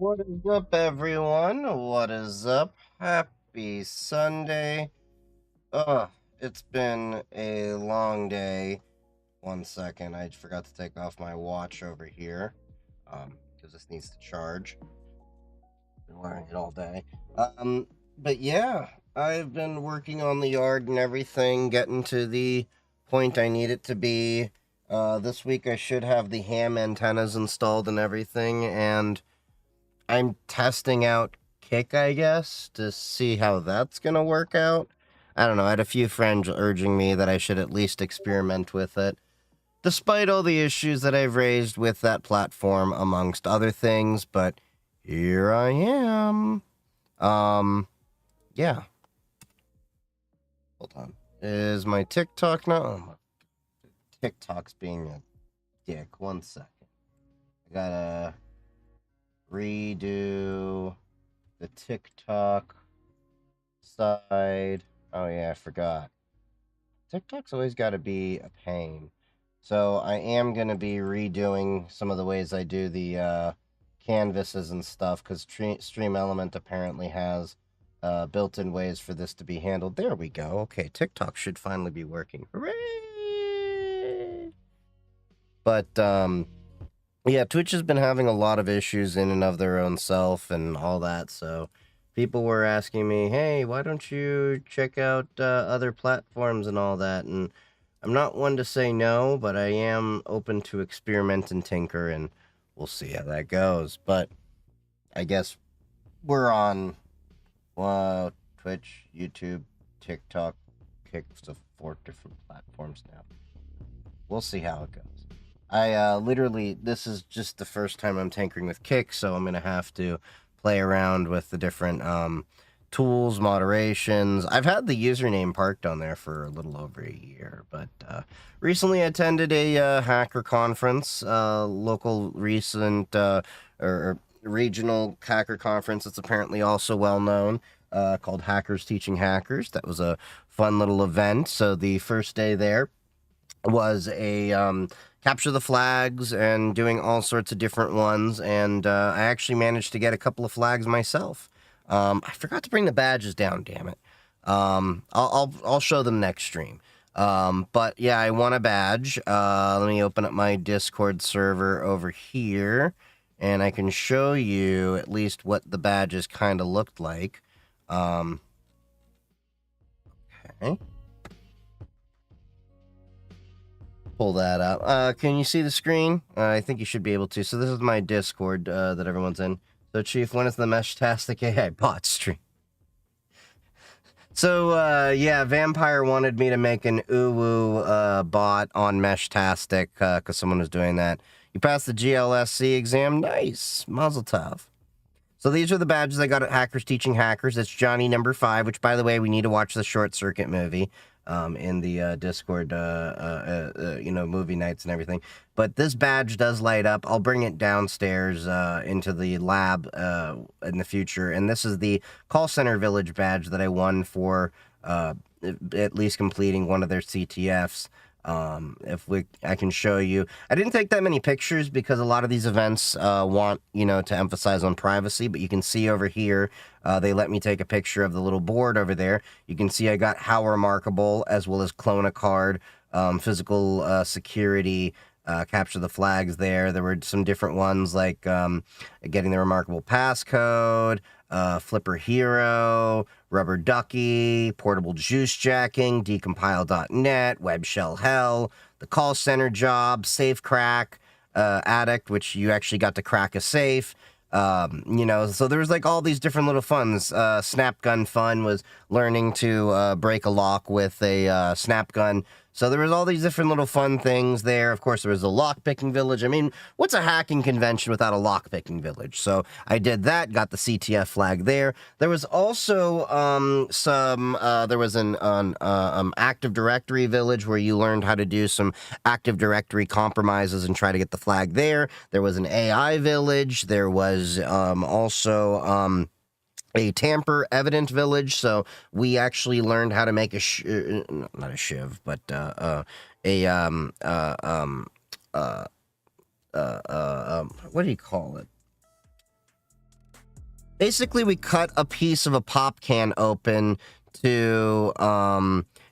What is up, everyone? What is up? Happy Sunday. It's been a long day. One second, I forgot to take off my watch over here. Because this needs to charge. Been wearing it all day. But yeah, I've been working on the yard and everything, getting to the point I need it to be. This week I should have the ham antennas installed and everything, and I'm testing out Kick, I guess, to see how that's gonna work out. I don't know. I had a few friends urging me that I should at least experiment with it, despite all the issues that I've raised with that platform, amongst other things. But here I am. Yeah. Hold on. Is my TikTok now? Oh, my TikTok's being a dick. One second. I gotta redo the TikTok side. Oh yeah, I forgot. TikTok's always got to be a pain. So I am going to be redoing some of the ways I do the canvases and stuff, because Stream Element apparently has built-in ways for this to be handled. There we go. Okay, TikTok should finally be working. Hooray! But yeah, Twitch has been having a lot of issues in and of their own self and all that, so people were asking me, hey, why don't you check out other platforms and all that? And I'm not one to say no, but I am open to experiment and tinker, and we'll see how that goes. But I guess we're on Twitch, YouTube, TikTok, Kick, so 4 different platforms now. We'll see how it goes. I literally, this is just the first time I'm tinkering with Kick, so I'm going to have to play around with the different tools, moderations. I've had the username parked on there for a little over a year, but recently I attended a hacker conference, local recent or regional hacker conference that's apparently also well known, called Hackers Teaching Hackers. That was a fun little event. So the first day there was a capture the flags and doing all sorts of different ones, and I actually managed to get a couple of flags myself. I forgot to bring the badges down, damn it. I'll show them next stream. But yeah, I won a badge. Let me open up my Discord server over here, and I can show you at least what the badges kind of looked like. Okay. Pull that up. Can you see the screen? I think you should be able to. So this is my Discord that everyone's in. So Chief, when is the Meshtastic AI bot stream? So yeah, Vampire wanted me to make an uwu bot on Meshtastic because someone was doing that. You passed the GLSC exam. Nice. Mazel tov. So these are the badges I got at Hackers Teaching Hackers. It's Johnny number 5, which, by the way, we need to watch the Short Circuit movie in the Discord, movie nights and everything. But this badge does light up. I'll bring it downstairs into the lab in the future. And this is the Call Center Village badge that I won for at least completing one of their CTFs. I can show you. I didn't take that many pictures because a lot of these events want, to emphasize on privacy, but you can see over here, they let me take a picture of the little board over there. You can see I got How Remarkable, as well as Clone a Card, Physical Security, Capture the Flags there. There were some different ones like Getting the Remarkable Passcode, Flipper Hero, Rubber Ducky, Portable Juice Jacking, Decompile.net, Web Shell Hell, The Call Center Job, Safe Crack, Addict, which you actually got to crack a safe. So there was like all these different little funs. Snap Gun Fun was learning to break a lock with a snap gun. So there was all these different little fun things there. Of course, there was a lockpicking village. I mean, what's a hacking convention without a lockpicking village? So I did that, got the CTF flag there. There was also there was an Active Directory village where you learned how to do some Active Directory compromises and try to get the flag there. There was an AI village. There was also a tamper evident village, so we actually learned how to make not a shiv, but what do you call it? Basically, we cut a piece of a pop can open to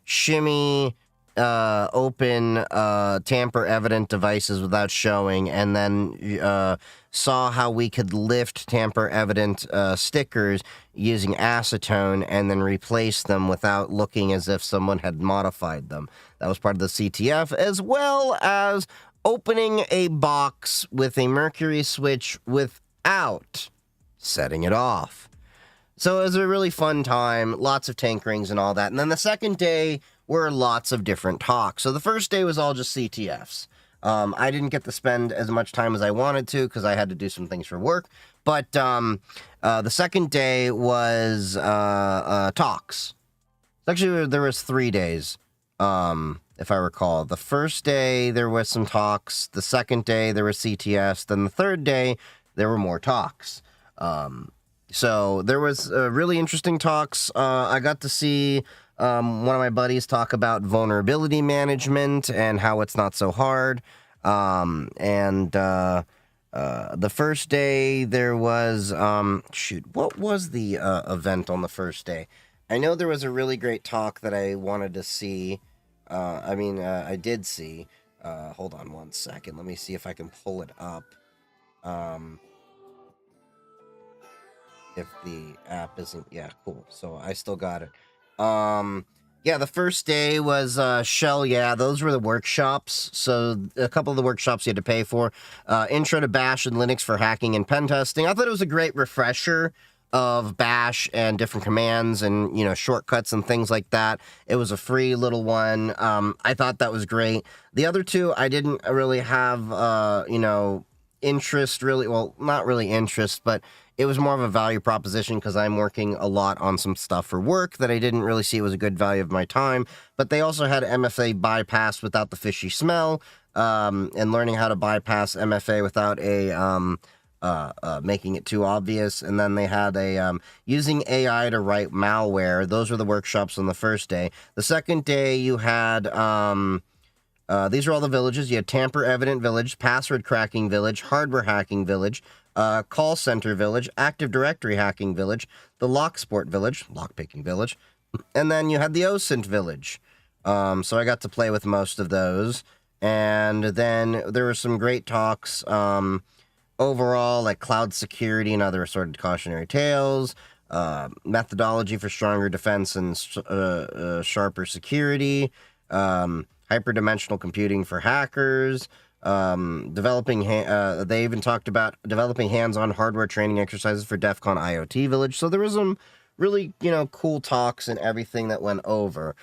shimmy open tamper-evident devices without showing, and then saw how we could lift tamper-evident stickers using acetone and then replace them without looking as if someone had modified them. That was part of the CTF, as well as opening a box with a mercury switch without setting it off. So it was a really fun time, lots of tankerings and all that. And then the second day were lots of different talks. So the first day was all just CTFs. I didn't get to spend as much time as I wanted to because I had to do some things for work. But the second day was talks. Actually, there was 3 days, if I recall. The first day, there was some talks. The second day, there were CTFs. Then the third day, there were more talks. So there was really interesting talks. I got to see one of my buddies talk about vulnerability management and how it's not so hard. The first day there was, what was the event on the first day? I know there was a really great talk that I wanted to see. I did see. Hold on one second. Let me see if I can pull it up. If the app isn't, yeah, cool. So I still got it. Yeah, the first day was Shell. Yeah, those were the workshops. So a couple of the workshops you had to pay for. Intro to Bash and Linux for hacking and pen testing. I thought it was a great refresher of Bash and different commands and, shortcuts and things like that. It was a free little one. I thought that was great. The other two, I didn't really have, interest really. Well, not really interest, but it was more of a value proposition because I'm working a lot on some stuff for work that I didn't really see was a good value of my time. But they also had MFA bypass without the fishy smell, and learning how to bypass MFA without making it too obvious. And then they had using AI to write malware. Those were the workshops on the first day. The second day you had these are all the villages. You had Tamper Evident Village, Password Cracking Village, Hardware Hacking Village, Call Center Village, Active Directory Hacking Village, the Locksport Village, Lockpicking Village, and then you had the OSINT Village. So I got to play with most of those. And then there were some great talks overall, like cloud security and other assorted cautionary tales, methodology for stronger defense and sharper security, hyperdimensional computing for hackers, they even talked about developing hands-on hardware training exercises for DEF CON IoT Village. So there was some really, cool talks and everything that went over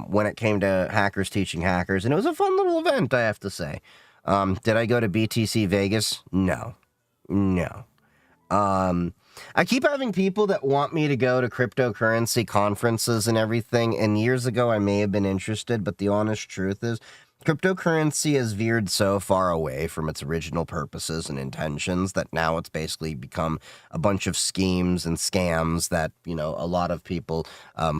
when it came to hackers teaching hackers. And it was a fun little event, I have to say. Did I go to BTC Vegas? No. I keep having people that want me to go to cryptocurrency conferences and everything, and years ago I may have been interested, but the honest truth is cryptocurrency has veered so far away from its original purposes and intentions that now it's basically become a bunch of schemes and scams that, a lot of people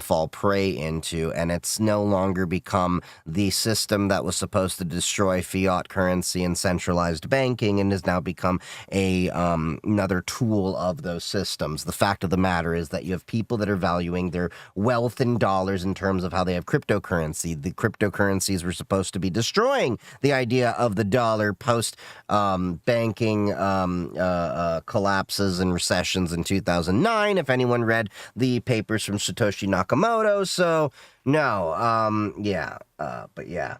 fall prey into, and it's no longer become the system that was supposed to destroy fiat currency and centralized banking and has now become another tool of those systems. The fact of the matter is that you have people that are valuing their wealth in dollars in terms of how they have cryptocurrency. The cryptocurrencies were supposed to be destroying the idea of the dollar post banking collapses and recessions in 2009, if anyone read the papers from Satoshi Nakamoto. So no, but yeah.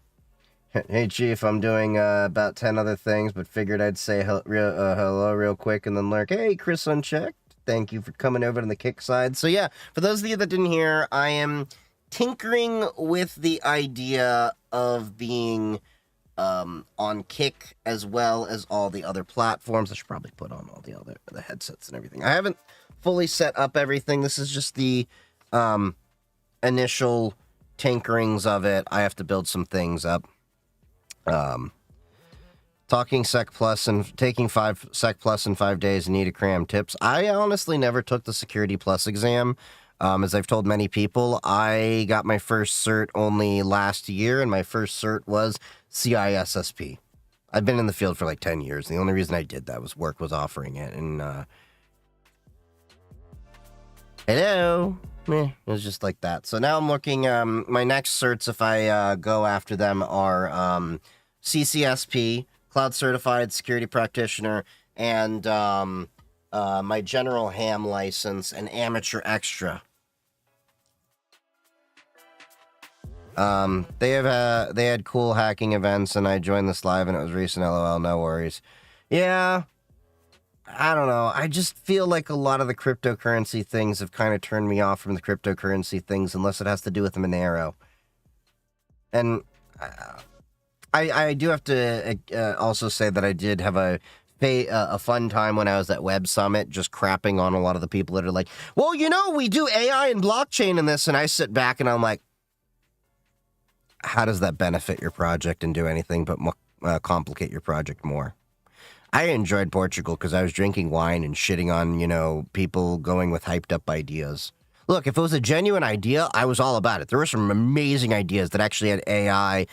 Hey Chief, I'm doing about 10 other things, but figured I'd say hello real quick and then lurk. Hey Chris Unchecked, thank you for coming over to the Kick side. So yeah, for those of you that didn't hear, I am tinkering with the idea of being on Kick as well as all the other platforms. I should probably put on all the headsets and everything. I haven't fully set up everything. This is just the initial tinkerings of it. I have to build some things up. Talking Sec Plus and taking 5 Sec Plus in 5 days and need to cram tips. I honestly never took the Security Plus exam. As I've told many people, I got my first cert only last year, and my first cert was CISSP. I've been in the field for like 10 years. The only reason I did that was work was offering it, and Hello. It was just like that. So now I'm looking. My next certs, if I go after them, are CCSP, Cloud Certified Security Practitioner, and my General Ham license and Amateur Extra. They had cool hacking events, and I joined this live, and it was recent. LOL, no worries. Yeah. I don't know. I just feel like a lot of the cryptocurrency things have kind of turned me off from the cryptocurrency things, unless it has to do with Monero. And I do have to also say that I did have a fun time when I was at Web Summit, just crapping on a lot of the people that are like, well, we do AI and blockchain in this, and I sit back and I'm like, how does that benefit your project and do anything but complicate your project more? I enjoyed Portugal because I was drinking wine and shitting on, people going with hyped up ideas. Look, if it was a genuine idea, I was all about it. There were some amazing ideas that actually had AI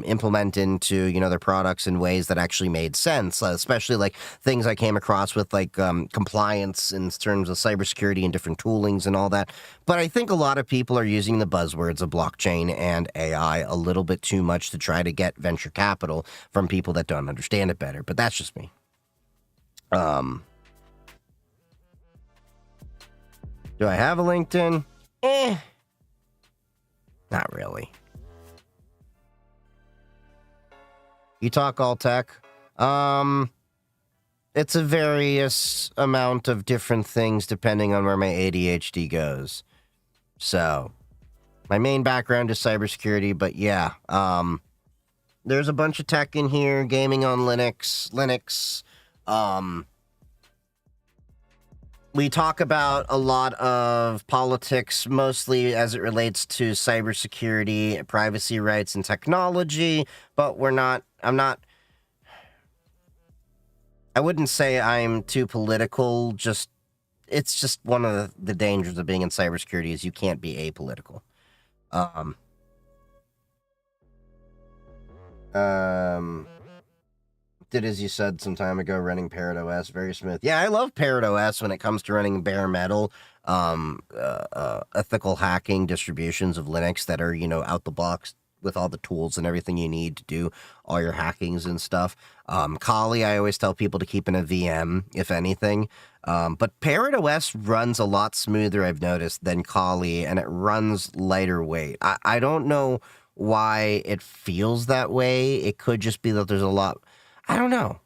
implement into, their products in ways that actually made sense, especially like things I came across with like compliance in terms of cybersecurity and different toolings and all that. But I think a lot of people are using the buzzwords of blockchain and AI a little bit too much to try to get venture capital from people that don't understand it better. But that's just me. Do I have a LinkedIn? Not really. You talk all tech? It's a various amount of different things depending on where my ADHD goes. So, my main background is cybersecurity, but yeah, there's a bunch of tech in here, gaming on Linux, we talk about a lot of politics, mostly as it relates to cybersecurity, privacy rights, and technology, but I wouldn't say I'm too political, it's just one of the dangers of being in cybersecurity is you can't be apolitical. Did as you said some time ago, running Parrot OS, very smooth. Yeah, I love Parrot OS when it comes to running bare metal, ethical hacking distributions of Linux that are, out the box with all the tools and everything you need to do all your hackings and stuff. Kali, I always tell people to keep in a VM, if anything. But Parrot OS runs a lot smoother, I've noticed, than Kali, and it runs lighter weight. I don't know why it feels that way. It could just be that there's a lot... I don't know.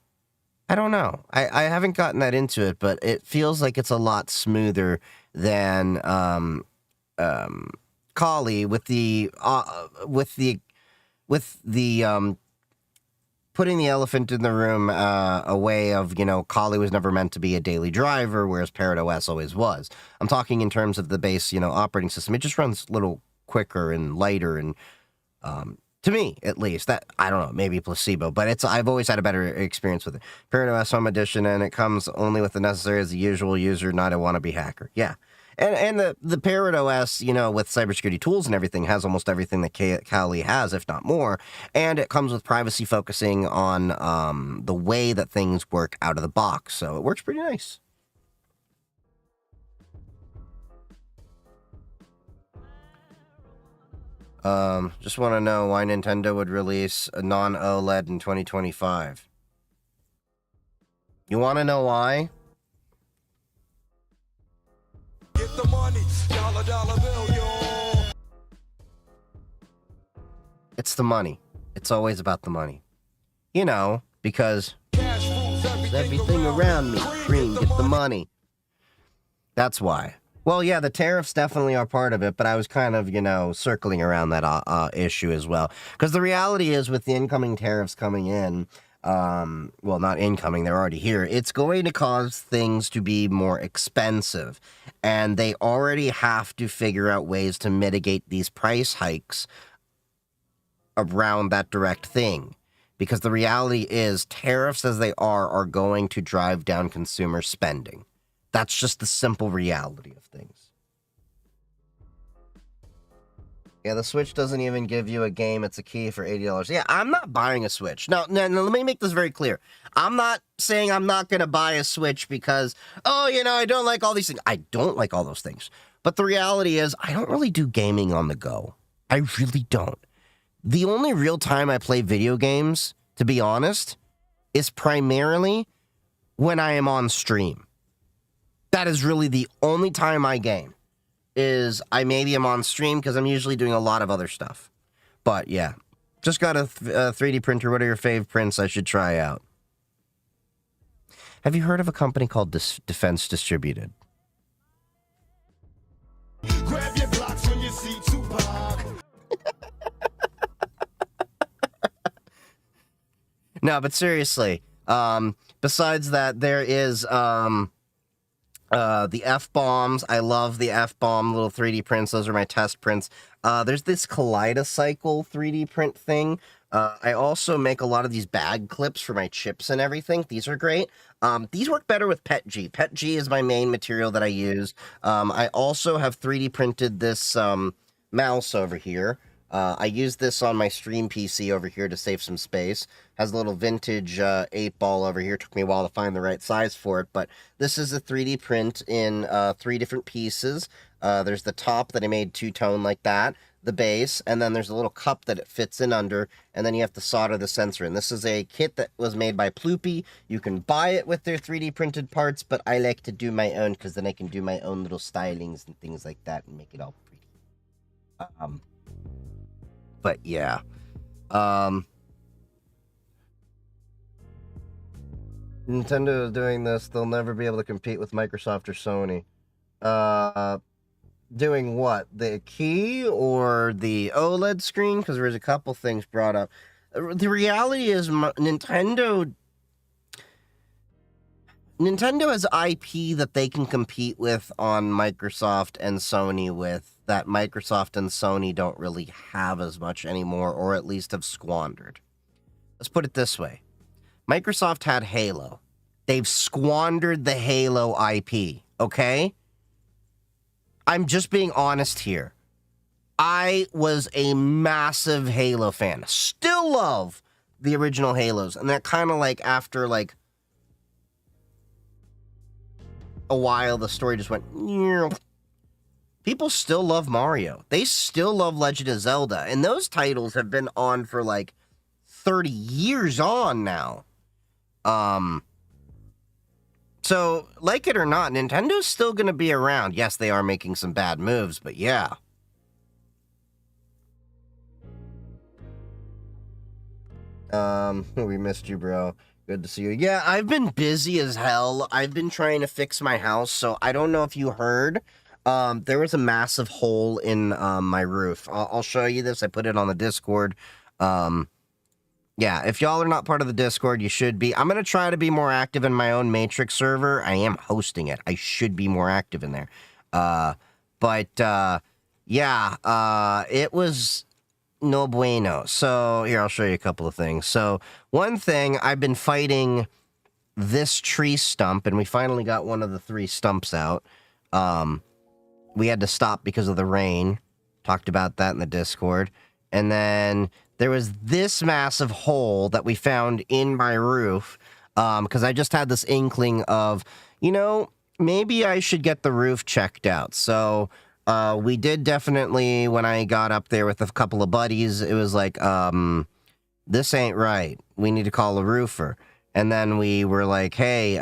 I haven't gotten that into it, but it feels like it's a lot smoother than Kali with the putting the elephant in the room a way of, Kali was never meant to be a daily driver, whereas Parrot OS always was. I'm talking in terms of the base, operating system. It just runs a little quicker and lighter and to me, at least, that I don't know, maybe placebo, but I've always had a better experience with it. Parrot OS Home Edition, and it comes only with the necessary as the usual user, not a wannabe hacker. Yeah, and the Parrot OS, with cybersecurity tools and everything, has almost everything that Kali has, if not more, and it comes with privacy focusing on the way that things work out of the box, so it works pretty nice. Just want to know why Nintendo would release a non-OLED in 2025. You want to know why? Get the money, dollar bill, yo. It's the money. It's always about the money. Because everything around me. Green, get the money. That's why. Well, yeah, the tariffs definitely are part of it, but I was kind of, circling around that issue as well. Because the reality is with the incoming tariffs coming in, well, not incoming, they're already here, it's going to cause things to be more expensive. And they already have to figure out ways to mitigate these price hikes around that direct thing. Because the reality is tariffs as they are going to drive down consumer spending. That's just the simple reality of things. Yeah, the Switch doesn't even give you a game. It's a key for $80. Yeah, I'm not buying a Switch. Now, let me make this very clear. I'm not saying I'm not going to buy a Switch because, oh, you know, I don't like all these things. I don't like all those things. But the reality is, I don't really do gaming on the go. I really don't. The only real time I play video games, to be honest, is primarily when I am on stream. That is really the only time I game. Is I maybe am on stream because I'm usually doing a lot of other stuff. But yeah, just got a 3D printer. What are your fave prints I should try out? Have you heard of a company called Defense Distributed? Grab your blocks when you see Tupac. No, but seriously, besides that, there is the F-bombs. I love the F-bomb little 3D prints. Those are my test prints. There's this Kaleidocycle 3D print thing. I also make a lot of these bag clips for my chips and everything. These are great. These work better with PETG. PETG is my main material that I use. I also have 3D printed this mouse over here. I use this on my stream PC over here to save some space. Has a little vintage 8-ball over here. Took me a while to find the right size for it, but this is a 3D print in 3 different pieces. There's the top that I made two-tone like that, the base, and then there's a little cup that it fits in under, and then you have to solder the sensor in. This is a kit that was made by Ploopy. You can buy it with their 3D printed parts, but I like to do my own because then I can do my own little stylings and things like that and make it all pretty. But yeah, Nintendo is doing this. They'll never be able to compete with Microsoft or Sony. Doing what? The key or the OLED screen? Because there's a couple things brought up. The reality is Nintendo has IP that they can compete with on Microsoft and Sony with that Microsoft and Sony don't really have as much anymore, or at least have squandered. Let's put it this way. Microsoft had Halo. They've squandered the Halo IP, okay? I'm just being honest here. I was a massive Halo fan. Still love the original Halos. And that kind of like after like a while, the story just went... People still love Mario. They still love Legend of Zelda. And those titles have been on for like 30 years on now. So, like it or not, Nintendo's still going to be around. Yes, they are making some bad moves, but yeah. We missed you, bro. Good to see you. Yeah, I've been busy as hell. I've been trying to fix my house, so I don't know if you heard. There was a massive hole in my roof. I'll show you this. I put it on the Discord. Yeah, if y'all are not part of the Discord, you should be. I'm going to try to be more active in my own Matrix server. I am hosting it. I should be more active in there. Yeah, it was no bueno. So, here, I'll show you a couple of things. So, one thing, I've been fighting this tree stump, and we finally got one of the 3 stumps out. We had to stop because of the rain. Talked about that in the Discord. And then there was this massive hole that we found in my roof. Because I just had this inkling of, you know, maybe I should get the roof checked out. So we did definitely, when I got up there with a couple of buddies, it was like, this ain't right. We need to call a roofer. And then we were like, hey,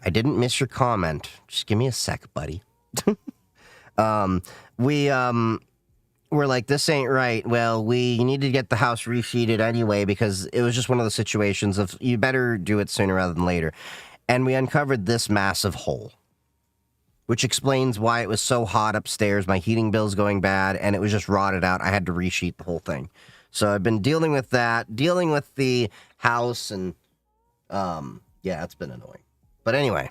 I didn't miss your comment. Just give me a sec, buddy. We're like, this ain't right. Well, we need to get the house resheeted anyway because it was just one of the situations of you better do it sooner rather than later. And we uncovered this massive hole, which explains why it was so hot upstairs. My heating bill's going bad, and it was just rotted out. I had to resheet the whole thing. So I've been dealing with that, dealing with the house, and yeah, it's been annoying. But anyway,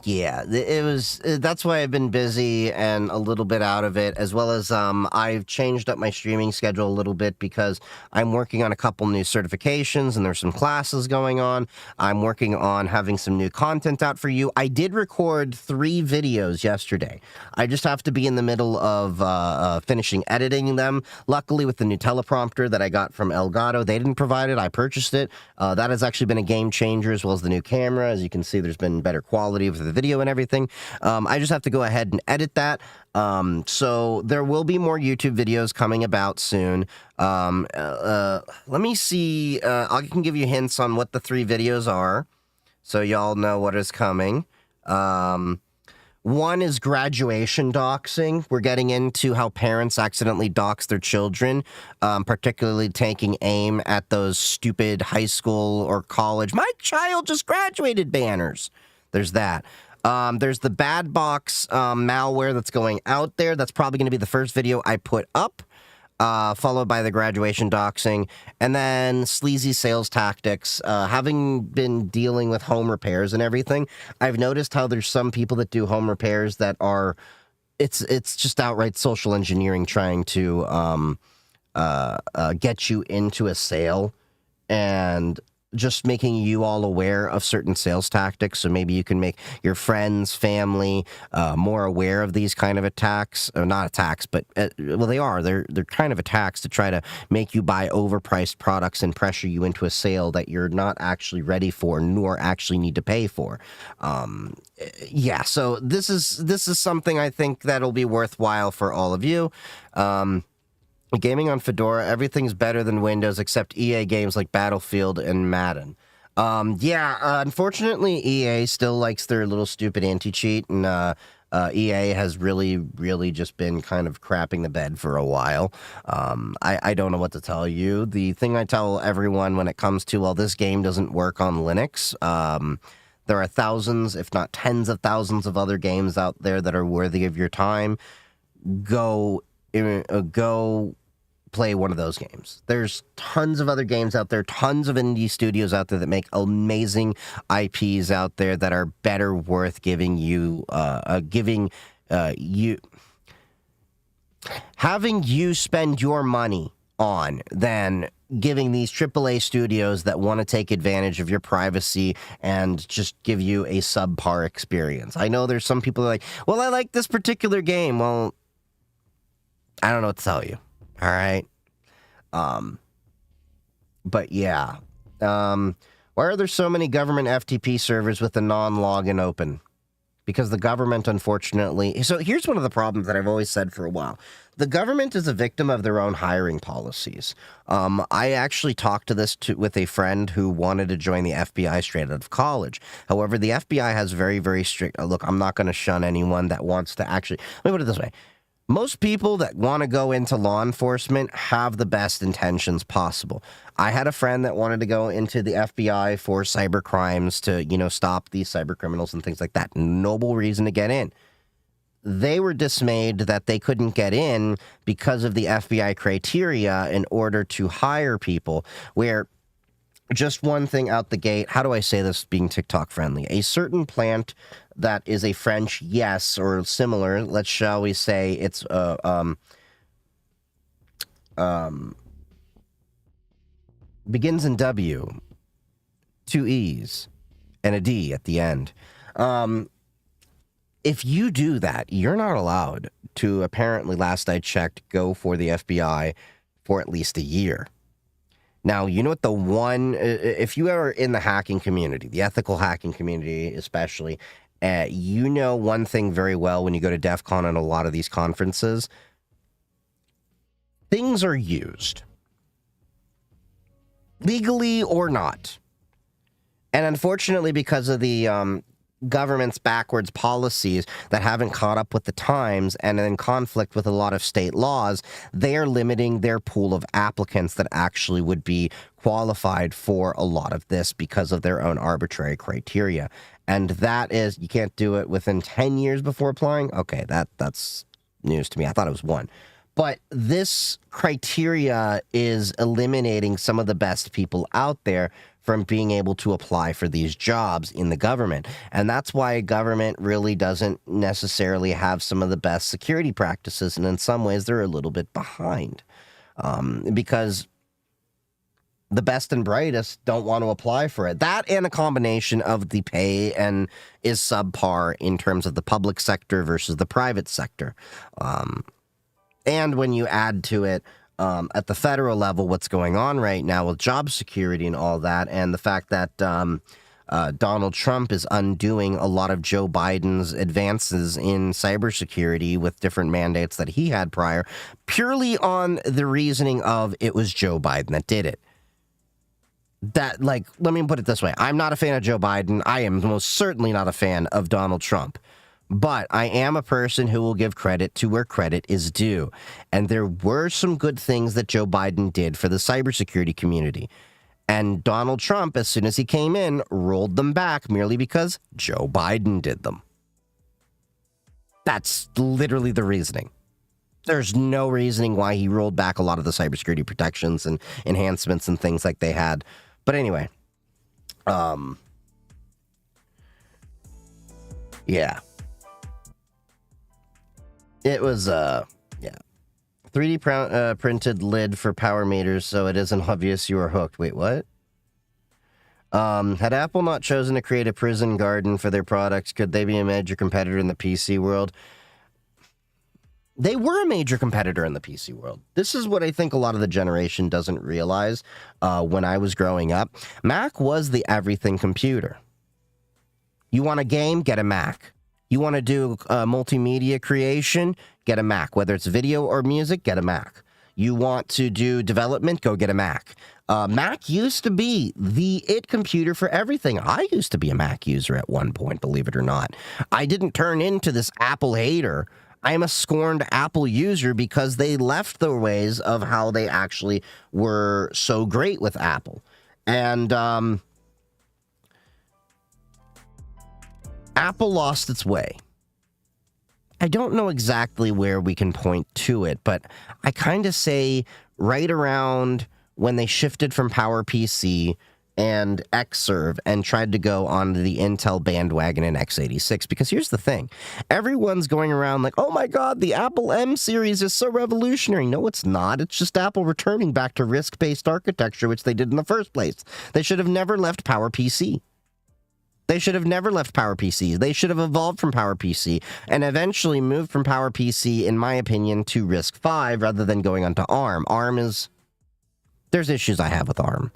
Yeah, it was. That's why I've been busy and a little bit out of it, as well as I've changed up my streaming schedule a little bit because I'm working on a couple new certifications and there's some classes going on. I'm working on having some new content out for you. I did record 3 videos yesterday. I just have to be in the middle of finishing editing them. Luckily, with the new teleprompter that I got from Elgato, they didn't provide it. I purchased it. That has actually been a game changer, as well as the new camera. As you can see, there's been better quality of the video and everything. I just have to go ahead and edit that. So there will be more YouTube videos coming about soon. Let me see. I can give you hints on what the 3 videos are, so y'all know what is coming. One is graduation doxing. We're getting into how parents accidentally dox their children, particularly taking aim at those stupid high school or college, "My child just graduated" banners. There's that. There's the bad box malware that's going out there. That's probably going to be the first video I put up, followed by the graduation doxing, and then sleazy sales tactics. Having been dealing with home repairs and everything, I've noticed how there's some people that do home repairs that are, it's just outright social engineering, trying to get you into a sale and just making you all aware of certain sales tactics, so maybe you can make your friends, family more aware of these kind of attacks. Or not attacks, but well, they are. They're kind of attacks to try to make you buy overpriced products and pressure you into a sale that you're not actually ready for, nor actually need to pay for. Yeah, so this is something I think that'll be worthwhile for all of you. Gaming on Fedora, everything's better than Windows except EA games like Battlefield and Madden. Unfortunately, EA still likes their little stupid anti-cheat, and EA has really just been kind of crapping the bed for a while. I don't know what to tell you. The thing I tell everyone when it comes to, well, this game doesn't work on Linux, there are thousands, if not tens of thousands of other games out there that are worthy of your time. Go play one of those games. There's tons of other games out there, tons of indie studios out there that make amazing IPs out there that are better worth having you spend your money on than giving these AAA studios that want to take advantage of your privacy and just give you a subpar experience. I know there's some people that are like, well, I like this particular game. Well, I don't know what to tell you. All right. But yeah. Why are there so many government FTP servers with the non-login open? Because the government, unfortunately... So here's one of the problems that I've always said for a while. The government is a victim of their own hiring policies. I actually talked to this with a friend who wanted to join the FBI straight out of college. However, the FBI has very, very strict... Look, I'm not going to shun anyone that wants to actually... Let me put it this way. Most people that want to go into law enforcement have the best intentions possible. I had a friend that wanted to go into the FBI for cyber crimes to, stop these cyber criminals and things like that. Noble reason to get in. They were dismayed that they couldn't get in because of the FBI criteria in order to hire people, where just one thing out the gate, how do I say this being TikTok friendly? A certain plant that is a French yes or similar, shall we say it's begins in W, 2 E's, and a D at the end. If you do that, you're not allowed to, apparently, last I checked, go for the FBI for at least a year. Now, you know what if you are in the hacking community, the ethical hacking community especially, you know one thing very well when you go to DEF CON and a lot of these conferences, things are used. Legally or not. And unfortunately, because of the government's backwards policies that haven't caught up with the times and in conflict with a lot of state laws, they are limiting their pool of applicants that actually would be qualified for a lot of this because of their own arbitrary criteria. And that is, you can't do it within 10 years before applying? Okay, that's news to me. I thought it was 1. But this criteria is eliminating some of the best people out there from being able to apply for these jobs in the government. And that's why government really doesn't necessarily have some of the best security practices. And in some ways, they're a little bit behind because the best and brightest don't want to apply for it. That and a combination of the pay and is subpar in terms of the public sector versus the private sector. And when you add to it at the federal level, what's going on right now with job security and all that, and the fact that Donald Trump is undoing a lot of Joe Biden's advances in cybersecurity with different mandates that he had prior, purely on the reasoning of it was Joe Biden that did it. That, like, let me put it this way. I'm not a fan of Joe Biden. I am most certainly not a fan of Donald Trump. But I am a person who will give credit to where credit is due. And there were some good things that Joe Biden did for the cybersecurity community. And Donald Trump, as soon as he came in, rolled them back merely because Joe Biden did them. That's literally the reasoning. There's no reasoning why he rolled back a lot of the cybersecurity protections and enhancements and things like they had. But anyway, yeah. It was, 3D printed lid for power meters, so it isn't obvious you are hooked. Wait, what? Had Apple not chosen to create a prison garden for their products, could they be a major competitor in the PC world? They were a major competitor in the PC world. This is what I think a lot of the generation doesn't realize. When I was growing up, Mac was the everything computer. You want a game? Get a Mac. You want to do multimedia creation? Get a Mac. Whether it's video or music, get a Mac. You want to do development? Go get a Mac. Mac used to be the it computer for everything. I used to be a Mac user at one point, believe it or not. I didn't turn into this Apple hater. I am a scorned Apple user because they left the ways of how they actually were so great with Apple. And Apple lost its way. I don't know exactly where we can point to it, but I kind of say right around when they shifted from PowerPC and Xserve and tried to go on the Intel bandwagon in x86. Because here's the thing. Everyone's going around like, oh my God, the Apple M series is so revolutionary. No, it's not. It's just Apple returning back to RISC-based architecture, which they did in the first place. They should have never left PowerPC. They should have never left PowerPC. They should have evolved from PowerPC and eventually moved from PowerPC, in my opinion, to RISC-V rather than going onto ARM. There's issues I have with ARM.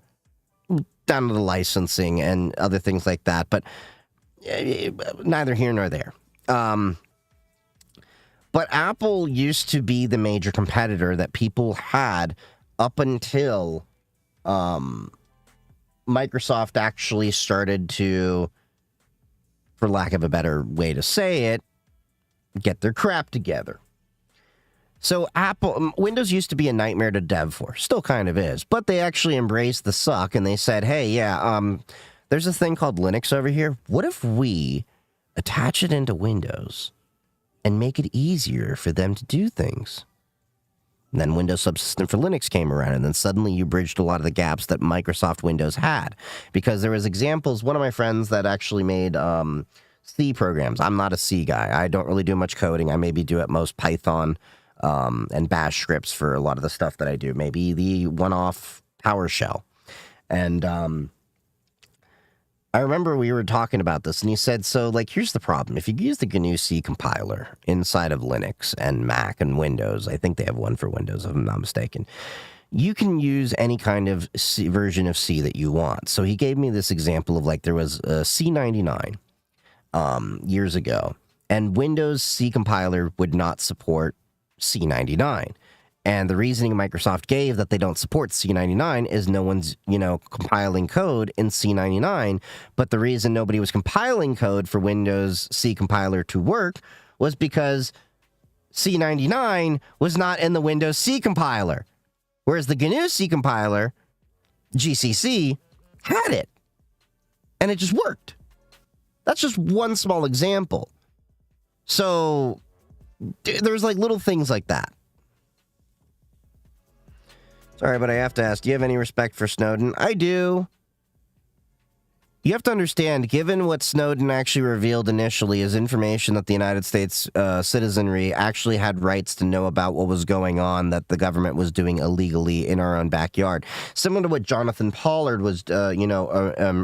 Down to the licensing and other things like that, but neither here nor there. But Apple used to be the major competitor that people had up until Microsoft actually started to, for lack of a better way to say it, get their crap together. So Windows used to be a nightmare to dev for. Still kind of is. But they actually embraced the suck and they said, hey, yeah, there's a thing called Linux over here. What if we attach it into Windows and make it easier for them to do things? And then Windows Subsystem for Linux came around, and then suddenly you bridged a lot of the gaps that Microsoft Windows had. Because there was examples, one of my friends that actually made C programs. I'm not a C guy. I don't really do much coding. I maybe do at most Python and bash scripts for a lot of the stuff that I do. Maybe the one-off PowerShell. And I remember we were talking about this, and he said, so, like, here's the problem. If you use the GNU C compiler inside of Linux and Mac and Windows, I think they have one for Windows, if I'm not mistaken, you can use any kind of C version of C that you want. So he gave me this example of, like, there was a C99 years ago, and Windows C compiler would not support C99. And the reasoning Microsoft gave that they don't support C99 is no one's, compiling code in C99. But the reason nobody was compiling code for Windows C compiler to work was because C99 was not in the Windows C compiler. Whereas the GNU C compiler, GCC, had it. And it just worked. That's just one small example. So there's like little things like that. Sorry, but I have to ask, do you have any respect for Snowden? I do. You have to understand, given what Snowden actually revealed initially is information that the United States citizenry actually had rights to know about what was going on that the government was doing illegally in our own backyard. Similar to what Jonathan Pollard was,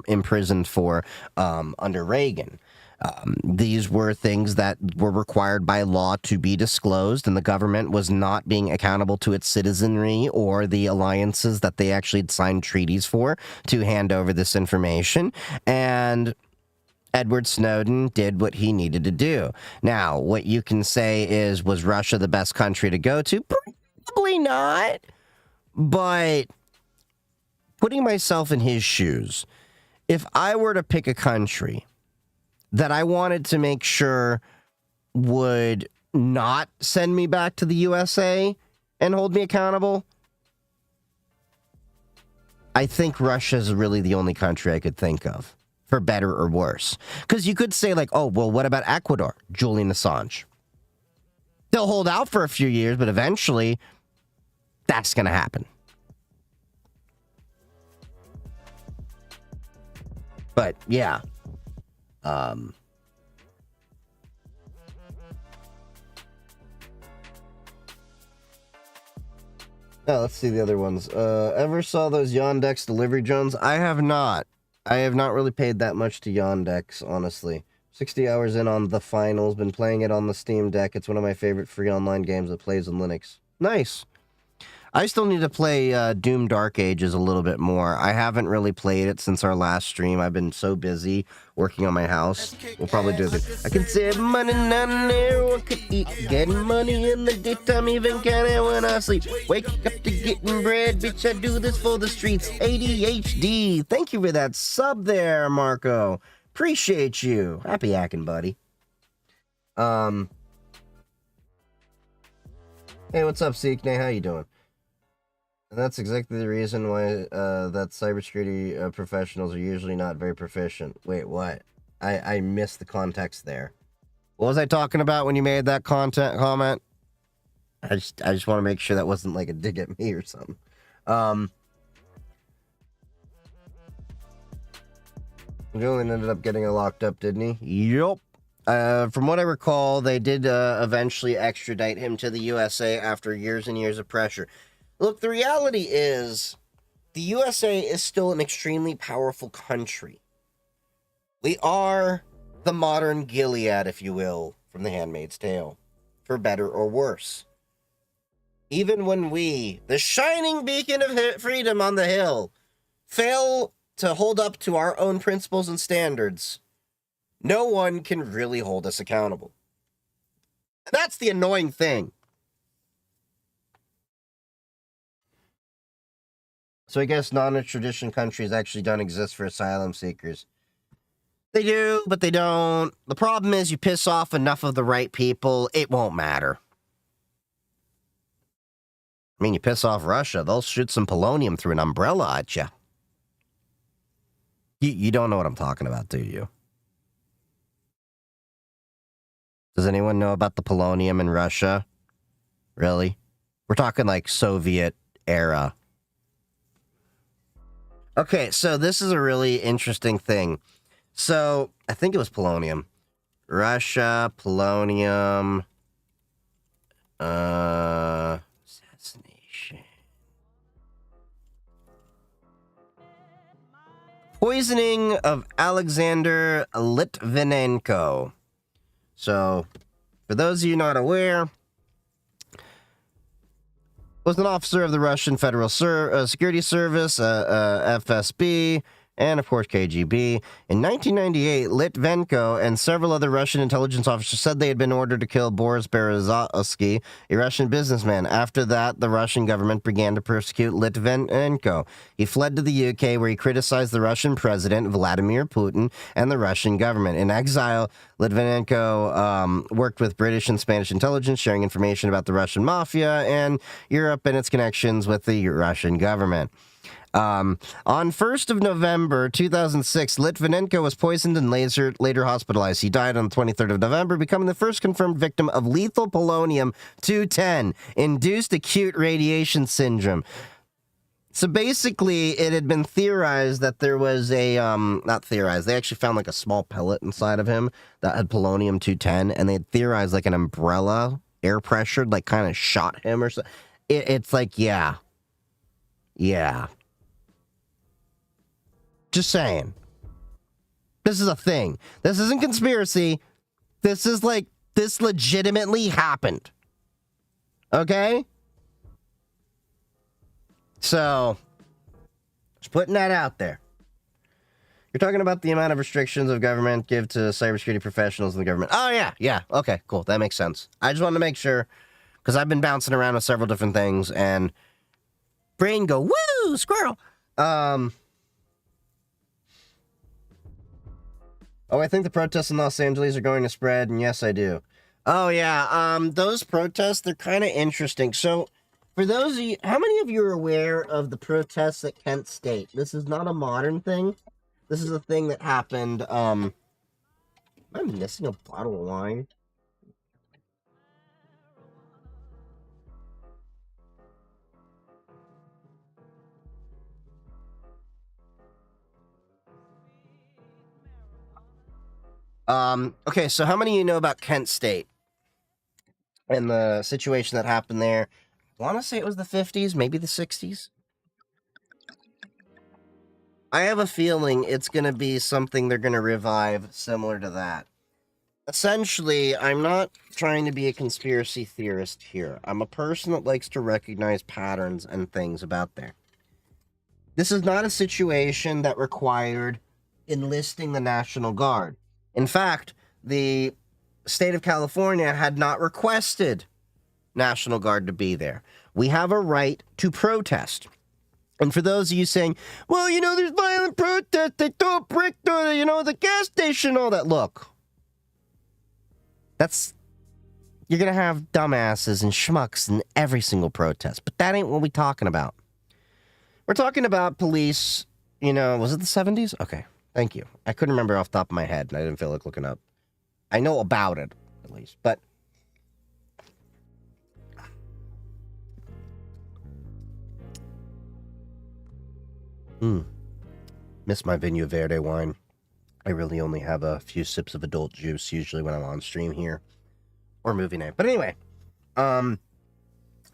imprisoned for under Reagan. These were things that were required by law to be disclosed, and the government was not being accountable to its citizenry or the alliances that they actually had signed treaties for to hand over this information. And Edward Snowden did what he needed to do. Now, what you can say is, was Russia the best country to go to? Probably not. But putting myself in his shoes, if I were to pick a country that I wanted to make sure would not send me back to the USA and hold me accountable, I think Russia is really the only country I could think of, for better or worse. Because you could say, like, oh, well, what about Ecuador? Julian Assange. They'll hold out for a few years, but eventually that's going to happen. But, yeah. Let's see the other ones. Ever saw those Yandex delivery drones? I have not. I have not really paid that much to Yandex, honestly. 60 hours in on the finals. Been playing it on the Steam Deck. It's one of my favorite free online games that plays on Linux. Nice. I still need to play Doom Dark Ages a little bit more. I haven't really played it since our last stream. I've been so busy working on my house. We'll probably do it. I can save money, not everyone could eat. Getting money in the daytime, even kinda when I sleep. Wake up to getting bread, bitch, I do this for the streets. ADHD. Thank you for that sub there, Marco. Appreciate you. Happy hacking, buddy. Hey, what's up, Seeknay? How you doing? And that's exactly the reason why that cybersecurity professionals are usually not very proficient. Wait, what? I missed the context there. What was I talking about when you made that comment? I just want to make sure that wasn't like a dig at me or something. Julian ended up getting locked up, didn't he? Yup. From what I recall, they did eventually extradite him to the USA after years and years of pressure. Look, the reality is, the USA is still an extremely powerful country. We are the modern Gilead, if you will, from The Handmaid's Tale, for better or worse. Even when we, the shining beacon of freedom on the hill, fail to hold up to our own principles and standards, no one can really hold us accountable. And that's the annoying thing. So I guess non-extradition countries actually don't exist for asylum seekers. They do, but they don't. The problem is you piss off enough of the right people, it won't matter. I mean, you piss off Russia, they'll shoot some polonium through an umbrella at you. You don't know what I'm talking about, do you? Does anyone know about the polonium in Russia? Really? We're talking like Soviet era. Okay, so this is a really interesting thing. So, I think it was polonium. Russia, polonium, assassination. Poisoning of Alexander Litvinenko. So, for those of you not aware, was an officer of the Russian Federal Security Service, FSB, and, of course, KGB. In 1998, Litvenko and several other Russian intelligence officers said they had been ordered to kill Boris Berezovsky, a Russian businessman. After that, the Russian government began to persecute Litvenko. He fled to the UK, where he criticized the Russian president, Vladimir Putin, and the Russian government. In exile, Litvinenko worked with British and Spanish intelligence, sharing information about the Russian mafia and Europe and its connections with the Russian government. On 1st of November 2006, Litvinenko was poisoned and later hospitalized. He died on the 23rd of November, becoming the first confirmed victim of lethal polonium-210 induced acute radiation syndrome. So basically, it had been theorized that there was a, not theorized, they actually found like a small pellet inside of him that had polonium-210, and they had theorized like an umbrella, air pressured, like kind of shot him or something. It's like, yeah. Yeah. Just saying. This is a thing. This isn't conspiracy. This is like, this legitimately happened. Okay? So, just putting that out there. You're talking about the amount of restrictions of government give to cybersecurity professionals in the government. Oh, yeah. Yeah. Okay, cool. That makes sense. I just wanted to make sure, because I've been bouncing around with several different things, and brain go, woo, squirrel. Oh, I think the protests in Los Angeles are going to spread, and yes, I do. Oh, yeah, those protests, they're kind of interesting. So, for those of you, how many of you are aware of the protests at Kent State? This is not a modern thing. This is a thing that happened, am I missing a bottle of wine? Okay, so how many of you know about Kent State and the situation that happened there? I want to say it was the 50s, maybe the 60s. I have a feeling it's going to be something they're going to revive similar to that. Essentially, I'm not trying to be a conspiracy theorist here. I'm a person that likes to recognize patterns and things about there. This is not a situation that required enlisting the National Guard. In fact, the state of California had not requested National Guard to be there. We have a right to protest. And for those of you saying, well, you know, there's violent protest, they throw a brick to, you know, the gas station, all that. Look, you're going to have dumbasses and schmucks in every single protest, but that ain't what we're talking about. We're talking about police, you know, was it the 70s? Okay, thank you. I couldn't remember off the top of my head, and I didn't feel like looking up. I know about it, at least, but miss my Vinho Verde wine. I really only have a few sips of adult juice usually when I'm on stream here or movie night. But anyway,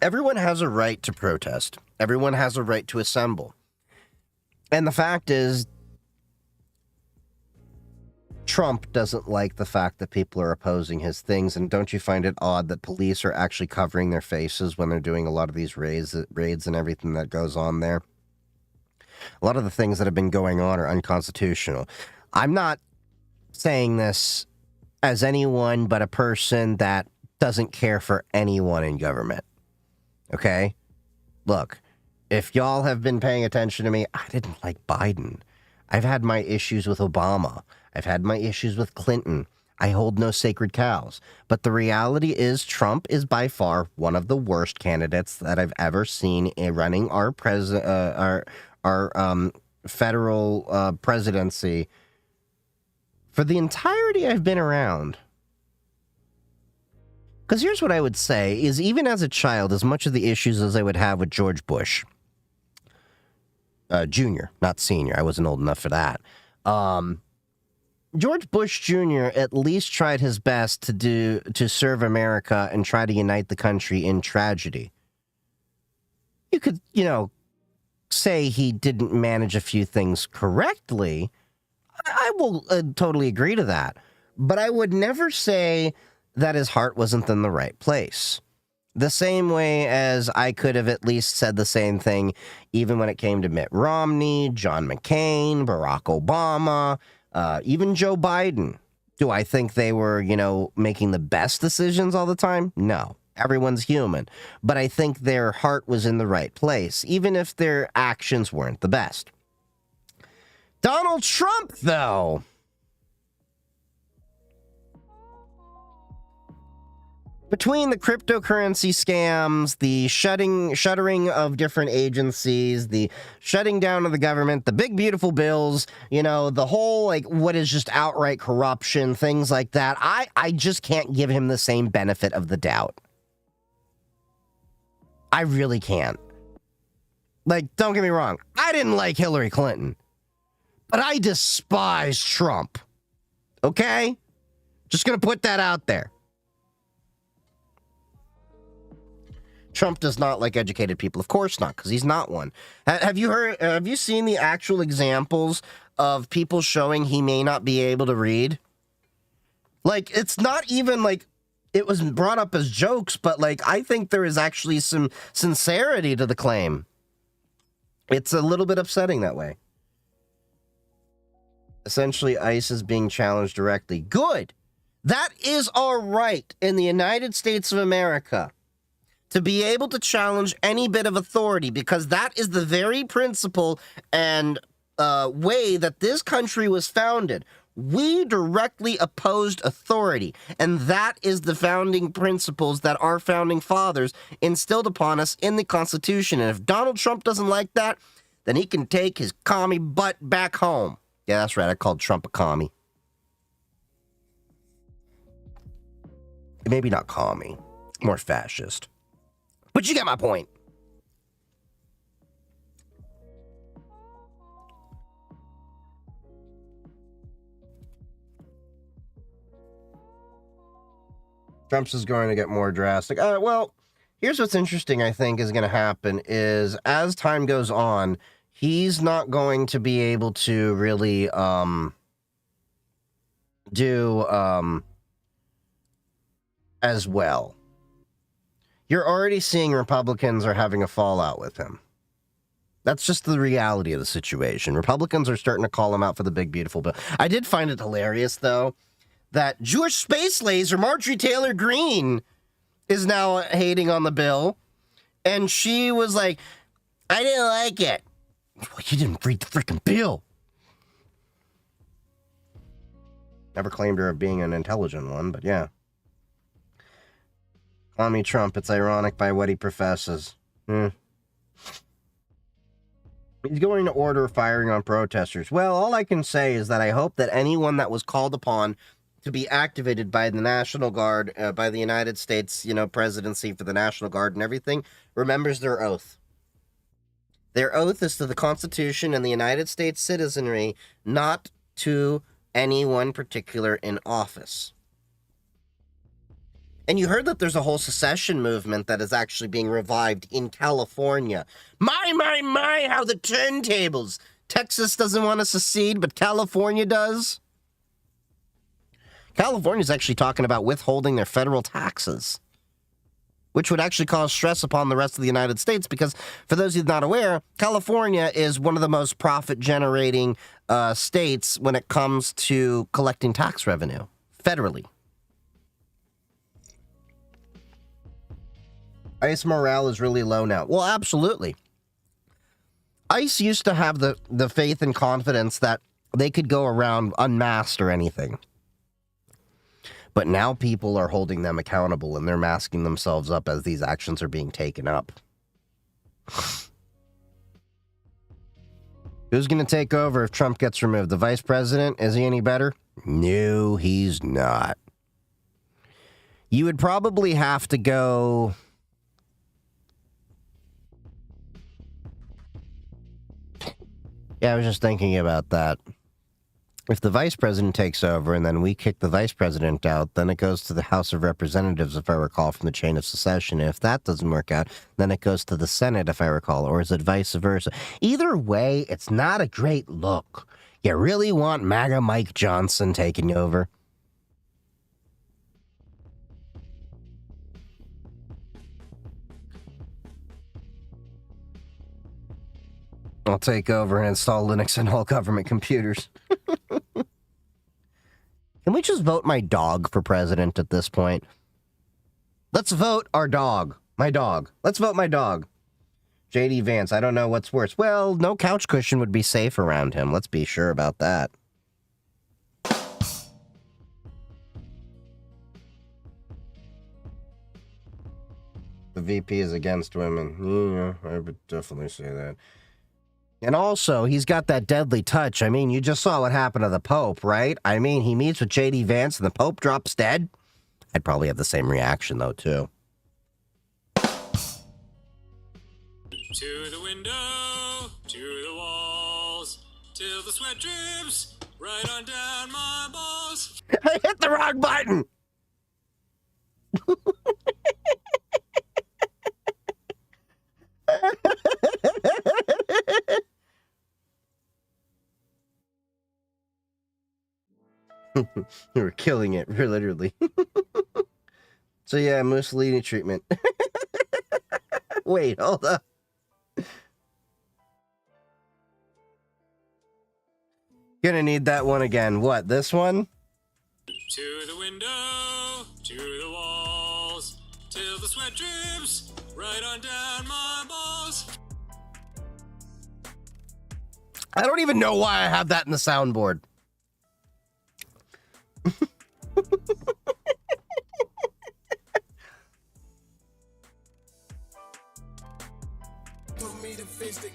everyone has a right to protest. Everyone has a right to assemble. And the fact is, Trump doesn't like the fact that people are opposing his things. And don't you find it odd that police are actually covering their faces when they're doing a lot of these raids and everything that goes on there? A lot of the things that have been going on are unconstitutional. I'm not saying this as anyone but a person that doesn't care for anyone in government. Okay? Look, if y'all have been paying attention to me, I didn't like Biden. I've had my issues with Obama. I've had my issues with Clinton. I hold no sacred cows. But the reality is Trump is by far one of the worst candidates that I've ever seen in running our federal presidency for the entirety I've been around. Because here's what I would say is, even as a child, as much of the issues as I would have with George Bush, Jr., not Senior, I wasn't old enough for that. George Bush Jr. at least tried his best to serve America and try to unite the country in tragedy. You could, you know, say he didn't manage a few things correctly. I will totally agree to that. But I would never say that his heart wasn't in the right place. The same way as I could have at least said the same thing even when it came to Mitt Romney, John McCain, Barack Obama, even Joe Biden. Do I think they were, you know, making the best decisions all the time? No. Everyone's human. But I think their heart was in the right place, even if their actions weren't the best. Donald Trump, though. Between the cryptocurrency scams, the shuttering of different agencies, the shutting down of the government, the big beautiful bills, you know, the whole, like, what is just outright corruption, things like that, I just can't give him the same benefit of the doubt. I really can't. Like, don't get me wrong. I didn't like Hillary Clinton. But I despise Trump. Okay? Just going to put that out there. Trump does not like educated people. Of course not, because he's not one. Have you seen the actual examples of people showing he may not be able to read? Like, it's not even like it was brought up as jokes, but like, I think there is actually some sincerity to the claim. It's a little bit upsetting that way. Essentially, ICE is being challenged directly. Good. That is our right in the United States of America to be able to challenge any bit of authority, because that is the very principle and way that this country was founded. We directly opposed authority, and that is the founding principles that our founding fathers instilled upon us in the Constitution. And if Donald Trump doesn't like that, then he can take his commie butt back home. Yeah, that's right. I called Trump a commie. Maybe not commie, more fascist. But you get my point. Trump's is going to get more drastic. Well, here's what's interesting, I think, is going to happen is as time goes on, he's not going to be able to really do as well. You're already seeing Republicans are having a fallout with him. That's just the reality of the situation. Republicans are starting to call him out for the big, beautiful bill. I did find it hilarious, though, that Jewish space laser Marjorie Taylor Greene is now hating on the bill. And she was like, I didn't like it. Well, you didn't read the freaking bill. Never claimed her of being an intelligent one, but yeah. Call me Trump. It's ironic by what he professes. He's going to order firing on protesters. Well, all I can say is that I hope that anyone that was called upon to be activated by the National Guard, by the United States, presidency for the National Guard and everything, remembers their oath. Their oath is to the Constitution and the United States citizenry, not to anyone particular in office. And you heard that there's a whole secession movement that is actually being revived in California. My, how the turntables. Texas doesn't want to secede, but California does. California's actually talking about withholding their federal taxes, which would actually cause stress upon the rest of the United States, because for those of you not aware, California is one of the most profit-generating states when it comes to collecting tax revenue, federally. ICE morale is really low now. Well, absolutely. ICE used to have the faith and confidence that they could go around unmasked or anything. But now people are holding them accountable, and they're masking themselves up as these actions are being taken up. Who's going to take over if Trump gets removed? The vice president? Is he any better? No, he's not. You would probably have to go... Yeah, I was just thinking about that. If the vice president takes over and then we kick the vice president out, then it goes to the House of Representatives, if I recall, from the chain of succession. And if that doesn't work out, then it goes to the Senate, if I recall, or is it vice versa? Either way, it's not a great look. You really want MAGA Mike Johnson taking over? I'll take over and install Linux on all government computers. Can we just vote my dog for president at this point? Let's vote our dog. My dog. Let's vote my dog. J.D. Vance, I don't know what's worse. Well, no couch cushion would be safe around him. Let's be sure about that. The VP is against women. Yeah, I would definitely say that. And also, he's got that deadly touch. I mean, you just saw what happened to the Pope, right? I mean, he meets with J.D. Vance and the Pope drops dead. I'd probably have the same reaction, though, too. To the window. till the sweat drips right on down my balls. I hit the wrong button. We're killing it, literally. So yeah, Mussolini treatment. Wait, hold up. Gonna need that one again. What, this one? To the window, to the walls, till the sweat drips right on down my balls. I don't even know why I have that in the soundboard.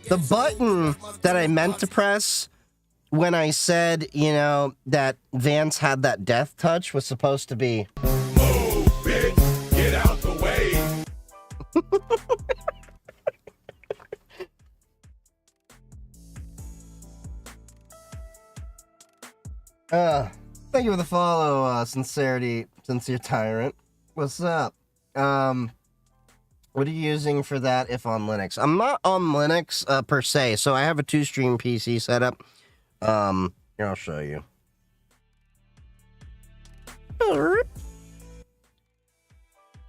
The button that I meant to press when I said, you know, that Vance had that death touch was supposed to be... Move, bitch! Get out the way! Thank you for the follow, Sincere Tyrant. What's up? What are you using for that if on Linux? I'm not on Linux, per se, so I have a 2-stream PC setup. Here, I'll show you.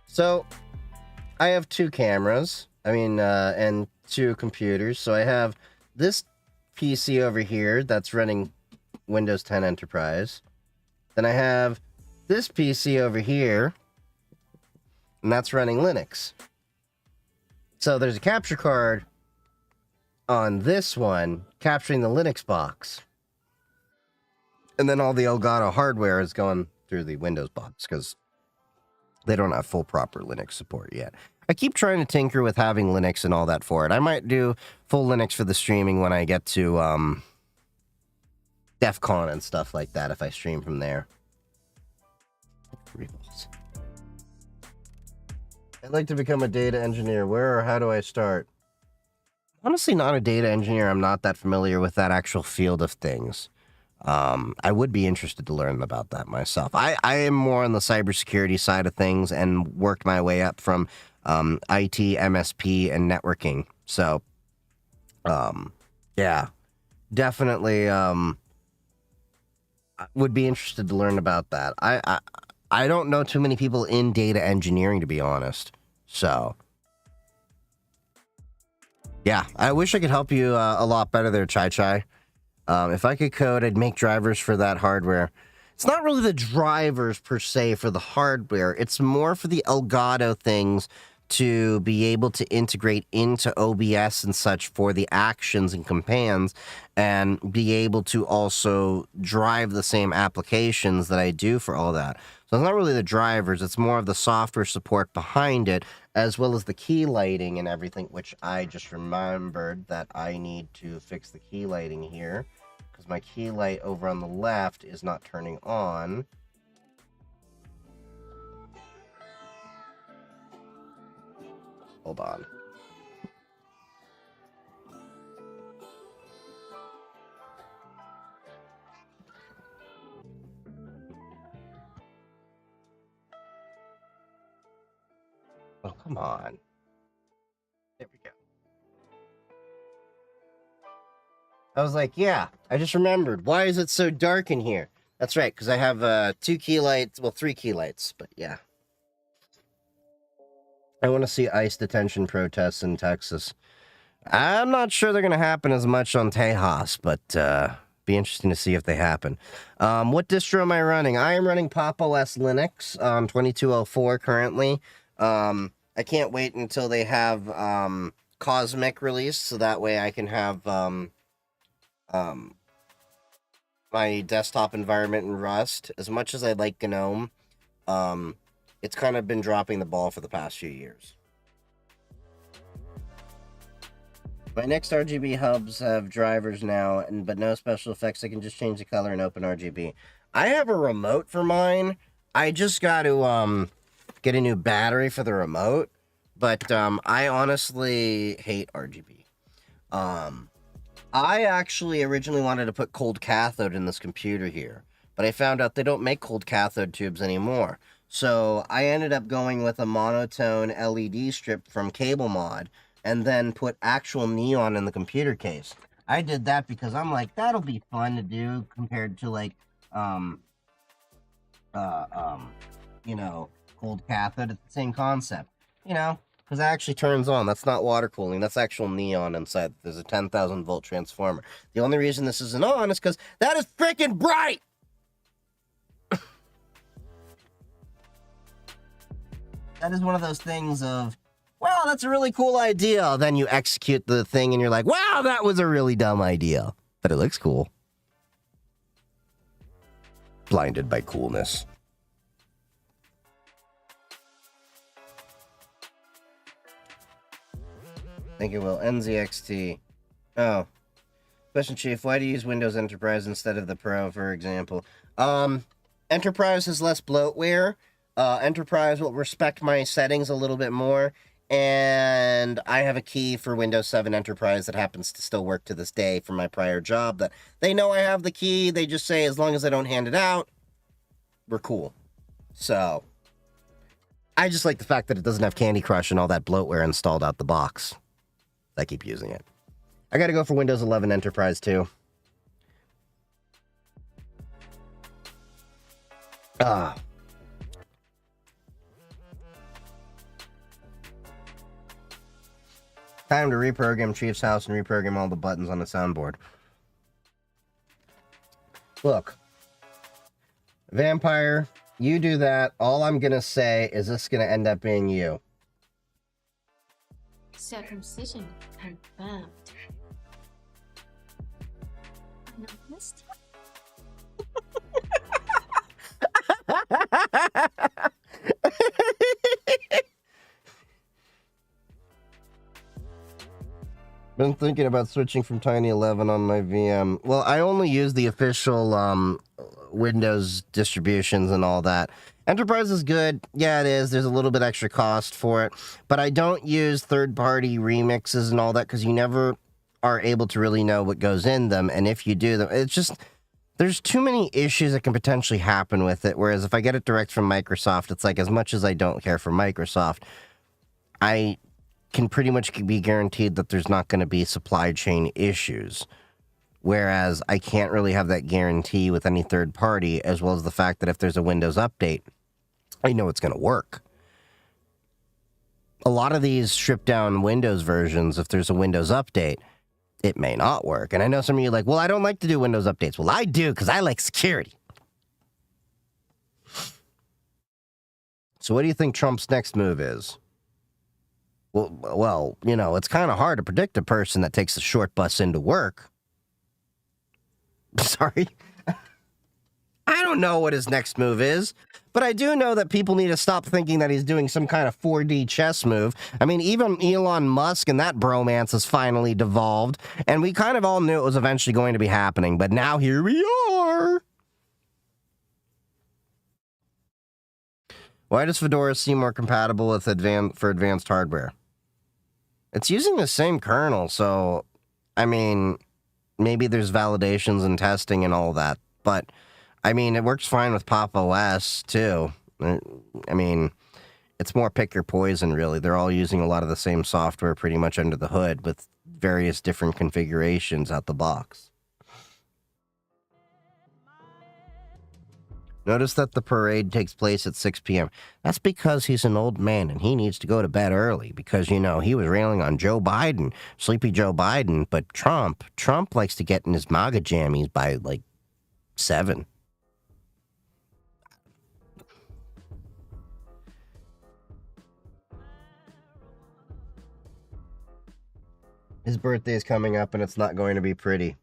So, I have 2 cameras, and 2 computers. So I have this PC over here that's running Windows 10 Enterprise. Then I have this PC over here, and that's running Linux. So there's a capture card on this one capturing the Linux box. And then all the Elgato hardware is going through the Windows box because they don't have full proper Linux support yet. I keep trying to tinker with having Linux and all that for it. I might do full Linux for the streaming when I get to DEF CON and stuff like that if I stream from there. I'd like to become a data engineer. Where or how do I start? Honestly, not a data engineer. I'm not that familiar with that actual field of things. I would be interested to learn about that myself. I am more on the cybersecurity side of things and worked my way up from IT, MSP, and networking. So, yeah, definitely would be interested to learn about that. I don't know too many people in data engineering, to be honest. So, yeah, I wish I could help you a lot better there, Chai Chai. If I could code, I'd make drivers for that hardware. It's not really the drivers per se for the hardware. It's more for the Elgato things to be able to integrate into OBS and such for the actions and commands and be able to also drive the same applications that I do for all that. So it's not really the drivers, it's more of the software support behind it, as well as the key lighting and everything, which I just remembered that I need to fix the key lighting here, because my key light over on the left is not turning on. Hold on. Oh, come on. There we go. I was like, yeah, I just remembered. Why is it so dark in here? That's right, because I have 2 key lights, well, 3 key lights, but yeah. I want to see ICE detention protests in Texas. I'm not sure they're going to happen as much on Tejas, but be interesting to see if they happen. What distro am I running? I am running Pop! OS Linux on 2204 currently. I can't wait until they have Cosmic released, so that way I can have my desktop environment in Rust. As much as I like GNOME, it's kind of been dropping the ball for the past few years. My next RGB hubs have drivers now, but no special effects. I can just change the color and open RGB. I have a remote for mine. I just got to get a new battery for the remote, but I honestly hate RGB. I actually originally wanted to put cold cathode in this computer here, but I found out they don't make cold cathode tubes anymore. So I ended up going with a monotone LED strip from Cable Mod and then put actual neon in the computer case. I did that because I'm like, that'll be fun to do compared to like, um, uh, um, cold cathode. It's the same concept, because it actually turns on. That's not water cooling. That's actual neon inside. There's a 10,000 volt transformer. The only reason this isn't on is because that is freaking bright. That is one of those things of, well, that's a really cool idea. Then you execute the thing and you're like, wow, that was a really dumb idea. But it looks cool. Blinded by coolness. Thank you, Will. NZXT. Oh. Question, Chief. Why do you use Windows Enterprise instead of the Pro, for example? Enterprise has less bloatware. Enterprise will respect my settings a little bit more. And I have a key for Windows 7 Enterprise that happens to still work to this day from my prior job. That they know I have the key. They just say, as long as I don't hand it out, we're cool. So, I just like the fact that it doesn't have Candy Crush and all that bloatware installed out the box. I keep using it. I gotta go for Windows 11 Enterprise too. Time to reprogram Chief's house and reprogram all the buttons on the soundboard. Look. Vampire, you do that. All I'm gonna say is this is gonna end up being you. Circumcision confirmed. Noticed? Been thinking about switching from Tiny 11 on my VM. Well, I only use the official Windows distributions and all that. Enterprise is good. Yeah, it is. There's a little bit extra cost for it. But I don't use third-party remixes and all that because you never are able to really know what goes in them. And if you do them, it's just... There's too many issues that can potentially happen with it. Whereas if I get it direct from Microsoft, it's like as much as I don't care for Microsoft, I can pretty much be guaranteed that there's not going to be supply chain issues. Whereas I can't really have that guarantee with any third party, as well as the fact that if there's a Windows update, I know it's going to work. A lot of these stripped down Windows versions, if there's a Windows update, it may not work. And I know some of you are like, well, I don't like to do Windows updates. Well, I do, because I like security. So what do you think Trump's next move is? Well, it's kind of hard to predict a person that takes the short bus into work. Sorry. I don't know what his next move is, but I do know that people need to stop thinking that he's doing some kind of 4D chess move. I mean, even Elon Musk and that bromance has finally devolved, and we kind of all knew it was eventually going to be happening, but now here we are. Why does Fedora seem more compatible with advanced hardware? It's using the same kernel, so, I mean, maybe there's validations and testing and all that, but, I mean, it works fine with Pop! OS, too. I mean, it's more pick your poison, really. They're all using a lot of the same software pretty much under the hood with various different configurations out the box. Notice that the parade takes place at 6 p.m. That's because he's an old man and he needs to go to bed early because, he was railing on Joe Biden, sleepy Joe Biden, but Trump likes to get in his MAGA jammies by, 7. His birthday is coming up and it's not going to be pretty.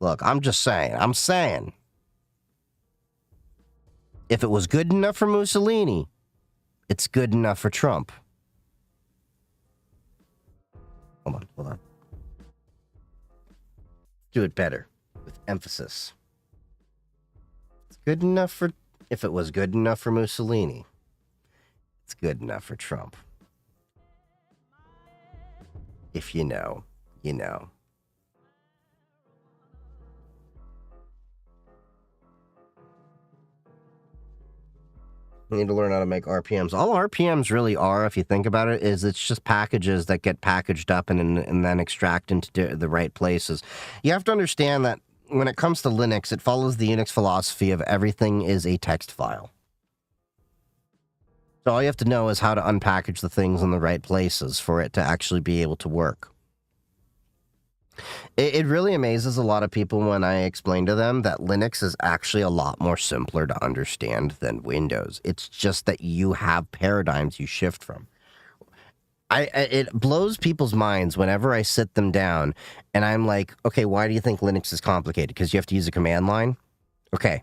Look, I'm saying. If it was good enough for Mussolini, it's good enough for Trump. Hold on. Do it better, with emphasis. It's good enough for... If it was good enough for Mussolini, it's good enough for Trump. If you know, you know. You need to learn how to make RPMs. All RPMs really are, if you think about it, is it's just packages that get packaged up and then extract into the right places. You have to understand that when it comes to Linux, it follows the Unix philosophy of everything is a text file. So all you have to know is how to unpackage the things in the right places for it to actually be able to work. It really amazes a lot of people when I explain to them that Linux is actually a lot more simpler to understand than Windows. It's just that you have paradigms you shift from. It blows people's minds whenever I sit them down and I'm like, okay, why do you think Linux is complicated? Because you have to use a command line? Okay.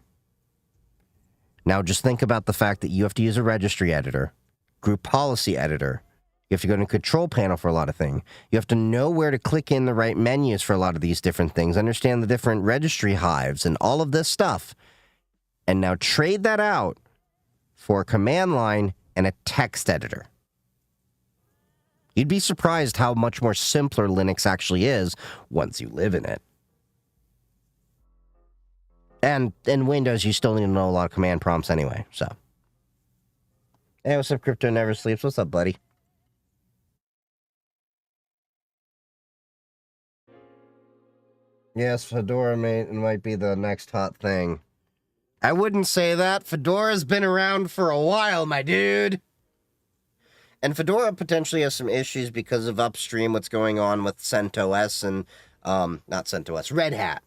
Now just think about the fact that you have to use a registry editor, group policy editor. You have to go to the control panel for a lot of things. You have to know where to click in the right menus for a lot of these different things, understand the different registry hives and all of this stuff. And now trade that out for a command line and a text editor. You'd be surprised how much more simpler Linux actually is once you live in it. And in Windows, you still need to know a lot of command prompts anyway, so. Hey, what's up, Crypto Never Sleeps? What's up, buddy? Yes, Fedora might be the next hot thing. I wouldn't say that. Fedora's been around for a while, my dude. And Fedora potentially has some issues because of upstream what's going on with CentOS and, not CentOS, Red Hat,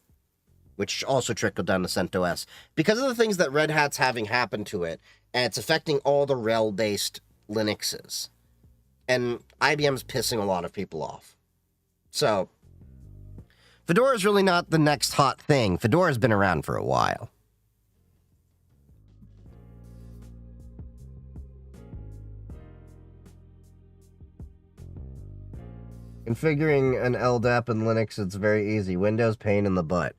which also trickled down to CentOS. Because of the things that Red Hat's having happen to it, and it's affecting all the RHEL-based Linuxes. And IBM's pissing a lot of people off. So, Fedora is really not the next hot thing. Fedora's been around for a while. Configuring an LDAP in Linux, it's very easy. Windows, pain in the butt.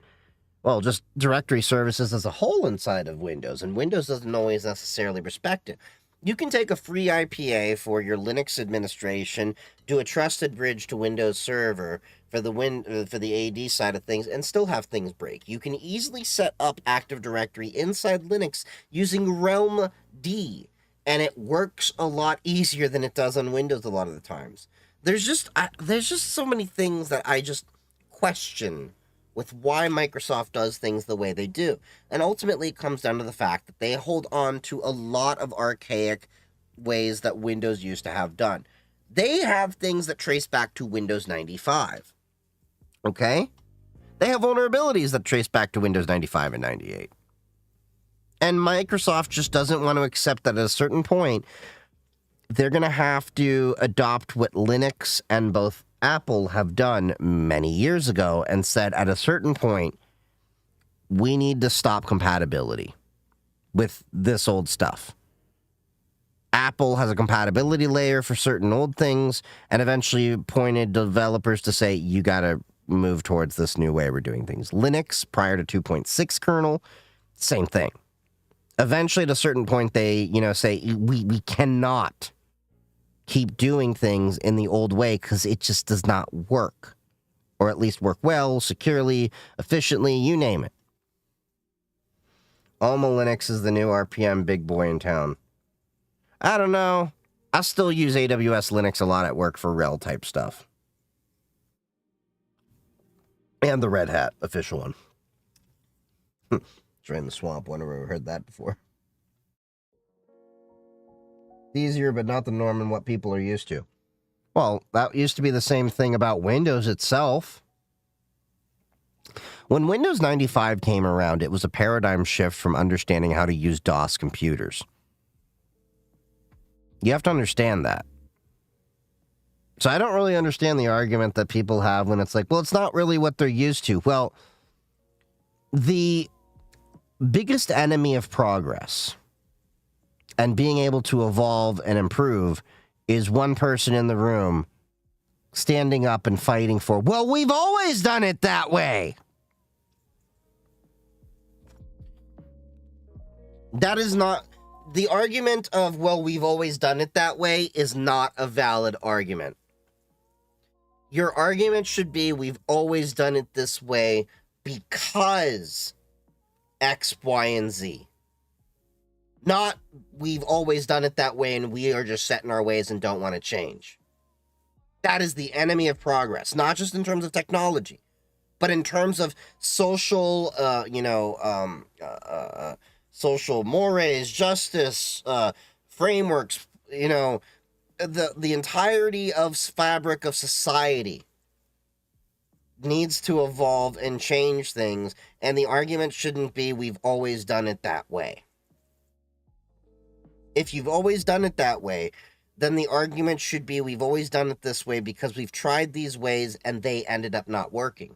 Well, just directory services as a whole inside of Windows, and Windows doesn't always necessarily respect it. You can take a free IPA for your Linux administration, do a trusted bridge to Windows Server for the AD side of things, and still have things break. You can easily set up Active Directory inside Linux using Realm D, and it works a lot easier than it does on Windows a lot of the times. There's just so many things that I just question with why Microsoft does things the way they do. And ultimately, it comes down to the fact that they hold on to a lot of archaic ways that Windows used to have done. They have things that trace back to Windows 95. Okay? They have vulnerabilities that trace back to Windows 95 and 98. And Microsoft just doesn't want to accept that at a certain point, they're going to have to adopt what Linux and both Apple have done many years ago and said at a certain point, we need to stop compatibility with this old stuff. Apple has a compatibility layer for certain old things and eventually pointed developers to say, you got to move towards this new way we're doing things. Linux, prior to 2.6 kernel, same thing. Eventually, at a certain point, they, say, we cannot keep doing things in the old way because it just does not work. Or at least work well, securely, efficiently, you name it. Alma Linux is the new RPM big boy in town. I don't know. I still use AWS Linux a lot at work for RHEL type stuff. And the Red Hat official one. Drain the swamp. Whenever we heard that before. Easier, but not the norm and what people are used to. Well, that used to be the same thing about Windows itself. When Windows 95 came around, it was a paradigm shift from understanding how to use DOS computers. You have to understand that. So I don't really understand the argument that people have when it's like, well, it's not really what they're used to. Well, the biggest enemy of progress and being able to evolve and improve is one person in the room standing up and fighting for, well, we've always done it that way. That is not... The argument of, well, we've always done it that way is not a valid argument. Your argument should be, we've always done it this way because X, Y, and Z. Not we've always done it that way and we are just set in our ways and don't want to change. That is the enemy of progress, not just in terms of technology, but in terms of social, social mores, justice, frameworks, the entirety of fabric of society needs to evolve and change things, and the argument shouldn't be we've always done it that way. If you've always done it that way, then the argument should be we've always done it this way because we've tried these ways and they ended up not working.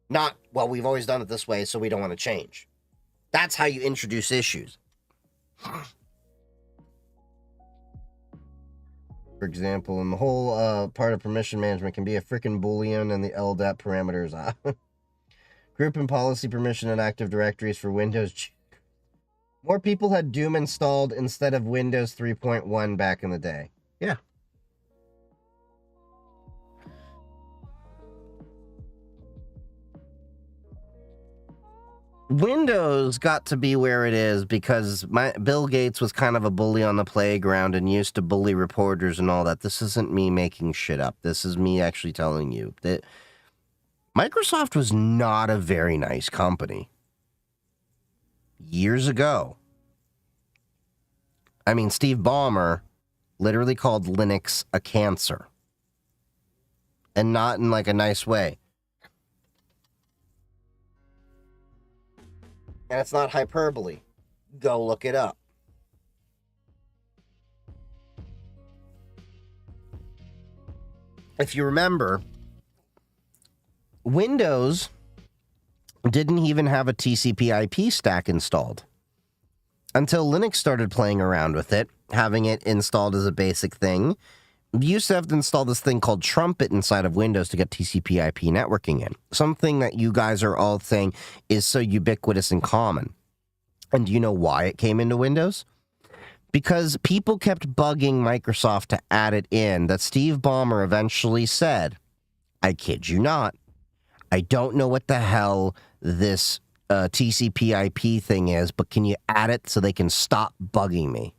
Not, well, we've always done it this way, so we don't want to change. That's how you introduce issues. For example, in the whole part of permission management can be a freaking boolean and the LDAP parameters. Group and policy permission and Active Directories for Windows. More people had Doom installed instead of Windows 3.1 back in the day. Yeah. Windows got to be where it is because Bill Gates was kind of a bully on the playground and used to bully reporters and all that. This isn't me making shit up. This is me actually telling you that Microsoft was not a very nice company. Years ago. I mean, Steve Ballmer literally called Linux a cancer. And not in like a nice way. And it's not hyperbole. Go look it up. If you remember, Windows didn't even have a TCP/IP stack installed until Linux started playing around with it, having it installed as a basic thing. You used to have to install this thing called Trumpet inside of Windows to get TCP/IP networking in. Something that you guys are all saying is so ubiquitous and common. And do you know why it came into Windows? Because people kept bugging Microsoft to add it in, that Steve Ballmer eventually said, I kid you not, I don't know what the hell this TCP/IP thing is, but can you add it so they can stop bugging me?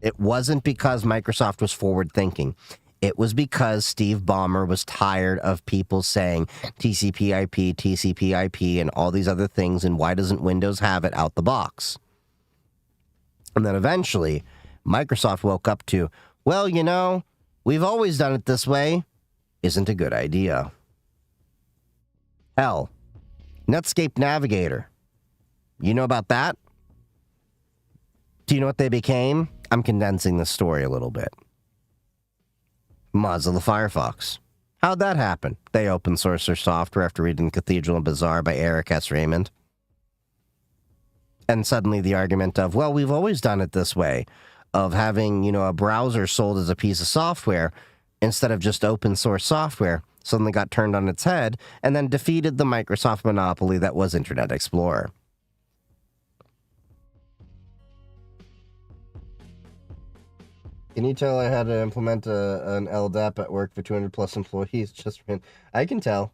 It wasn't because Microsoft was forward thinking. It was because Steve Ballmer was tired of people saying TCP/IP, TCP/IP, and all these other things, and why doesn't Windows have it out the box? And then eventually, Microsoft woke up to, well, you know, we've always done it this way. Isn't a good idea. Hell, Netscape Navigator. You know about that? Do you know what they became? I'm condensing the story a little bit. Mozilla Firefox. How'd that happen? They open source their software after reading Cathedral and Bazaar by Eric S. Raymond. And suddenly the argument of, well, we've always done it this way, of having, you know, a browser sold as a piece of software instead of just open source software, suddenly got turned on its head and then defeated the Microsoft monopoly that was Internet Explorer. Can you tell I had to implement an LDAP at work for 200 plus employees? I can tell.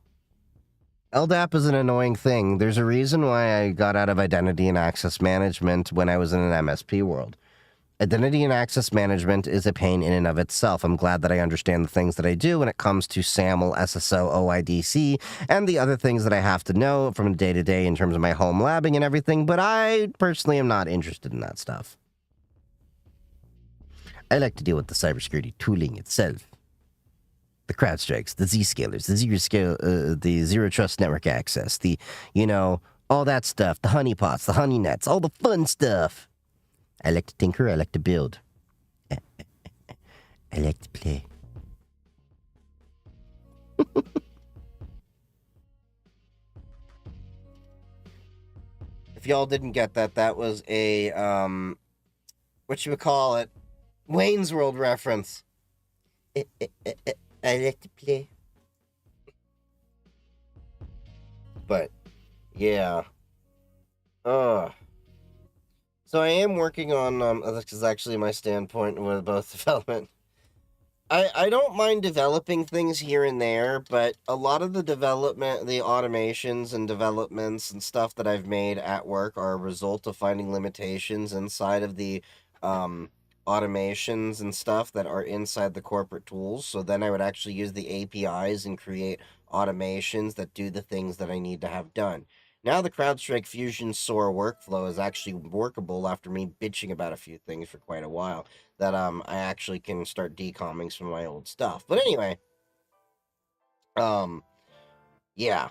LDAP is an annoying thing. There's a reason why I got out of identity and access management when I was in an MSP world. Identity and access management is a pain in and of itself. I'm glad that I understand the things that I do when it comes to SAML, SSO, OIDC, and the other things that I have to know from day to day in terms of my home labbing and everything, but I personally am not interested in that stuff. I like to deal with the cybersecurity tooling itself. The CrowdStrikes, the Zscalers, the Zero Trust Network Access, the, you know, all that stuff, the honeypots, the honeynets, all the fun stuff. I like to tinker, I like to build. I like to play. If y'all didn't get that, that was a, what you would call it? Wayne's World reference. I like to play. But, yeah. So I am working on, this is actually my standpoint with both development. I don't mind developing things here and there, but a lot of the development, the automations and developments and stuff that I've made at work are a result of finding limitations inside of the um, automations and stuff that are inside the corporate tools. So then I would actually use the APIs and create automations that do the things that I need to have done. Now the CrowdStrike Fusion SOAR workflow is actually workable after me bitching about a few things for quite a while that I actually can start decomming some of my old stuff. But anyway, yeah.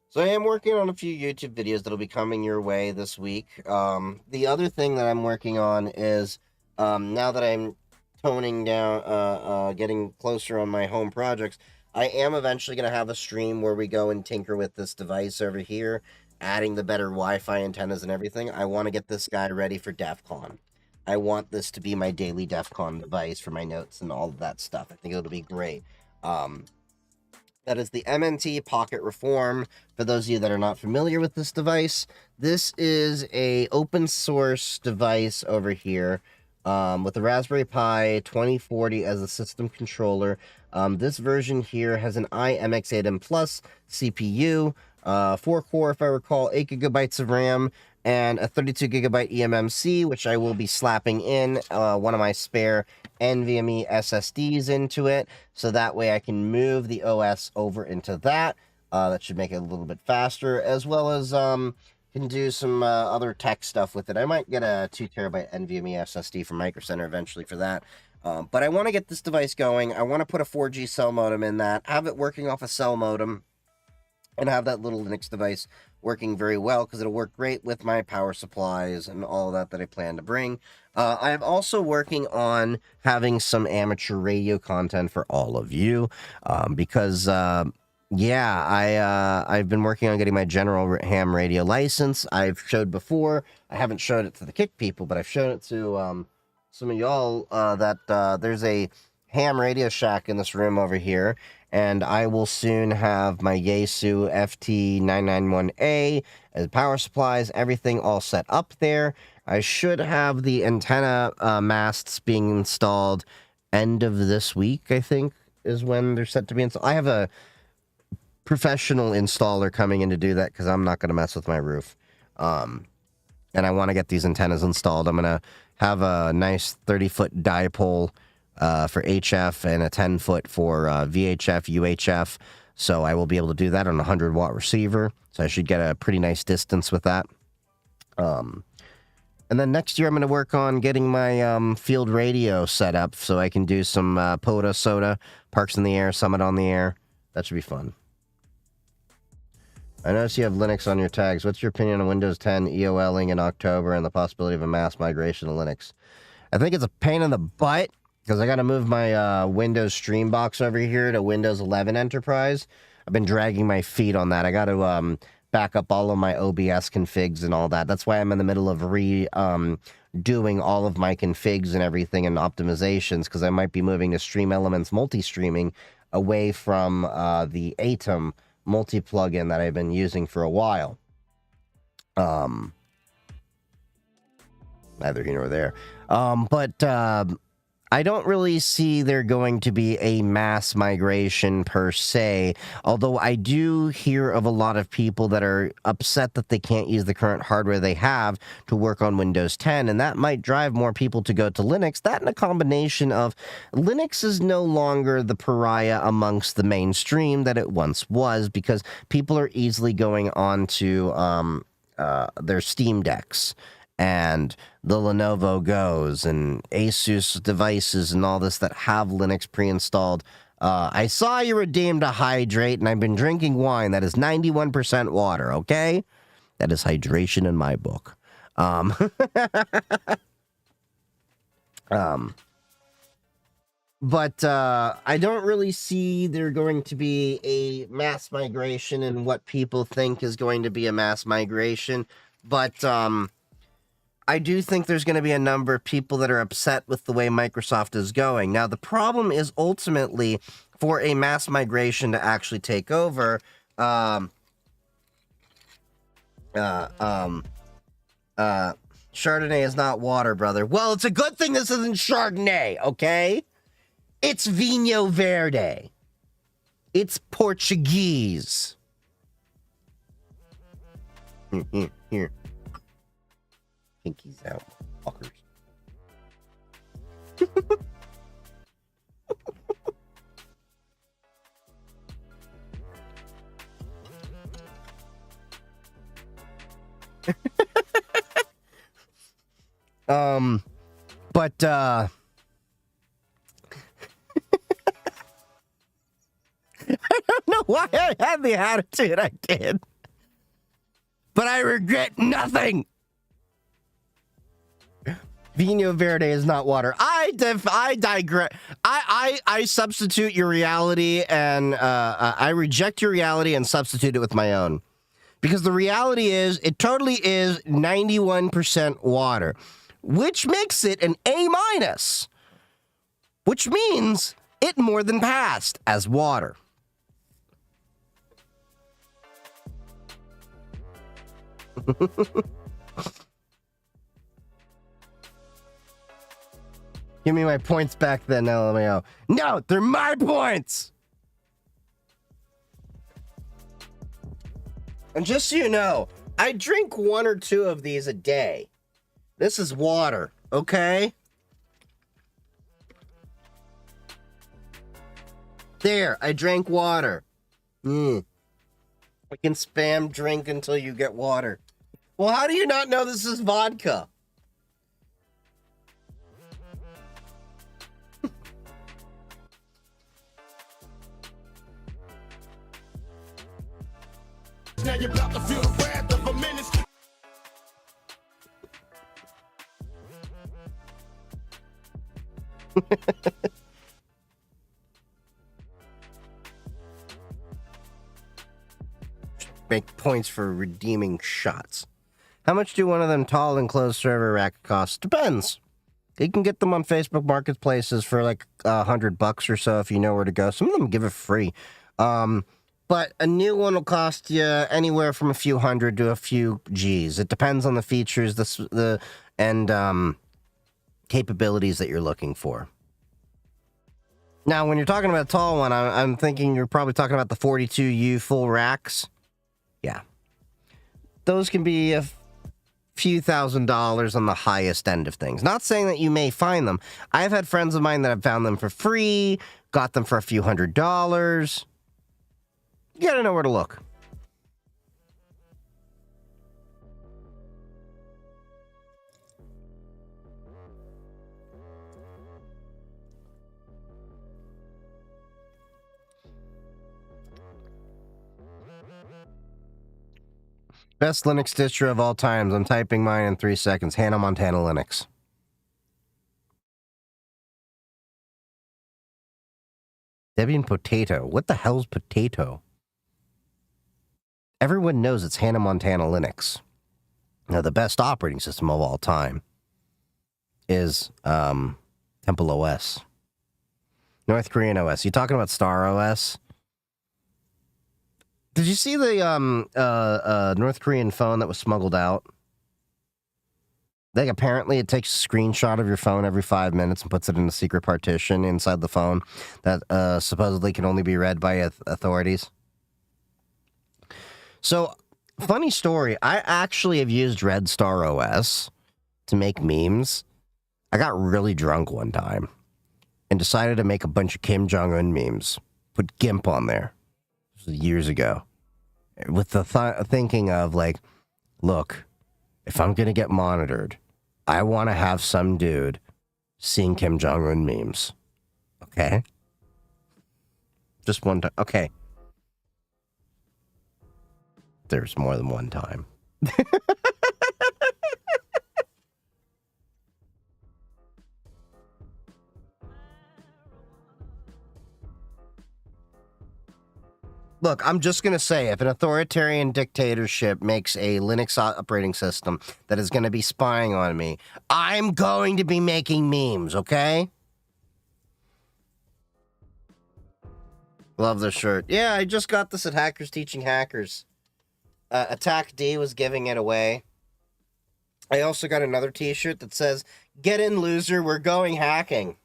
So I am working on a few YouTube videos that'll be coming your way this week. The other thing that I'm working on is now that I'm toning down, getting closer on my home projects, I am eventually going to have a stream where we go and tinker with this device over here, adding the better Wi-Fi antennas and everything. I want to get this guy ready for DEF CON. I want this to be my daily DEF CON device for my notes and all of that stuff. I think it'll be great. That is the MNT Pocket Reform. For those of you that are not familiar with this device, this is a open source device over here with the Raspberry Pi 2040 as a system controller. This version here has an iMX8M Plus CPU, 4-core, if I recall, 8 gigabytes of RAM, and a 32 gigabyte eMMC, which I will be slapping in one of my spare NVMe SSDs into it, so that way I can move the OS over into that. That should make it a little bit faster, as well as can do some other tech stuff with it. I might get a 2 terabyte NVMe SSD from Micro Center eventually for that. But I want to get this device going. I want to put a 4G cell modem in that, have it working off a cell modem, and have that little Linux device working very well, because it'll work great with my power supplies and all that I plan to bring. I am also working on having some amateur radio content for all of you, because yeah, I've been working on getting my general ham radio license. I've showed before. I haven't showed it to the Kick people, but I've shown it to some of y'all that there's a ham Radio Shack in this room over here, and I will soon have my Yaesu FT991A as power supplies, everything all set up there. I should have the antenna masts being installed end of this week, I think, is when they're set to be installed. I have a professional installer coming in to do that because I'm not going to mess with my roof. And I want to get these antennas installed. I'm going to have a nice 30-foot dipole for HF and a 10-foot for VHF, UHF. So I will be able to do that on a 100-watt receiver. So I should get a pretty nice distance with that. And then next year I'm going to work on getting my field radio set up so I can do some POTA, SOTA, Parks in the Air, Summit on the Air. That should be fun. I notice you have Linux on your tags. What's your opinion on Windows 10 EOLing in October and the possibility of a mass migration to Linux? I think it's a pain in the butt, because I got to move my Windows Streambox over here to Windows 11 Enterprise. I've been dragging my feet on that. I got to back up all of my OBS configs and all that. That's why I'm in the middle of doing all of my configs and everything and optimizations, because I might be moving to Stream Elements multi-streaming away from the Atom multi-plugin that I've been using for a while. Neither here nor there. But I don't really see there going to be a mass migration per se, although I do hear of a lot of people that are upset that they can't use the current hardware they have to work on Windows 10, and that might drive more people to go to Linux. That and a combination of Linux is no longer the pariah amongst the mainstream that it once was, because people are easily going on to their Steam Decks and the Lenovo Go's and Asus devices and all this that have Linux pre-installed. I saw you redeemed a hydrate, and I've been drinking wine that is 91% water, okay? That is hydration in my book. But I don't really see there going to be a mass migration in what people think is going to be a mass migration. But I do think there's going to be a number of people that are upset with the way Microsoft is going. Now, the problem is ultimately for a mass migration to actually take over, Chardonnay is not water, brother. Well, it's a good thing this isn't Chardonnay, okay? It's Vinho Verde. It's Portuguese. Here. Pinky's out, fuckers. But I don't know why I had the attitude I did. But I regret nothing. Vinho Verde is not water. I digress. I substitute your reality and I reject your reality and substitute it with my own. Because the reality is, it totally is 91% water, which makes it an A-, which means it more than passed as water. Give me my points back then, LMAO. No, they're my points! And just so you know, I drink 1 or 2 of these a day. This is water, okay? There, I drank water. I can spam drink until you get water. Well, how do you not know this is vodka? Now you're about to feel the wrath of a menace. Make points for redeeming shots. How much do one of them tall enclosed server rack cost? Depends. You can get them on Facebook marketplaces for like $100 or so if you know where to go. Some of them give it free. But a new one will cost you anywhere from a few hundred to a few G's. It depends on the features and capabilities that you're looking for. Now, when you're talking about a tall one, I'm thinking you're probably talking about the 42U full racks. Yeah. Those can be a few $1,000s on the highest end of things. Not saying that you may find them. I've had friends of mine that have found them for free, got them for a few $100s. You gotta know where to look. Best Linux distro of all times. I'm typing mine in 3 seconds. Hannah Montana Linux. Debian Potato. What the hell's Potato? Everyone knows it's Hannah Montana Linux. Now, the best operating system of all time is Temple OS. North Korean OS. You talking about Star OS? Did you see the North Korean phone that was smuggled out? Like, apparently it takes a screenshot of your phone every 5 minutes and puts it in a secret partition inside the phone that supposedly can only be read by authorities. So, funny story, I actually have used Red Star OS to make memes. I got really drunk one time and decided to make a bunch of Kim Jong-un memes. Put GIMP on there. This was years ago. With the thinking of, like, look, if I'm going to get monitored, I want to have some dude seeing Kim Jong-un memes. Okay? Just one time. Okay. There's more than one time. Look, I'm just going to say, if an authoritarian dictatorship makes a Linux operating system that is going to be spying on me, I'm going to be making memes, okay? Love the shirt. Yeah, I just got this at Hackers Teaching Hackers. Attack D was giving it away. I also got another t-shirt that says, "Get in, loser, we're going hacking."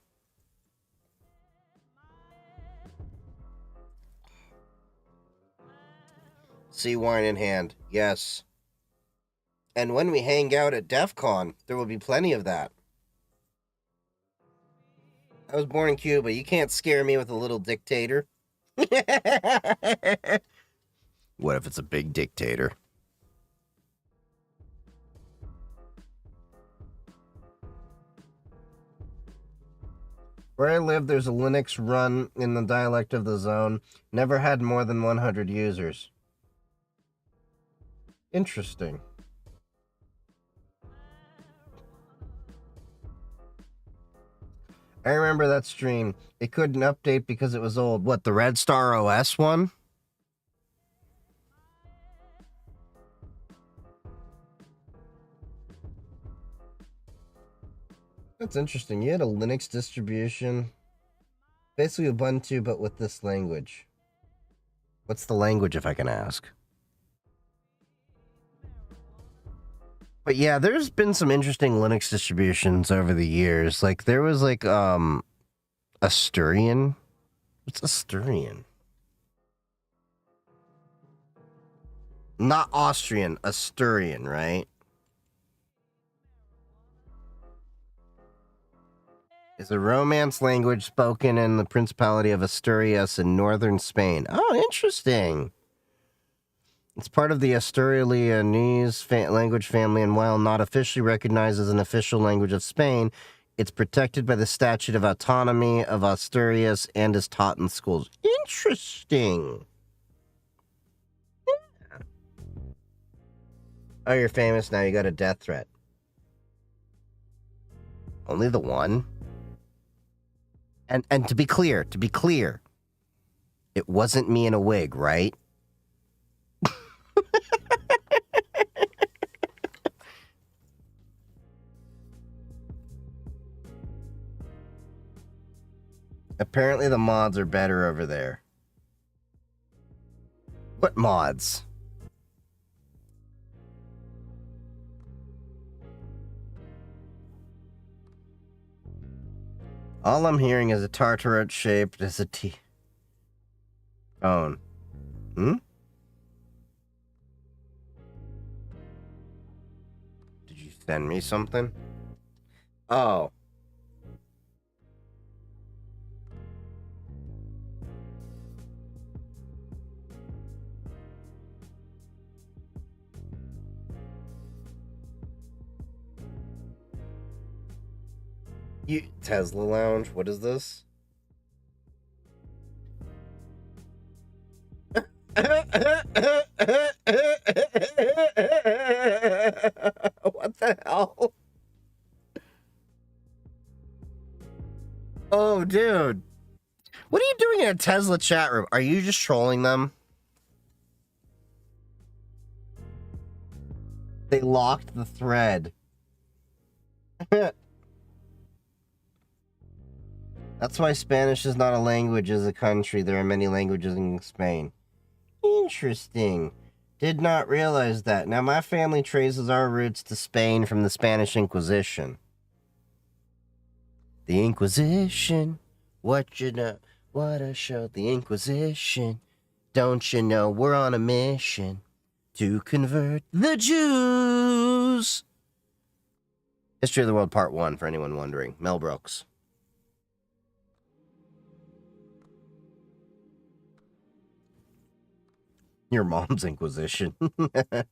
Sea wine in hand. Yes. And when we hang out at DEF CON, there will be plenty of that. I was born in Cuba. You can't scare me with a little dictator. What if it's a big dictator? Where I live, there's a Linux run in the dialect of the zone. Never had more than 100 users. Interesting. I remember that stream. It couldn't update because it was old. What, the Red Star OS one? That's interesting. You had a Linux distribution. Basically Ubuntu, but with this language. What's the language, if I can ask? But yeah, there's been some interesting Linux distributions over the years. Like, there was, like, Asturian? What's Asturian? Not Austrian, Asturian, right? Is a Romance language spoken in the Principality of Asturias in northern Spain. Oh, interesting. It's part of the Asturianese language family, and while not officially recognized as an official language of Spain, it's protected by the Statute of Autonomy of Asturias and is taught in schools. Interesting. Yeah. Oh, you're famous now. You got a death threat. Only the one? And to be clear, it wasn't me in a wig, right? Apparently the mods are better over there. What mods? All I'm hearing is a tartarot shaped as a T. Tone. Hmm? Did you send me something? Oh. You Tesla Lounge, what is this? What the hell? Oh, dude. What are you doing in a Tesla chat room? Are you just trolling them? They locked the thread. That's why Spanish is not a language as a country. There are many languages in Spain. Interesting. Did not realize that. Now, my family traces our roots to Spain from the Spanish Inquisition. The Inquisition. What you know? What a show. The Inquisition. Don't you know we're on a mission to convert the Jews? History of the World Part 1, for anyone wondering. Mel Brooks. Your mom's Inquisition. I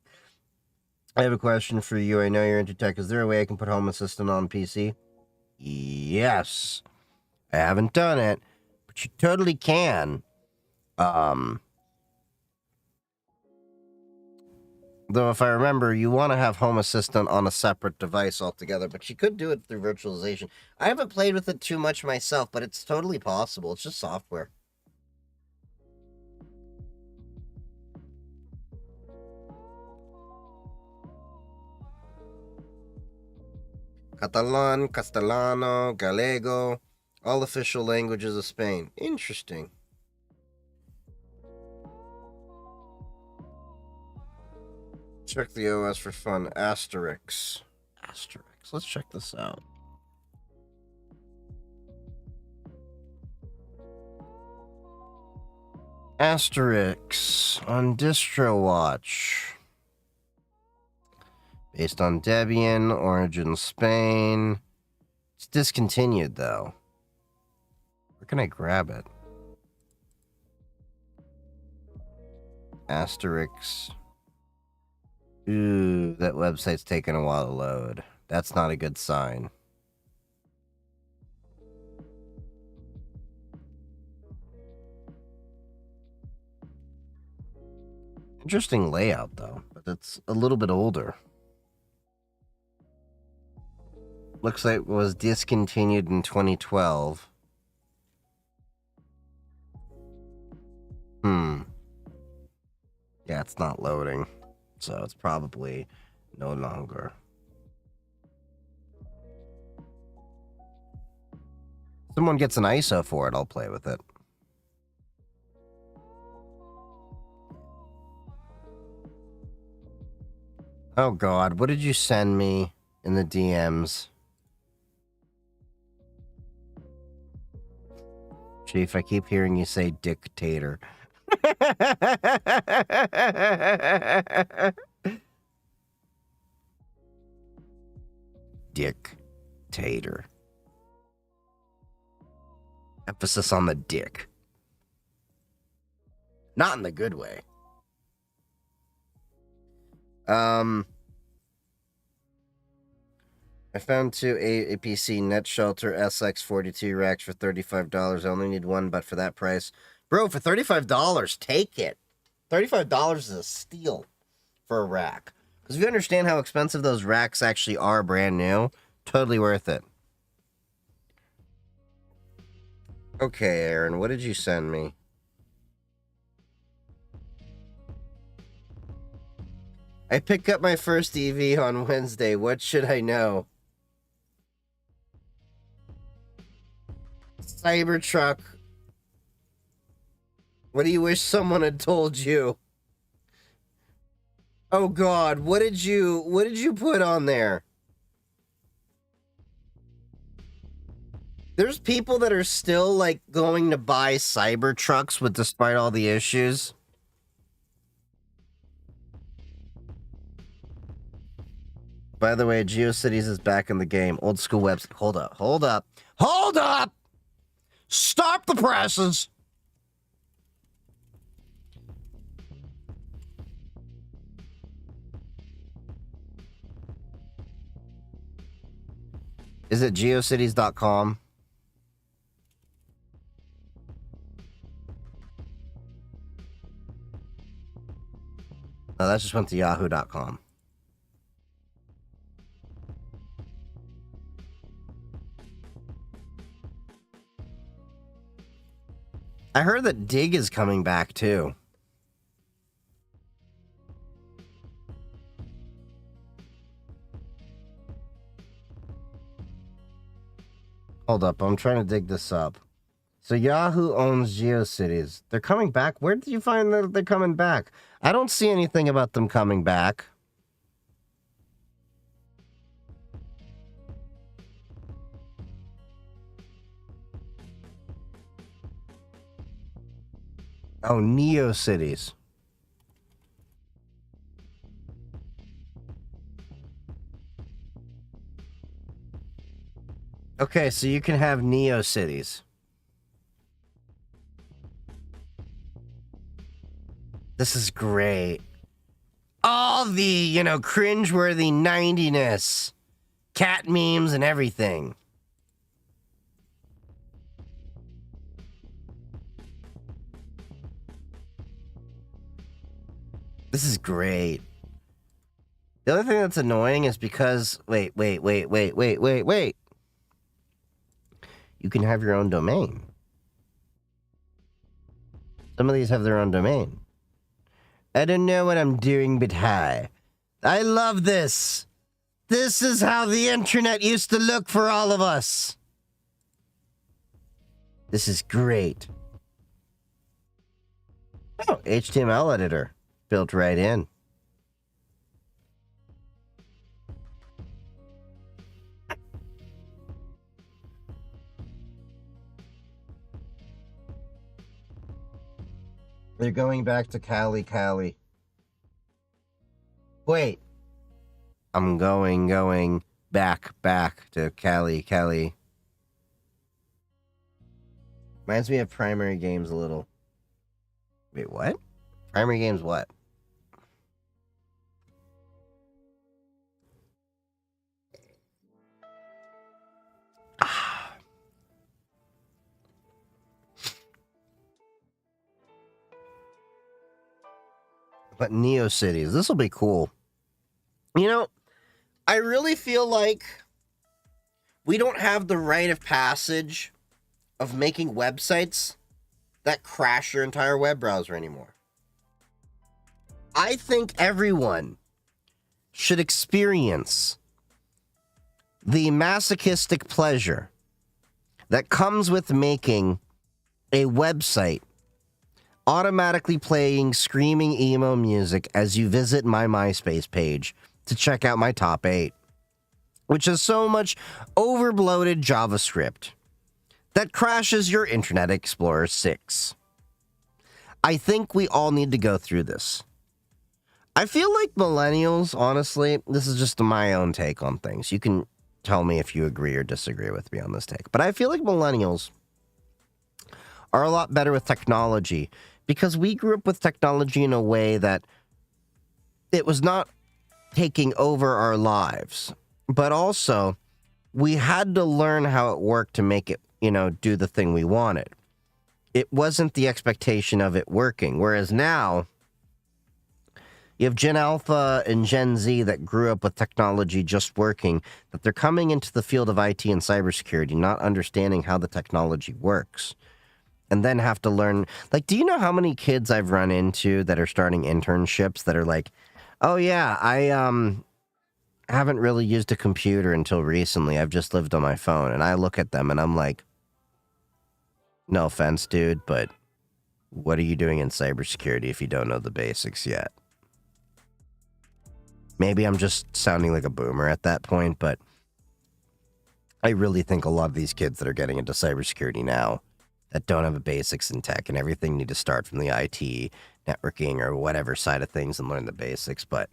have a question for you. I know you're into tech. Is there a way I can put Home Assistant on PC? Yes. I haven't done it, but you totally can. Though if I remember, you want to have Home Assistant on a separate device altogether, but you could do it through virtualization. I haven't played with it too much myself, but it's totally possible. It's just software. Catalan, Castellano, Gallego, all official languages of Spain. Interesting. Check the OS for fun. Asterix. Let's check this out. Asterix on DistroWatch. Based on Debian, origin Spain. It's discontinued though. Where can I grab it? Asterix. Ooh, that website's taking a while to load. That's not a good sign. Interesting layout though, but it's a little bit older. Looks like it was discontinued in 2012. Yeah, it's not loading. So it's probably no longer. Someone gets an ISO for it, I'll play with it. Oh god, what did you send me in the DMs? Chief, I keep hearing you say dictator. Dictator. Emphasis on the dick. Not in the good way. I found two APC Net Shelter SX42 racks for $35. I only need one, but for that price. Bro, for $35, take it. $35 is a steal for a rack. Because if you understand how expensive those racks actually are brand new, totally worth it. Okay, Aaron, what did you send me? I pick up my first EV on Wednesday. What should I know? Cybertruck. What do you wish someone had told you? Oh god, what did you put on there? There's people that are still like going to buy Cybertrucks with despite all the issues. By the way, GeoCities is back in the game. Old school website. Hold up, hold up, hold up! Stop the presses! Is it geocities.com? No, that just went to yahoo.com. I heard that Dig is coming back too. Hold up, I'm trying to dig this up. So Yahoo owns GeoCities. They're coming back? Where did you find that they're coming back? I don't see anything about them coming back. Oh, NeoCities. Okay, so you can have NeoCities. This is great. All the, you know, cringeworthy 90ness. Cat memes and everything. This is great. The other thing that's annoying is because... Wait. You can have your own domain. Some of these have their own domain. I don't know what I'm doing, but hi. I love this. This is how the internet used to look for all of us. This is great. Oh, HTML editor. Built right in. They're going back to Cali. Wait. I'm going back to Cali. Reminds me of Primary Games a little. Wait, what? Primary Games what? But Neo Cities, this will be cool. You know, I really feel like we don't have the rite of passage of making websites that crash your entire web browser anymore. I think everyone should experience the masochistic pleasure that comes with making a website automatically playing screaming emo music as you visit my MySpace page to check out my top 8, which is so much overbloated JavaScript that crashes your Internet Explorer 6. I think we all need to go through this. I feel like millennials, honestly, this is just my own take on things. You can tell me if you agree or disagree with me on this take. But I feel like millennials are a lot better with technology because we grew up with technology in a way that it was not taking over our lives, but also we had to learn how it worked to make it, do the thing we wanted. It wasn't the expectation of it working. Whereas now, you have Gen Alpha and Gen Z that grew up with technology just working, that they're coming into the field of IT and cybersecurity, not understanding how the technology works. And then have to learn, do you know how many kids I've run into that are starting internships that are like, oh yeah, I haven't really used a computer until recently. I've just lived on my phone. And I look at them and I'm like, no offense, dude, but what are you doing in cybersecurity if you don't know the basics yet? Maybe I'm just sounding like a boomer at that point, but I really think a lot of these kids that are getting into cybersecurity now that don't have the basics in tech and everything need to start from the IT, networking, or whatever side of things and learn the basics. But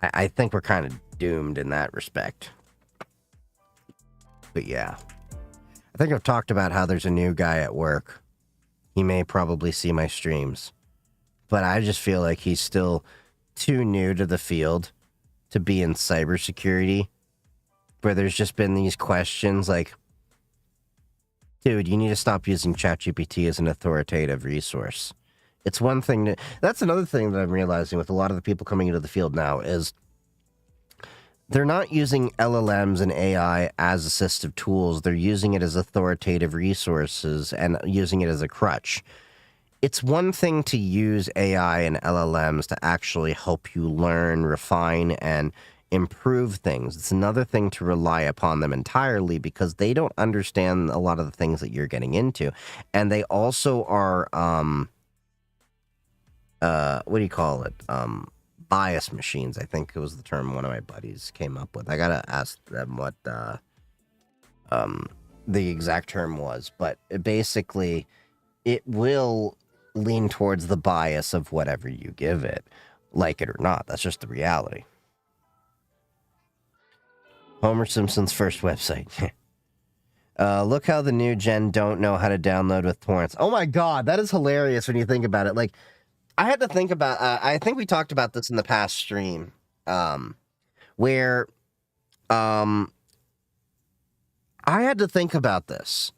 I think we're kind of doomed in that respect. But yeah. I think I've talked about how there's a new guy at work. He may probably see my streams. But I just feel like he's still too new to the field to be in cybersecurity. Where there's just been these questions like, dude, you need to stop using ChatGPT as an authoritative resource. It's one thing to... That's another thing that I'm realizing with a lot of the people coming into the field now is they're not using LLMs and AI as assistive tools. They're using it as authoritative resources and using it as a crutch. It's one thing to use AI and LLMs to actually help you learn, refine, and improve things. It's another thing to rely upon them entirely because they don't understand a lot of the things that you're getting into. And they also are, what do you call it? Bias machines, I think it was the term one of my buddies came up with. I gotta ask them what, the exact term was. But basically, it will lean towards the bias of whatever you give it, like it or not. That's just the reality. Homer Simpson's first website. Look how the new gen don't know how to download with torrents. Oh my god, that is hilarious when you think about it. I had to think about, I think we talked about this in the past stream, where, I had to think about this.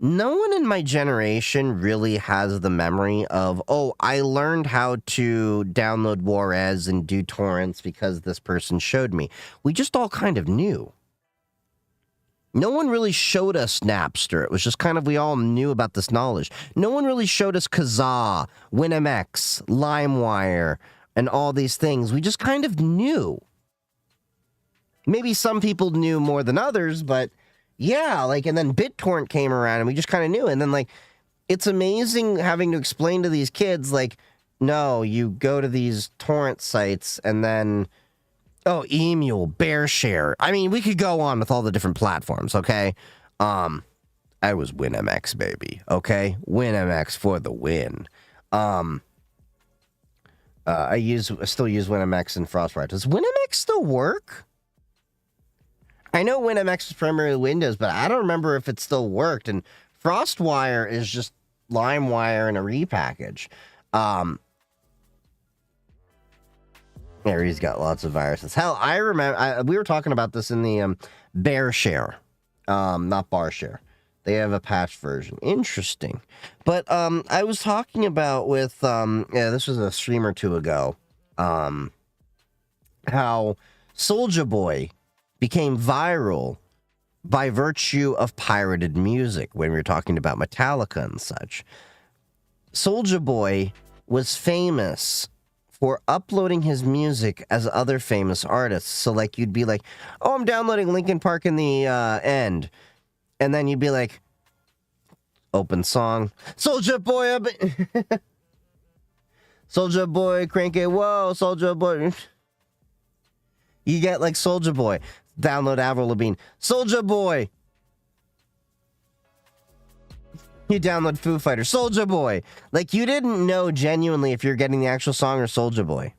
No one in my generation really has the memory of, oh, I learned how to download Juarez and do torrents because this person showed me. We just all kind of knew. No one really showed us Napster. It was just kind of, we all knew about this knowledge. No one really showed us Kazaa, WinMX, LimeWire, and all these things. We just kind of knew. Maybe some people knew more than others, but yeah, and then BitTorrent came around and we just kind of knew. And then, it's amazing having to explain to these kids, no, you go to these torrent sites and then, oh, Emule, BearShare. I mean, we could go on with all the different platforms, okay? I was WinMX, baby, okay? WinMX for the win. I still use WinMX and FrostWire. Does WinMX still work? I know WinMX is primarily Windows, but I don't remember if it still worked. And FrostWire is just LimeWire in a repackage. There, he's got lots of viruses. Hell, I remember we were talking about this in the Bear Share, not Bar Share. They have a patch version. Interesting. But I was talking about with this was a stream or two ago, how Soulja Boy became viral by virtue of pirated music when we were talking about Metallica and such. Soulja Boy was famous for uploading his music as other famous artists. So, like, you'd be like, oh, I'm downloading Linkin Park in the end. And then you'd be like, open song, Soulja Boy, Soulja Boy, crank it, whoa, Soulja Boy. You get, like, Soulja Boy. Download Avril Lavigne. Soulja Boy. You download Foo Fighters. Soulja Boy. Like, you didn't know genuinely if you're getting the actual song or Soulja Boy.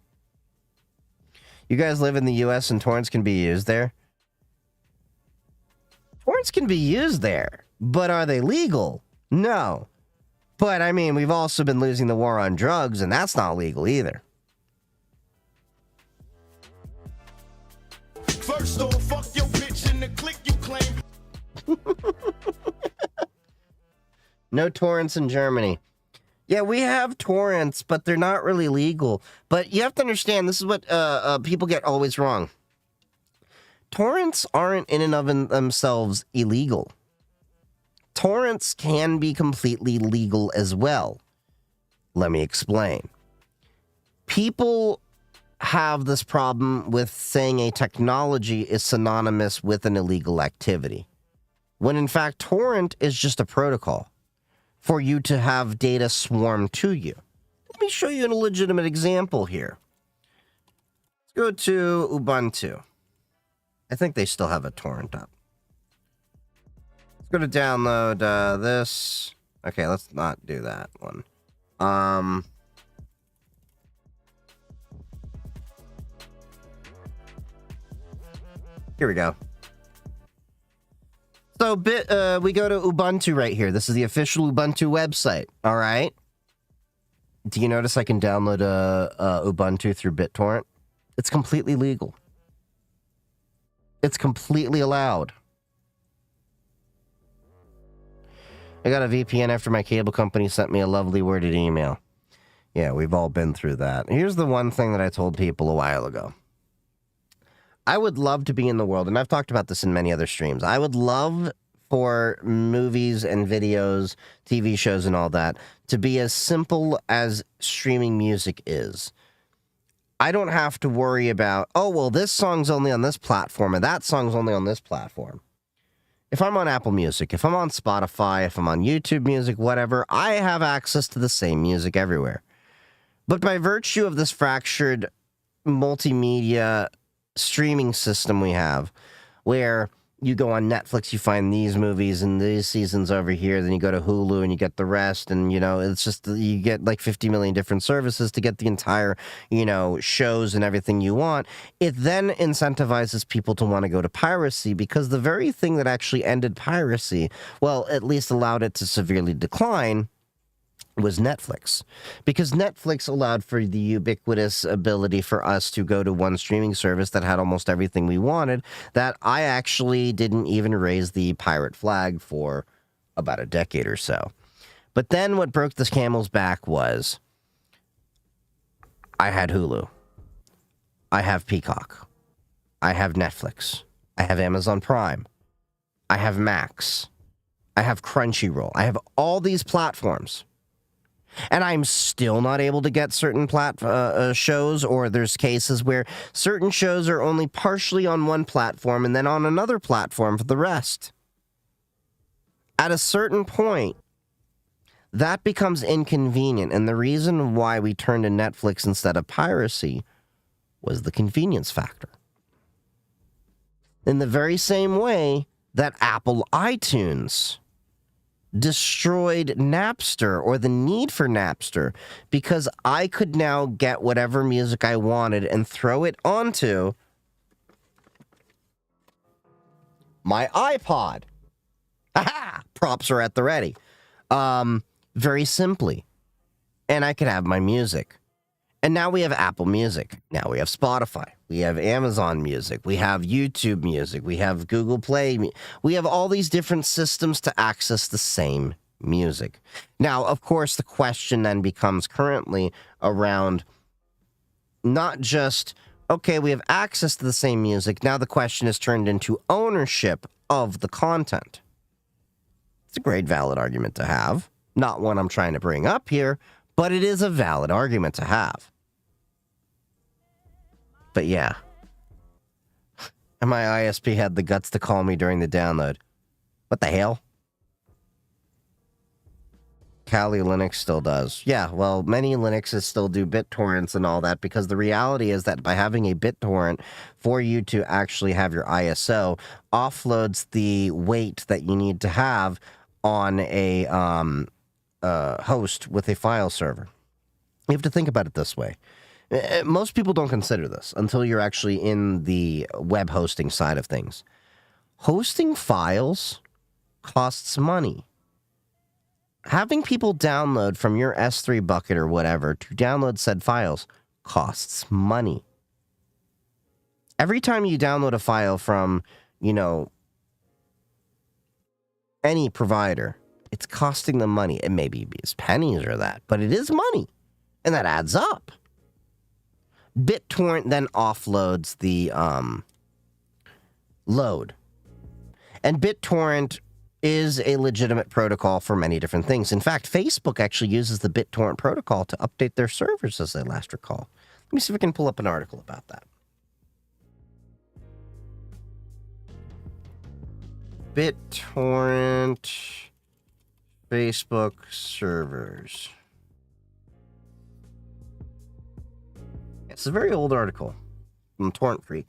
You guys live in the US and torrents can be used there? Torrents can be used there. But are they legal? No. But, I mean, we've also been losing the war on drugs, and that's not legal either. First off, fuck your bitch and the click you claim. No torrents in Germany. Yeah, we have torrents, but they're not really legal. But you have to understand, this is what people get always wrong. Torrents aren't in and of themselves illegal. Torrents can be completely legal as well. Let me explain. People have this problem with saying a technology is synonymous with an illegal activity, when in fact torrent is just a protocol for you to have data swarm to you. Let me show you a legitimate example here. Let's go to Ubuntu. I think they still have a torrent up. Let's go to download this. Okay, let's not do that one. Here we go. So we go to Ubuntu right here. This is the official Ubuntu website. All right. Do you notice I can download Ubuntu through BitTorrent? It's completely legal. It's completely allowed. I got a VPN after my cable company sent me a lovely worded email. Yeah, we've all been through that. Here's the one thing that I told people a while ago. I would love to be in the world, and I've talked about this in many other streams. I would love for movies and videos, TV shows and all that, to be as simple as streaming music is. I don't have to worry about, oh, well, this song's only on this platform, and that song's only on this platform. If I'm on Apple Music, if I'm on Spotify, if I'm on YouTube Music, whatever, I have access to the same music everywhere. But by virtue of this fractured multimedia streaming system we have, where you go on Netflix, you find these movies and these seasons over here, then you go to Hulu and you get the rest, and, you know, it's just, you get like 50 million different services to get the entire, you know, shows and everything you want. It then incentivizes people to want to go to piracy, because the very thing that actually ended piracy, well, at least allowed it to severely decline, was Netflix. Because Netflix allowed for the ubiquitous ability for us to go to one streaming service that had almost everything we wanted, that I actually didn't even raise the pirate flag for about a decade or so. But then what broke the camel's back was, I had Hulu. I have Peacock. I have Netflix. I have Amazon Prime. I have Max. I have Crunchyroll. I have all these platforms. And I'm still not able to get certain shows, or there's cases where certain shows are only partially on one platform and then on another platform for the rest. At a certain point, that becomes inconvenient, and the reason why we turned to Netflix instead of piracy was the convenience factor. In the very same way that Apple iTunes destroyed Napster or the need for Napster because I could now get whatever music I wanted and throw it onto my iPod. Aha! Props are at the ready. Very simply. And I could have my music. And now we have Apple Music. Now we have Spotify. We have Amazon Music. We have YouTube Music. We have Google Play. We have all these different systems to access the same music. Now, of course, the question then becomes currently around not just, okay, we have access to the same music. Now the question is turned into ownership of the content. It's a great valid argument to have. Not one I'm trying to bring up here, but it is a valid argument to have. But yeah. And my ISP had the guts to call me during the download. What the hell? Kali Linux still does. Yeah, well, many Linuxes still do BitTorrents and all that because the reality is that by having a BitTorrent for you to actually have your ISO offloads the weight that you need to have on a host with a file server. You have to think about it this way. Most people don't consider this until you're actually in the web hosting side of things. Hosting files costs money. Having people download from your S3 bucket or whatever to download said files costs money. Every time you download a file from, any provider, it's costing them money. It may be as pennies or that, but it is money. And that adds up. BitTorrent then offloads the load. And BitTorrent is a legitimate protocol for many different things. In fact, Facebook actually uses the BitTorrent protocol to update their servers, as I last recall. Let me see if we can pull up an article about that. BitTorrent Facebook servers. It's a very old article from Torrent Freak.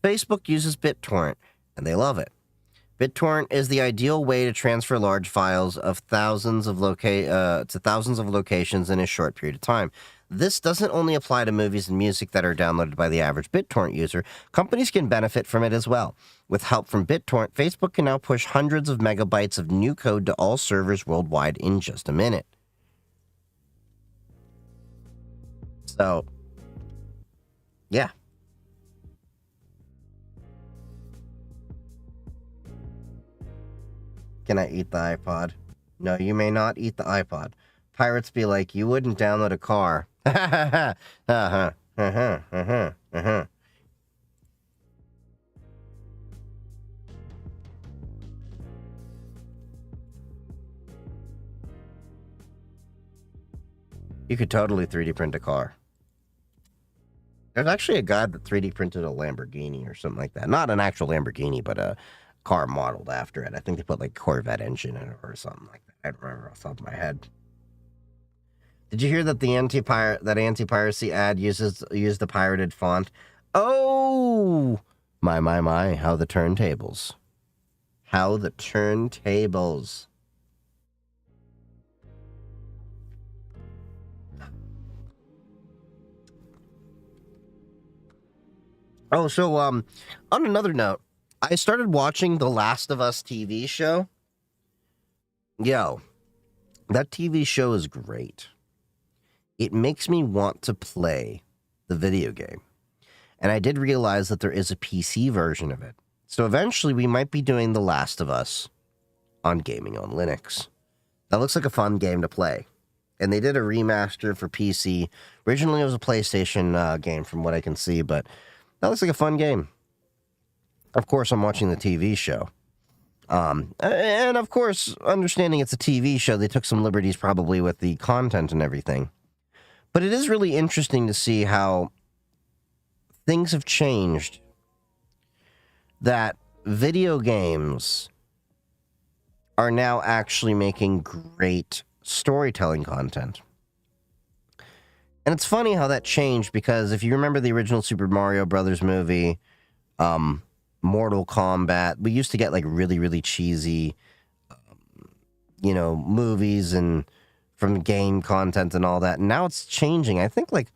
Facebook uses BitTorrent, and they love it. BitTorrent is the ideal way to transfer large files of thousands of locations in a short period of time. This doesn't only apply to movies and music that are downloaded by the average BitTorrent user. Companies can benefit from it as well. With help from BitTorrent, Facebook can now push hundreds of megabytes of new code to all servers worldwide in just a minute. So, yeah. Can I eat the iPod? No, you may not eat the iPod. Pirates be like, you wouldn't download a car. You could totally 3D print a car. There's actually a guy that 3D printed a Lamborghini or something like that. Not an actual Lamborghini, but a car modeled after it. I think they put like Corvette engine in it or something like that. I don't remember off the top of my head. Did you hear that the anti-piracy ad used the pirated font? Oh, my, how the turntables. How the turntables. Oh, so, on another note, I started watching The Last of Us TV show. Yo, that TV show is great. It makes me want to play the video game. And I did realize that there is a PC version of it. So eventually we might be doing The Last of Us on Gaming on Linux. That looks like a fun game to play. And they did a remaster for PC. Originally it was a PlayStation game from what I can see, but that looks like a fun game. Of course, I'm watching the TV show. And of course, understanding it's a TV show, they took some liberties probably with the content and everything. But it is really interesting to see how things have changed. That video games are now actually making great storytelling content. And it's funny how that changed, because if you remember the original Super Mario Brothers movie, Mortal Kombat, we used to get like really, really cheesy movies and from game content and all that. And now it's changing. I think, like,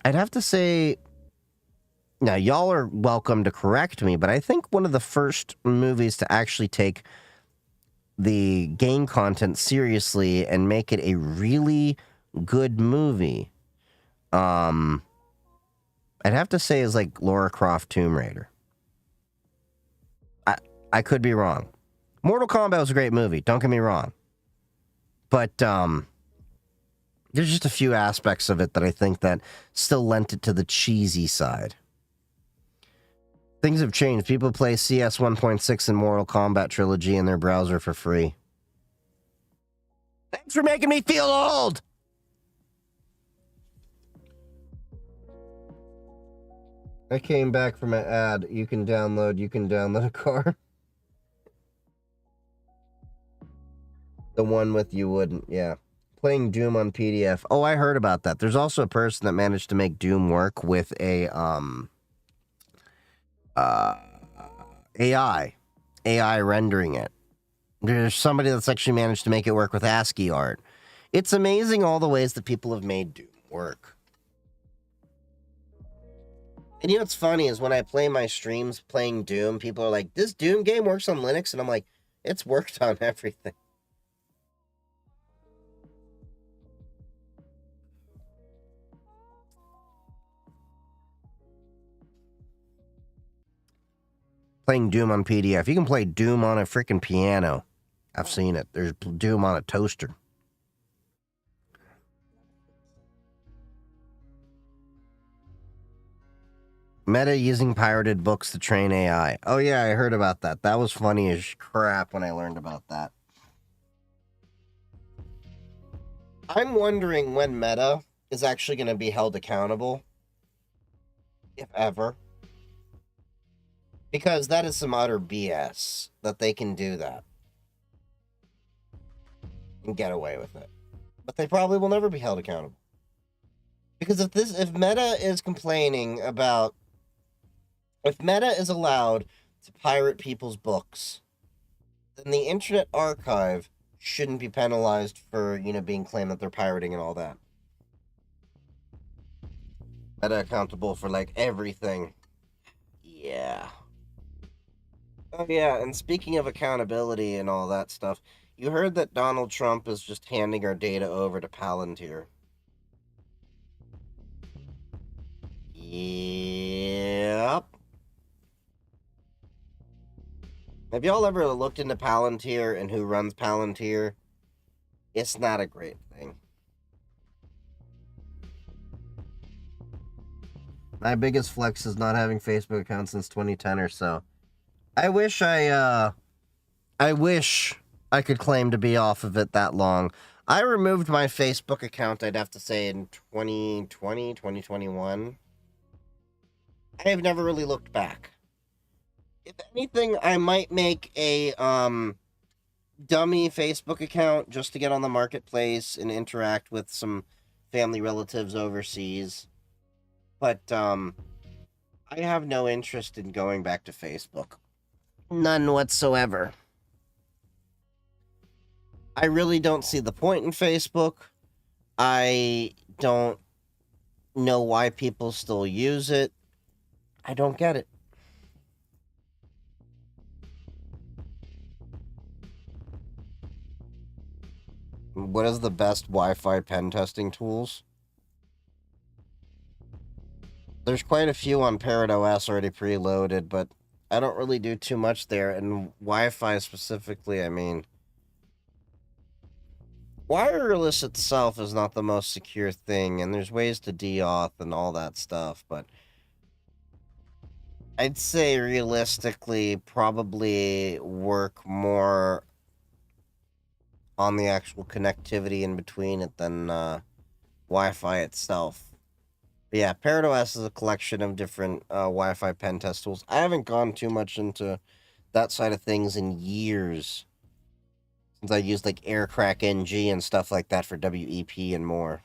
I'd have to say, now y'all are welcome to correct me, but I think one of the first movies to actually take the game content seriously and make it a really good movie, I'd have to say is like Lara Croft Tomb Raider. I could be wrong. Mortal Kombat was a great movie, don't get me wrong. But there's just a few aspects of it that I think that still lent it to the cheesy side. Things have changed. People play CS 1.6 and Mortal Kombat Trilogy in their browser for free. Thanks for making me feel old! I came back from an ad. You can download a car. The one with you wouldn't, yeah. Playing Doom on PDF. Oh, I heard about that. There's also a person that managed to make Doom work with a, AI rendering it. There's somebody that's actually managed to make it work with ASCII art. It's amazing all the ways that people have made Doom work. And what's funny is when I play my streams playing Doom, people are like, this Doom game works on Linux? And I'm like, it's worked on everything. Playing Doom on PDF. You can play Doom on a freaking piano. I've seen it. There's Doom on a toaster. Meta using pirated books to train AI. Oh yeah, I heard about that. That was funny as crap when I learned about that. I'm wondering when Meta is actually going to be held accountable. If ever. Because that is some utter BS that they can do that. And get away with it. But they probably will never be held accountable. Because if Meta is complaining about, if Meta is allowed to pirate people's books, then the Internet Archive shouldn't be penalized for, being claimed that they're pirating and all that. Meta accountable for, like, everything. Yeah. Oh, yeah, and speaking of accountability and all that stuff, you heard that Donald Trump is just handing our data over to Palantir. Yep. Have y'all ever looked into Palantir and who runs Palantir? It's not a great thing. My biggest flex is not having Facebook account since 2010 or so. I wish I could claim to be off of it that long. I removed my Facebook account, I'd have to say, in 2020, 2021. I have never really looked back. If anything, I might make a dummy Facebook account just to get on the marketplace and interact with some family relatives overseas. But I have no interest in going back to Facebook. None whatsoever. I really don't see the point in Facebook. I don't know why people still use it. I don't get it. What is the best Wi-Fi pen testing tools? There's quite a few on Parrot OS already preloaded, but I don't really do too much there. And Wi-Fi specifically, I mean, wireless itself is not the most secure thing, and there's ways to de-auth and all that stuff, but I'd say realistically probably work more on the actual connectivity in between it than Wi-Fi itself. But yeah, Parrot OS is a collection of different Wi-Fi pen test tools. I haven't gone too much into that side of things in years, since I used like Aircrack NG and stuff like that for WEP and more.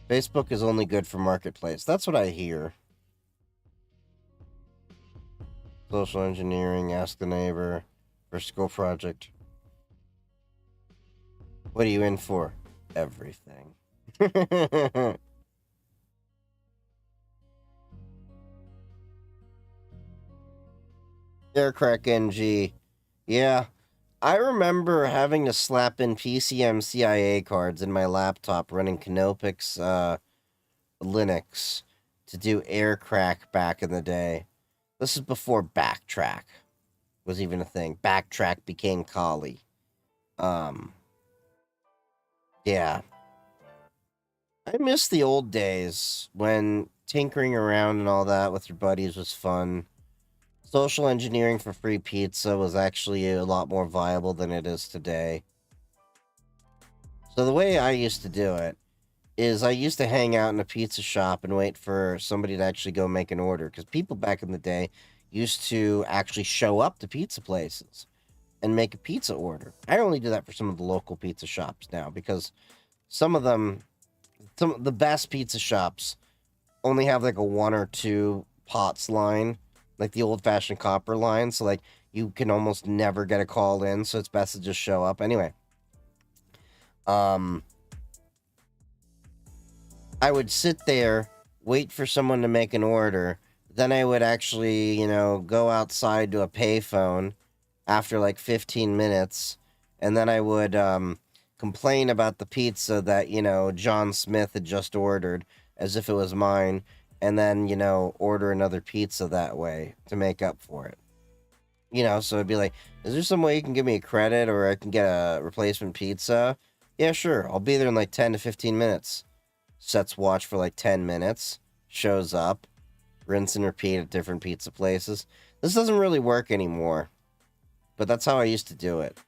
Facebook is only good for Marketplace. That's what I hear. Social engineering, ask the neighbor, for school project. What are you in for? Everything. Aircrack NG. Yeah. I remember having to slap in PCM CIA cards in my laptop running Canopix Linux to do aircrack back in the day. This is before Backtrack was even a thing. Backtrack became Kali. Yeah. I miss the old days when tinkering around and all that with your buddies was fun. Social engineering for free pizza was actually a lot more viable than it is today. So the way I used to do it is I used to hang out in a pizza shop and wait for somebody to actually go make an order. Because people back in the day used to actually show up to pizza places and make a pizza order. I only do that for some of the local pizza shops now because some of the best pizza shops only have like a 1 or 2 pots line, like the old-fashioned copper line. So like you can almost never get a call in, so it's best to just show up. Anyway, I would sit there, wait for someone to make an order. Then I would actually, go outside to a payphone after like 15 minutes. And then I would complain about the pizza that, John Smith had just ordered as if it was mine. And then, order another pizza that way to make up for it. So it'd be like, is there some way you can give me a credit or I can get a replacement pizza? Yeah, sure. I'll be there in like 10 to 15 minutes. Sets watch for like 10 minutes. Shows up. Rinse and repeat at different pizza places. This doesn't really work anymore. But that's how I used to do it.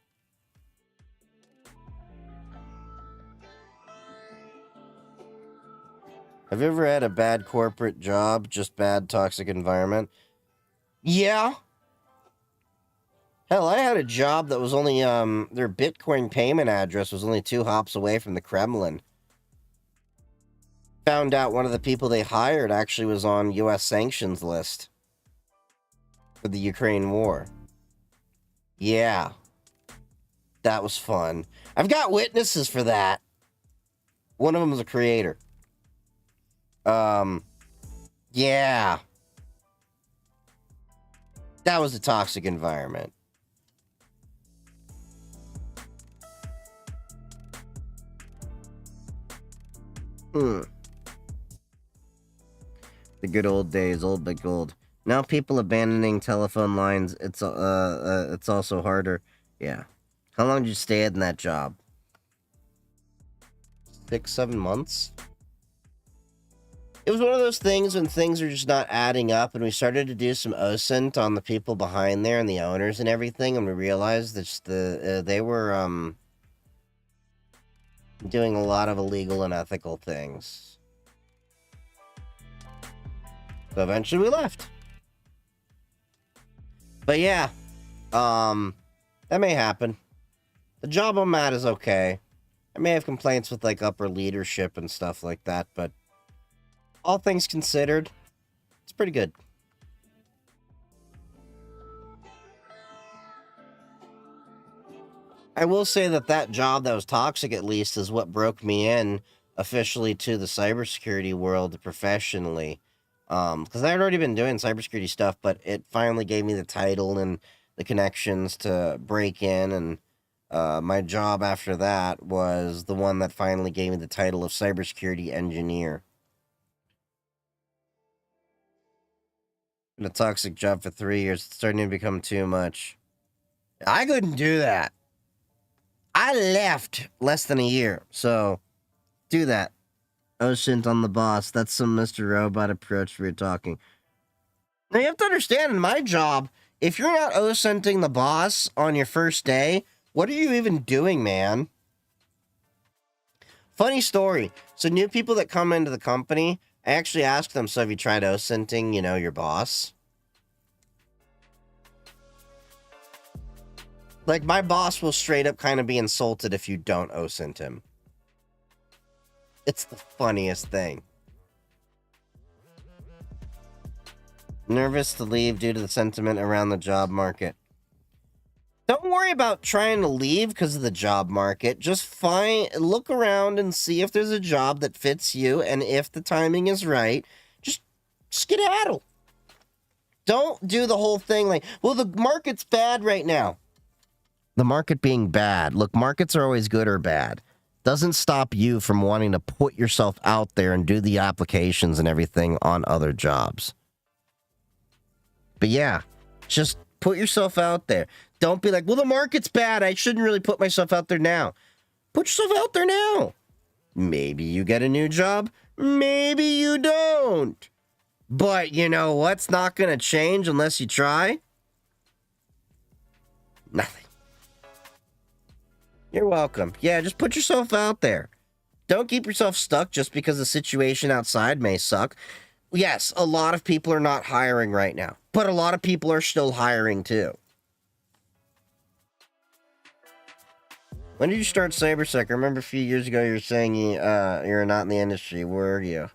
Have you ever had a bad corporate job, just bad toxic environment? Yeah. Hell, I had a job that was only, their Bitcoin payment address was only 2 hops away from the Kremlin. Found out one of the people they hired actually was on U.S. sanctions list for the Ukraine war. Yeah. That was fun. I've got witnesses for that. One of them was a creator. Yeah. That was a toxic environment. The good old days, old but gold. Now people abandoning telephone lines, it's also harder. Yeah. How long did you stay in that job? 6, 7 months? It was one of those things when things are just not adding up, and we started to do some OSINT on the people behind there and the owners and everything, and we realized that they were doing a lot of illegal and ethical things. So eventually we left. But yeah, that may happen. The job I'm at is okay. I may have complaints with like upper leadership and stuff like that, but all things considered, it's pretty good. I will say that job that was toxic, at least, is what broke me in officially to the cybersecurity world professionally. Because I had already been doing cybersecurity stuff, but it finally gave me the title and the connections to break in, and my job after that was the one that finally gave me the title of cybersecurity engineer. Been a toxic job for 3 years. It's starting to become too much. I couldn't do that. I left less than a year, so do that. OSINT on the boss. That's some Mr. Robot approach we were talking. Now you have to understand, in my job, if you're not OSINTing the boss on your first day, what are you even doing, man? Funny story. So new people that come into the company, I actually ask them, so have you tried OSINTing, your boss? Like, my boss will straight up kind of be insulted if you don't OSINT him. It's the funniest thing. Nervous to leave due to the sentiment around the job market. Don't worry about trying to leave because of the job market. Just look around and see if there's a job that fits you, and if the timing is right, just skedaddle. Don't do the whole thing like, well, the market's bad right now. The market being bad. Look, markets are always good or bad. Doesn't stop you from wanting to put yourself out there and do the applications and everything on other jobs. But yeah, just put yourself out there. Don't be like, well, the market's bad. I shouldn't really put myself out there now. Put yourself out there now. Maybe you get a new job. Maybe you don't. But you know what's not going to change unless you try? Nothing. You're welcome. Yeah, just put yourself out there. Don't keep yourself stuck just because the situation outside may suck. Yes, a lot of people are not hiring right now, but a lot of people are still hiring too. When did you start Cybersec? I remember a few years ago you were saying you're not in the industry. Where are you?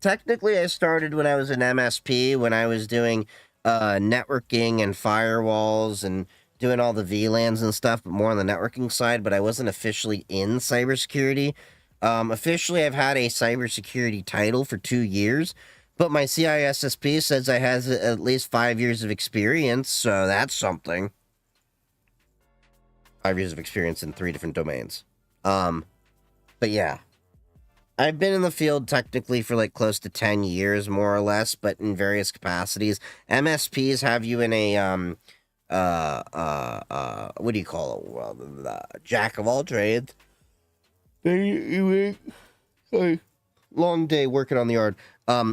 Technically, I started when I was an MSP, when I was doing networking and firewalls and doing all the VLANs and stuff, but more on the networking side, but I wasn't officially in cybersecurity. Officially, I've had a cybersecurity title for 2 years, but my CISSP says I has at least 5 years of experience, so that's something. 5 years of experience in 3 different domains. But yeah. I've been in the field technically for like close to 10 years, more or less, but in various capacities. MSPs have you in a, what do you call it? Well, the jack of all trades. Long day working on the yard,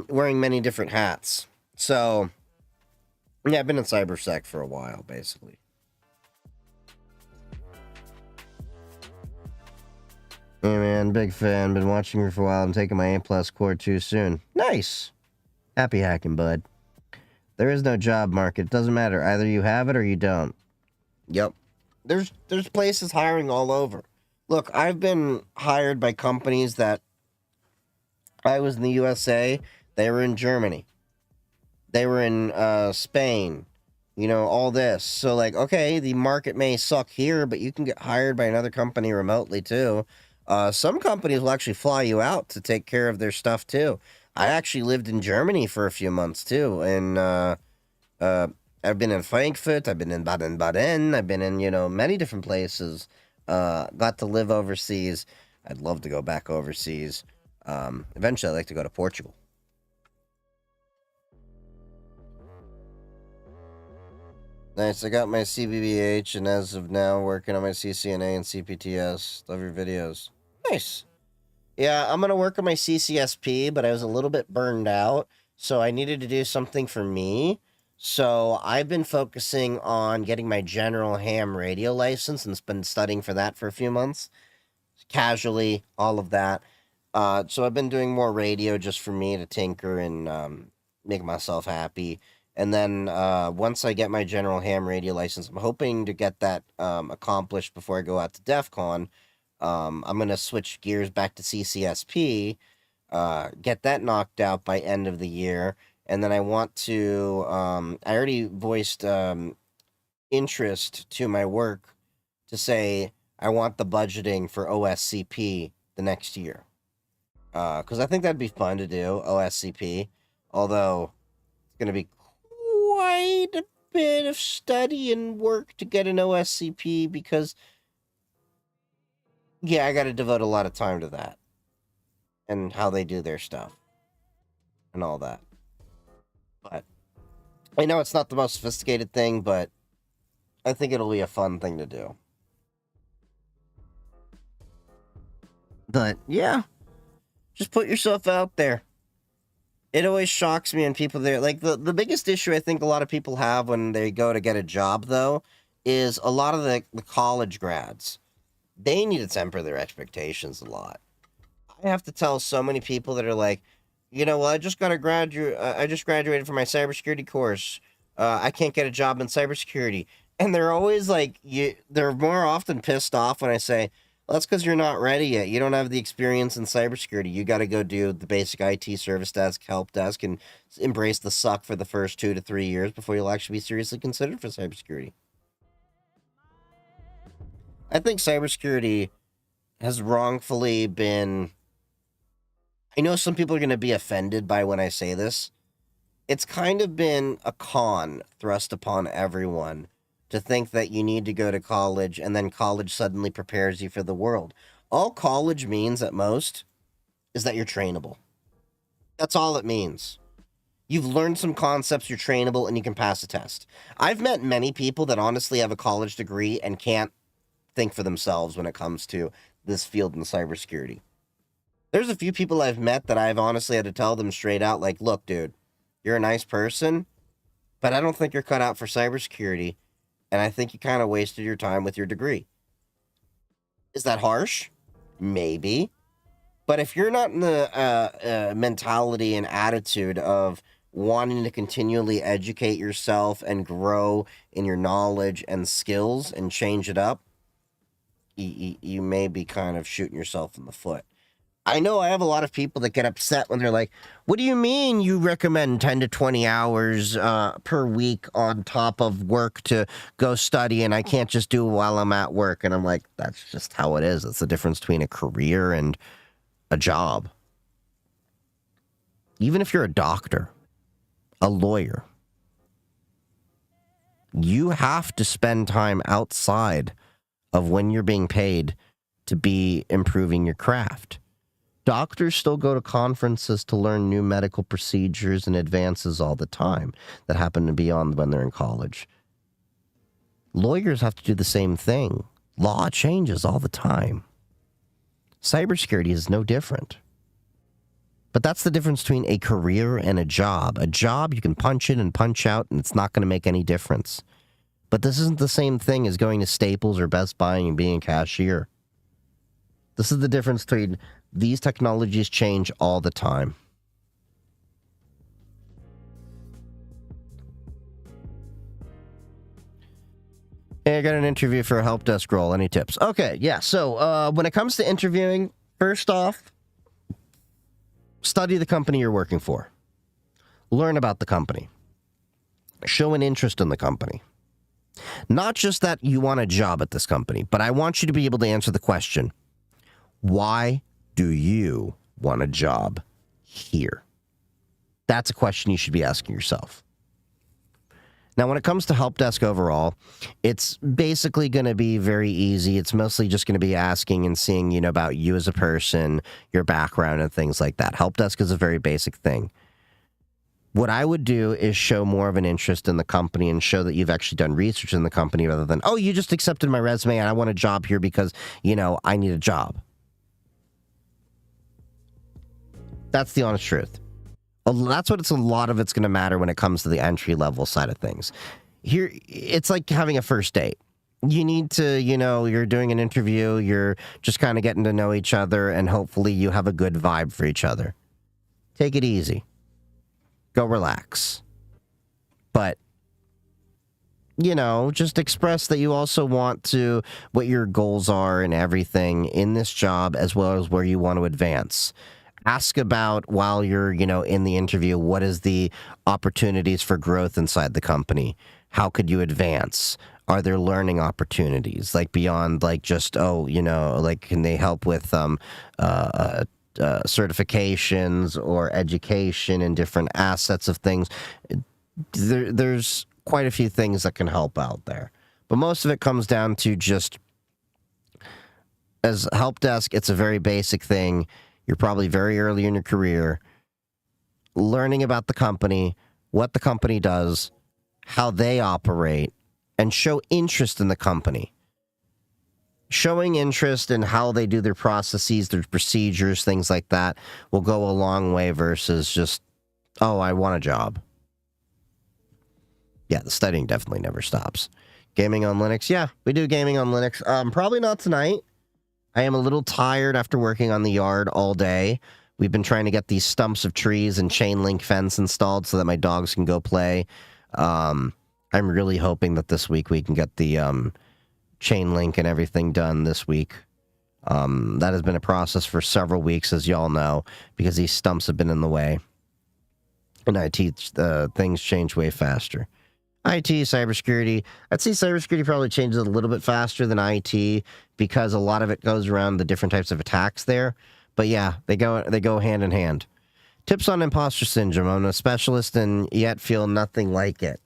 wearing many different hats. So, yeah, I've been in CyberSec for a while, basically. Hey man, big fan. Been watching you for a while. I'm taking my A+ core 2 soon. Nice. Happy hacking, bud. There is no job market. Doesn't matter. Either you have it or you don't. Yep. There's places hiring all over. Look, I've been hired by companies that I was in the USA. They were in Germany. They were in Spain. You know, all this. So like, okay, the market may suck here, but you can get hired by another company remotely too. Some companies will actually fly you out to take care of their stuff too. I actually lived in Germany for a few months too, and I've been in Frankfurt, I've been in Baden-Baden, I've been in, you know, many different places. Got to live overseas. I'd love to go back overseas. Eventually I'd like to go to Portugal. Nice, I got my CBBH, and as of now, working on my CCNA and CPTS. Love your videos. Nice. Yeah, I'm gonna work on my CCSP, but I was a little bit burned out, so I needed to do something for me. So I've been focusing on getting my general ham radio license and been studying for that for a few months. Casually, all of that. So I've been doing more radio just for me to tinker and make myself happy. And then once I get my general ham radio license, I'm hoping to get that accomplished before I go out to DEF CON. I'm going to switch gears back to CCSP, get that knocked out by end of the year. And then I want to, I already voiced interest to my work to say I want the budgeting for OSCP the next year. Because I think that'd be fun to do, OSCP. Although it's going to be quite a bit of study and work to get an OSCP because, yeah, I got to devote a lot of time to that and how they do their stuff and all that. But I know it's not the most sophisticated thing, but I think it'll be a fun thing to do. But yeah, just put yourself out there. It always shocks me when people there, like the biggest issue I think a lot of people have when they go to get a job though, is a lot of the college grads. They need to temper their expectations a lot. I have to tell so many people that are like, you know, well, I just graduated from my cybersecurity course. I can't get a job in cybersecurity. And they're always like, they're more often pissed off when I say, Well, that's because you're not ready yet. You don't have the experience in cybersecurity. You got to go do the basic IT service desk, help desk, and embrace the suck for the first 2 to 3 years before you'll actually be seriously considered for cybersecurity. I think cybersecurity has wrongfully been... I know some people are going to be offended by when I say this. It's kind of been a con thrust upon everyone to think that you need to go to college and then college suddenly prepares you for the world. All college means at most is that you're trainable. That's all it means. You've learned some concepts, you're trainable, and you can pass a test. I've met many people that honestly have a college degree and can't think for themselves when it comes to this field in cybersecurity. There's a few people I've met that I've honestly had to tell them straight out, like, look, dude, you're a nice person, but I don't think you're cut out for cybersecurity, and I think you kind of wasted your time with your degree. Is that harsh? Maybe. But if you're not in the mentality and attitude of wanting to continually educate yourself and grow in your knowledge and skills and change it up, you may be kind of shooting yourself in the foot. I know I have a lot of people that get upset when they're like, what do you mean you recommend 10 to 20 hours per week on top of work to go study and I can't just do it while I'm at work? And I'm like, that's just how it is. It's the difference between a career and a job. Even if you're a doctor, a lawyer, you have to spend time outside of when you're being paid to be improving your craft. Doctors still go to conferences to learn new medical procedures and advances all the time that happen to be on when they're in college. Lawyers have to do the same thing. Law changes all the time. Cybersecurity is no different. But that's the difference between a career and a job. A job, you can punch in and punch out, and it's not going to make any difference. But this isn't the same thing as going to Staples or Best Buy and being a cashier. This is the difference between these technologies change all the time. Hey, I got an interview for a help desk role. Any tips? Okay, yeah. So when it comes to interviewing, first off, study the company you're working for. Learn about the company. Show an interest in the company. Not just that you want a job at this company, but I want you to be able to answer the question, why do you want a job here? That's a question you should be asking yourself. Now, when it comes to help desk overall, it's basically going to be very easy. It's mostly just going to be asking and seeing, about you as a person, your background, and things like that. Help desk is a very basic thing. What I would do is show more of an interest in the company and show that you've actually done research in the company rather than, oh, you just accepted my resume and I want a job here because, I need a job. That's the honest truth. That's what a lot of it's going to matter when it comes to the entry-level side of things. Here, it's like having a first date. You need to, you're doing an interview, you're just kind of getting to know each other, and hopefully you have a good vibe for each other. Take it easy. Go relax. But, just express that you also want to, what your goals are and everything in this job, as well as where you want to advance. Ask about, while you're, in the interview, what is the opportunities for growth inside the company? How could you advance? Are there learning opportunities, like beyond, like just, can they help with certifications or education and different assets of things? There's quite a few things that can help out there. But most of it comes down to just, as help desk, it's a very basic thing. You're probably very early in your career, learning about the company, what the company does, how they operate, and show interest in the company. Showing interest in how they do their processes, their procedures, things like that will go a long way versus just, oh, I want a job. Yeah, the studying definitely never stops. Gaming on Linux? Yeah, we do gaming on Linux. Probably not tonight. I am a little tired after working on the yard all day. We've been trying to get these stumps of trees and chain link fence installed so that my dogs can go play. I'm really hoping that this week we can get the chain link and everything done this week. That has been a process for several weeks, as y'all know, because these stumps have been in the way. And IT, things change way faster. IT, cybersecurity. I'd say cybersecurity probably changes a little bit faster than IT because a lot of it goes around the different types of attacks there. But yeah, they go hand in hand. Tips on imposter syndrome. I'm a specialist and yet feel nothing like it.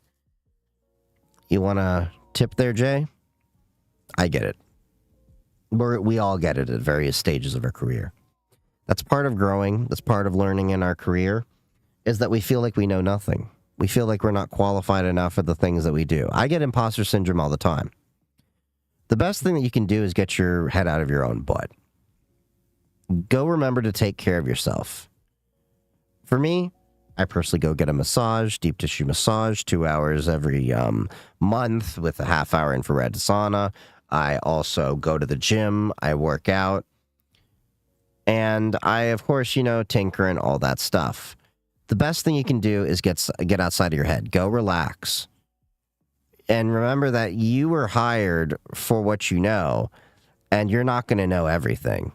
You want a tip there, Jay? I get it. We all get it at various stages of our career. That's part of growing. That's part of learning in our career, is that we feel like we know nothing. We feel like we're not qualified enough for the things that we do. I get imposter syndrome all the time. The best thing that you can do is get your head out of your own butt. Go remember to take care of yourself. For me, I personally go get a massage, deep tissue massage, 2 hours every month with a half-hour infrared sauna. I also go to the gym. I work out. And I, of course, tinker and all that stuff. The best thing you can do is get outside of your head. Go relax. And remember that you were hired for what you know, and you're not going to know everything.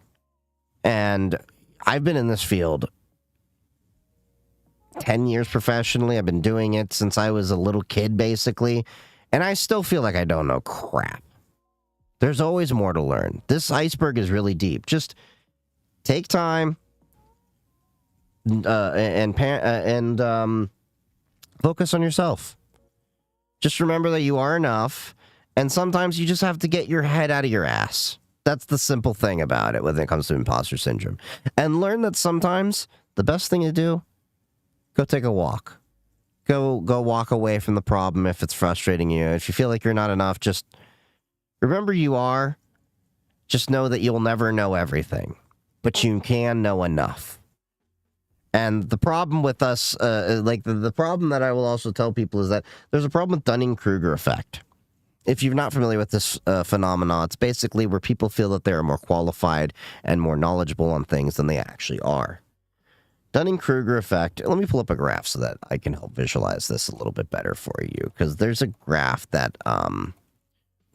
And I've been in this field 10 years professionally. I've been doing it since I was a little kid, basically. And I still feel like I don't know crap. There's always more to learn. This iceberg is really deep. Just take time and focus on yourself. Just remember that you are enough, and sometimes you just have to get your head out of your ass. That's the simple thing about it when it comes to imposter syndrome. And learn that sometimes the best thing to do, go take a walk. Go walk away from the problem if it's frustrating you. If you feel like you're not enough, just remember you are. Just know that you'll never know everything, but you can know enough. And the problem with us, the problem that I will also tell people is that there's a problem with Dunning-Kruger effect. If you're not familiar with this phenomenon, it's basically where people feel that they're more qualified and more knowledgeable on things than they actually are. Dunning-Kruger effect, let me pull up a graph so that I can help visualize this a little bit better for you, because there's a graph that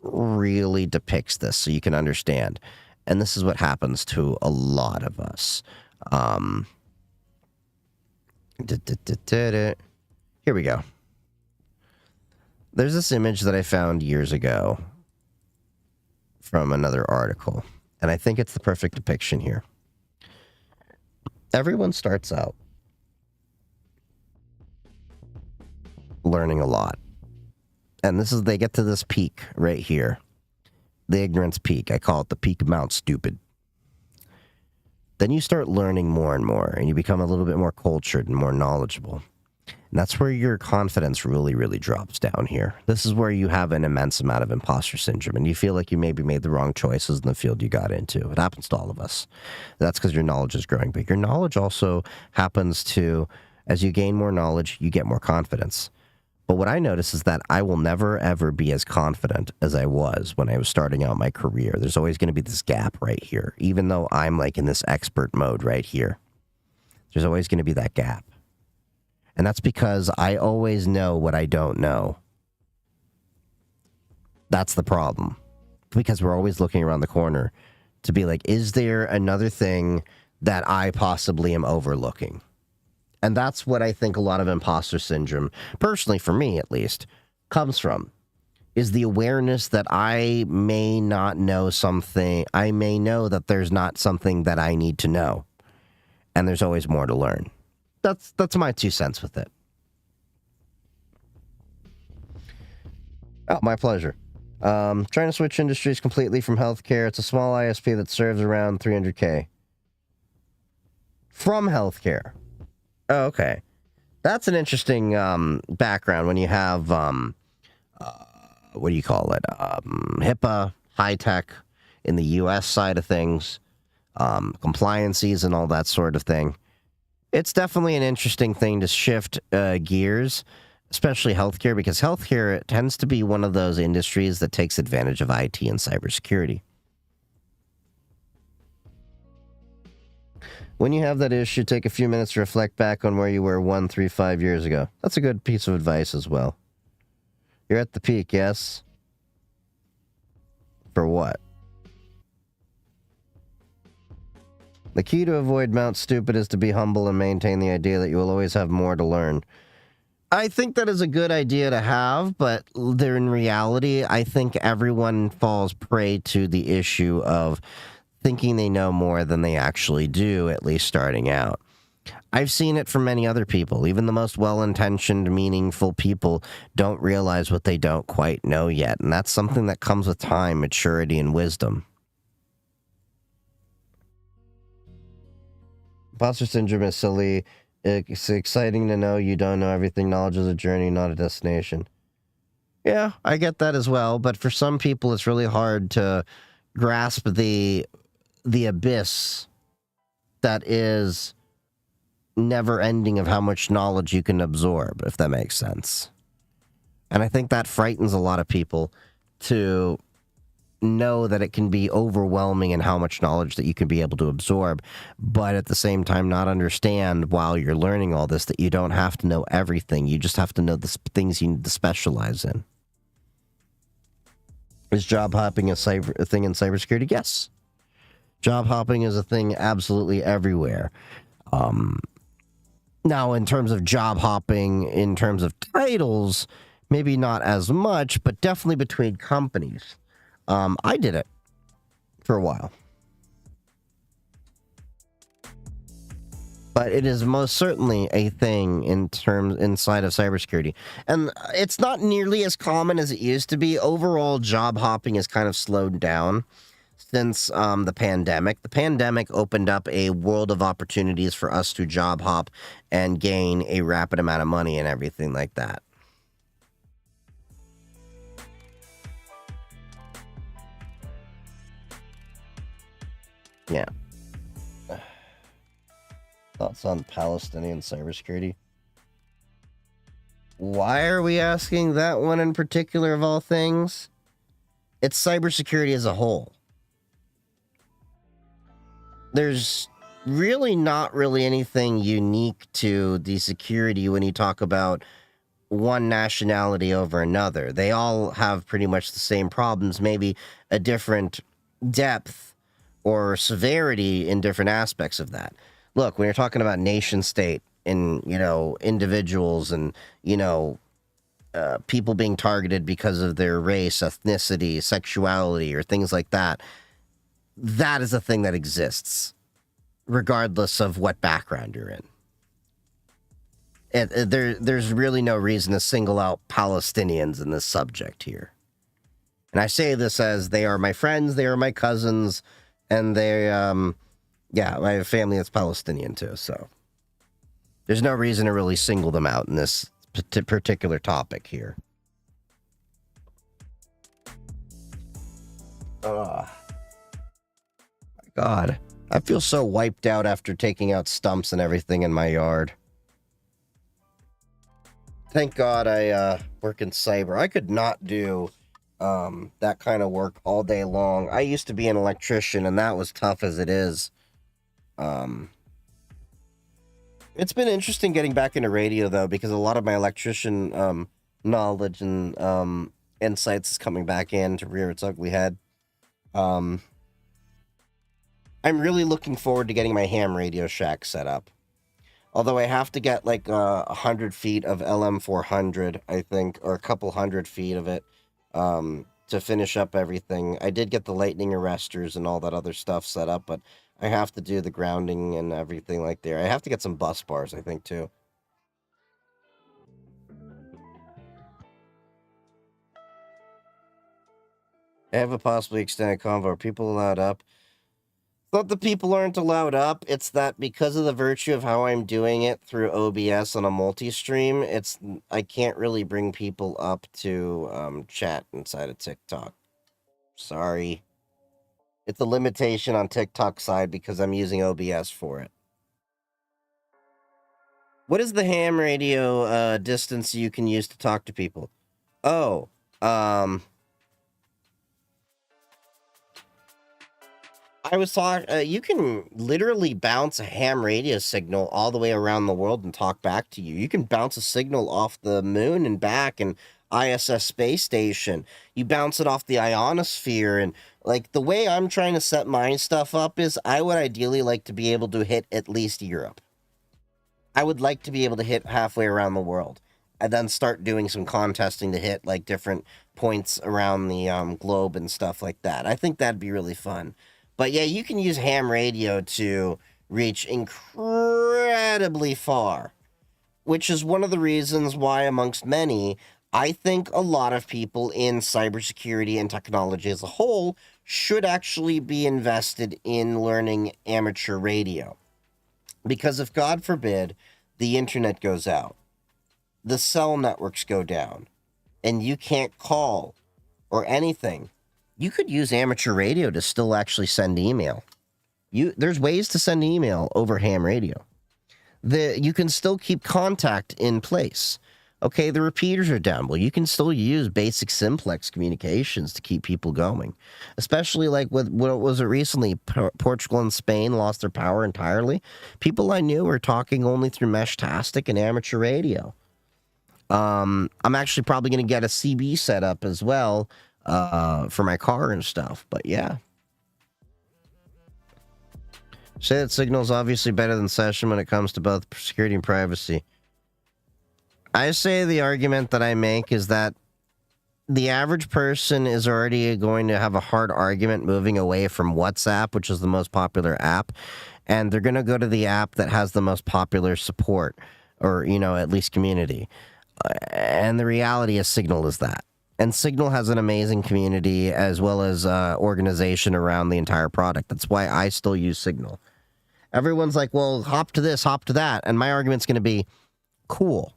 really depicts this so you can understand. And this is what happens to a lot of us. Here we go. There's this image that I found years ago from another article, and I think it's the perfect depiction here. Everyone starts out learning a lot. And they get to this peak right here. The ignorance peak. I call it the peak of Mount Stupid. Then you start learning more and more, and you become a little bit more cultured and more knowledgeable. And that's where your confidence really, really drops down here. This is where you have an immense amount of imposter syndrome, and you feel like you maybe made the wrong choices in the field you got into. It happens to all of us. That's because your knowledge is growing. But your knowledge also happens to, as you gain more knowledge, you get more confidence. But what I notice is that I will never, ever be as confident as I was when I was starting out my career. There's always going to be this gap right here. Even though I'm like in this expert mode right here, there's always going to be that gap. And that's because I always know what I don't know. That's the problem. Because we're always looking around the corner to be like, is there another thing that I possibly am overlooking? And that's what I think a lot of imposter syndrome, personally for me at least, comes from, is the awareness that I may not know something. I may know that there's not something that I need to know. And there's always more to learn. That's my 2 cents with it. Oh, my pleasure. Trying to switch industries completely from healthcare. It's a small ISP that serves around 300K. From healthcare. Oh, okay. That's an interesting background when you have, what do you call it? HIPAA, high-tech in the U.S. side of things, compliances and all that sort of thing. It's definitely an interesting thing to shift gears, especially healthcare, because healthcare tends to be one of those industries that takes advantage of IT and cybersecurity. When you have that issue, take a few minutes to reflect back on where you were 1, 3, 5 years ago. That's a good piece of advice as well. You're at the peak, yes? For what? The key to avoid Mount Stupid is to be humble and maintain the idea that you will always have more to learn. I think that is a good idea to have, but there in reality, I think everyone falls prey to the issue of thinking they know more than they actually do, at least starting out. I've seen it from many other people. Even the most well-intentioned, meaningful people don't realize what they don't quite know yet, and that's something that comes with time, maturity, and wisdom. Imposter syndrome is silly. It's exciting to know you don't know everything. Knowledge is a journey, not a destination. Yeah, I get that as well, but for some people, it's really hard to grasp the abyss that is never ending of how much knowledge you can absorb, if that makes sense. And I think that frightens a lot of people to know that it can be overwhelming in how much knowledge that you can be able to absorb, but at the same time not understand while you're learning all this that you don't have to know everything. You just have to know the things you need to specialize in. Is job hopping a thing in cybersecurity? Yes. Job hopping is a thing absolutely everywhere. Now, in terms of job hopping, in terms of titles, maybe not as much, but definitely between companies. I did it for a while. But it is most certainly a thing inside of cybersecurity. And it's not nearly as common as it used to be. Overall, job hopping has kind of slowed down since the pandemic. The pandemic opened up a world of opportunities for us to job hop and gain a rapid amount of money and everything like that. Yeah. Thoughts on Palestinian cybersecurity? Why are we asking that one in particular of all things? It's cybersecurity as a whole. There's really not really anything unique to the security when you talk about one nationality over another. They all have pretty much the same problems, maybe a different depth or severity in different aspects of that. Look, when you're talking about nation state and, individuals and, people being targeted because of their race, ethnicity, sexuality, or things like that, that is a thing that exists, regardless of what background you're in. There's really no reason to single out Palestinians in this subject here. And I say this as they are my friends, they are my cousins, and they, I have a family that's Palestinian too, so there's no reason to really single them out in this particular topic here. My God, I feel so wiped out after taking out stumps and everything in my yard. Thank God I work in cyber. I could not do that kind of work all day long. I used to be an electrician, and that was tough as it is. It's been interesting getting back into radio, though, because a lot of my electrician knowledge and insights is coming back in to rear its ugly head. I'm really looking forward to getting my ham Radio Shack set up. Although I have to get like 100 feet of LM400, I think, or a couple 100 feet of it to finish up everything. I did get the lightning arresters and all that other stuff set up, but I have to do the grounding and everything like there. I have to get some bus bars, I think, too. I have a possibly extended convo. Are people allowed up? It's not that people aren't allowed up. It's that because of the virtue of how I'm doing it through OBS on a multi-stream, I can't really bring people up to chat inside of TikTok. Sorry. It's a limitation on TikTok side because I'm using OBS for it. What is the ham radio distance you can use to talk to people? Oh, I was talking, you can literally bounce a ham radio signal all the way around the world and talk back to you. You can bounce a signal off the moon and back, and ISS space station. You bounce it off the ionosphere. And like the way I'm trying to set my stuff up is I would ideally like to be able to hit at least Europe. I would like to be able to hit halfway around the world. And then start doing some contesting to hit like different points around the globe and stuff like that. I think that'd be really fun. But yeah, you can use ham radio to reach incredibly far, which is one of the reasons why, amongst many, I think a lot of people in cybersecurity and technology as a whole should actually be invested in learning amateur radio. Because if, God forbid, the internet goes out, the cell networks go down, and you can't call or anything, you could use amateur radio to still actually send email. There's ways to send email over ham radio. You can still keep contact in place. Okay, the repeaters are down. Well, you can still use basic simplex communications to keep people going. Especially like with, what was it recently? Portugal and Spain lost their power entirely. People I knew were talking only through Meshtastic and amateur radio. I'm actually probably going to get a CB set up as well for my car and stuff. But yeah. Say that Signal's obviously better than Session when it comes to both security and privacy. I say the argument that I make is that the average person is already going to have a hard argument moving away from WhatsApp, which is the most popular app, and they're going to go to the app that has the most popular support, or, you know, at least community. And the reality is Signal is that. And Signal has an amazing community as well as organization around the entire product. That's why I still use Signal. Everyone's like, well, hop to this, hop to that. And my argument's going to be, cool.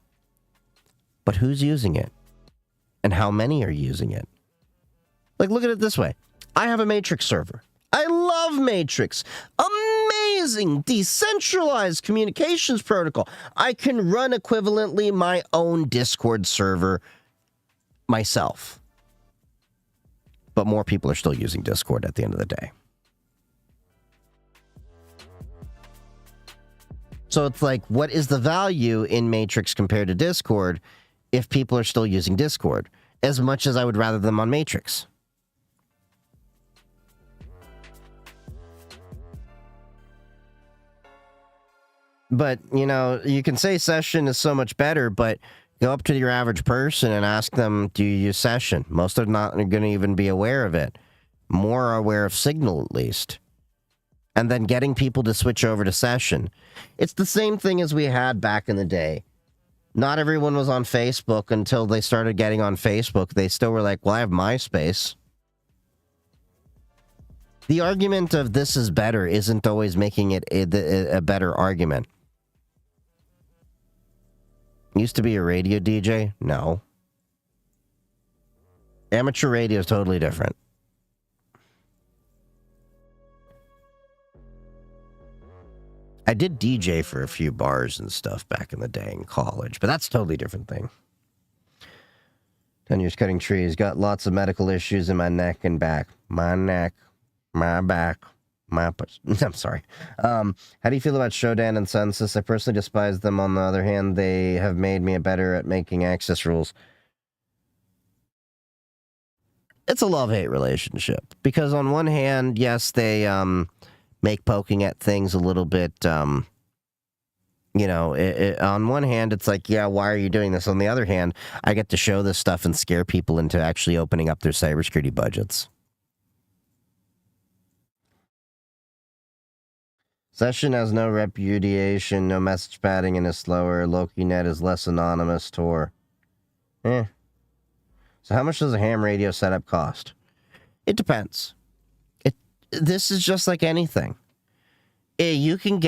But who's using it? And how many are using it? Like, look at it this way. I have a Matrix server. I love Matrix. Amazing decentralized communications protocol. I can run equivalently my own Discord server myself. But more people are still using Discord at the end of the day. So it's like, what is the value in Matrix compared to Discord if people are still using Discord? As much as I would rather them on Matrix. But, you know, you can say Session is so much better, but go up to your average person and ask them, do you use Session? Most are not going to even be aware of it. More are aware of Signal, at least. And then getting people to switch over to Session. It's the same thing as we had back in the day. Not everyone was on Facebook until they started getting on Facebook. They still were like, well, I have MySpace. The argument of this is better isn't always making it a better argument. Used to be a radio DJ? No. Amateur radio is totally different. I did DJ for a few bars and stuff back in the day in college, but that's a totally different thing. 10 years cutting trees. Got lots of medical issues in my neck and back. My neck, my back, my... I'm sorry. How do you feel about Shodan and Census? I personally despise them. On the other hand, they have made me better at making access rules. It's a love-hate relationship. Because on one hand, yes, they make poking at things a little bit, you know, on one hand, it's like, yeah, why are you doing this? On the other hand, I get to show this stuff and scare people into actually opening up their cybersecurity budgets. Session has no repudiation, no message padding, and is slower. LokiNet is less anonymous. Tor. So how much does a ham radio setup cost? It depends. This is just like anything. You can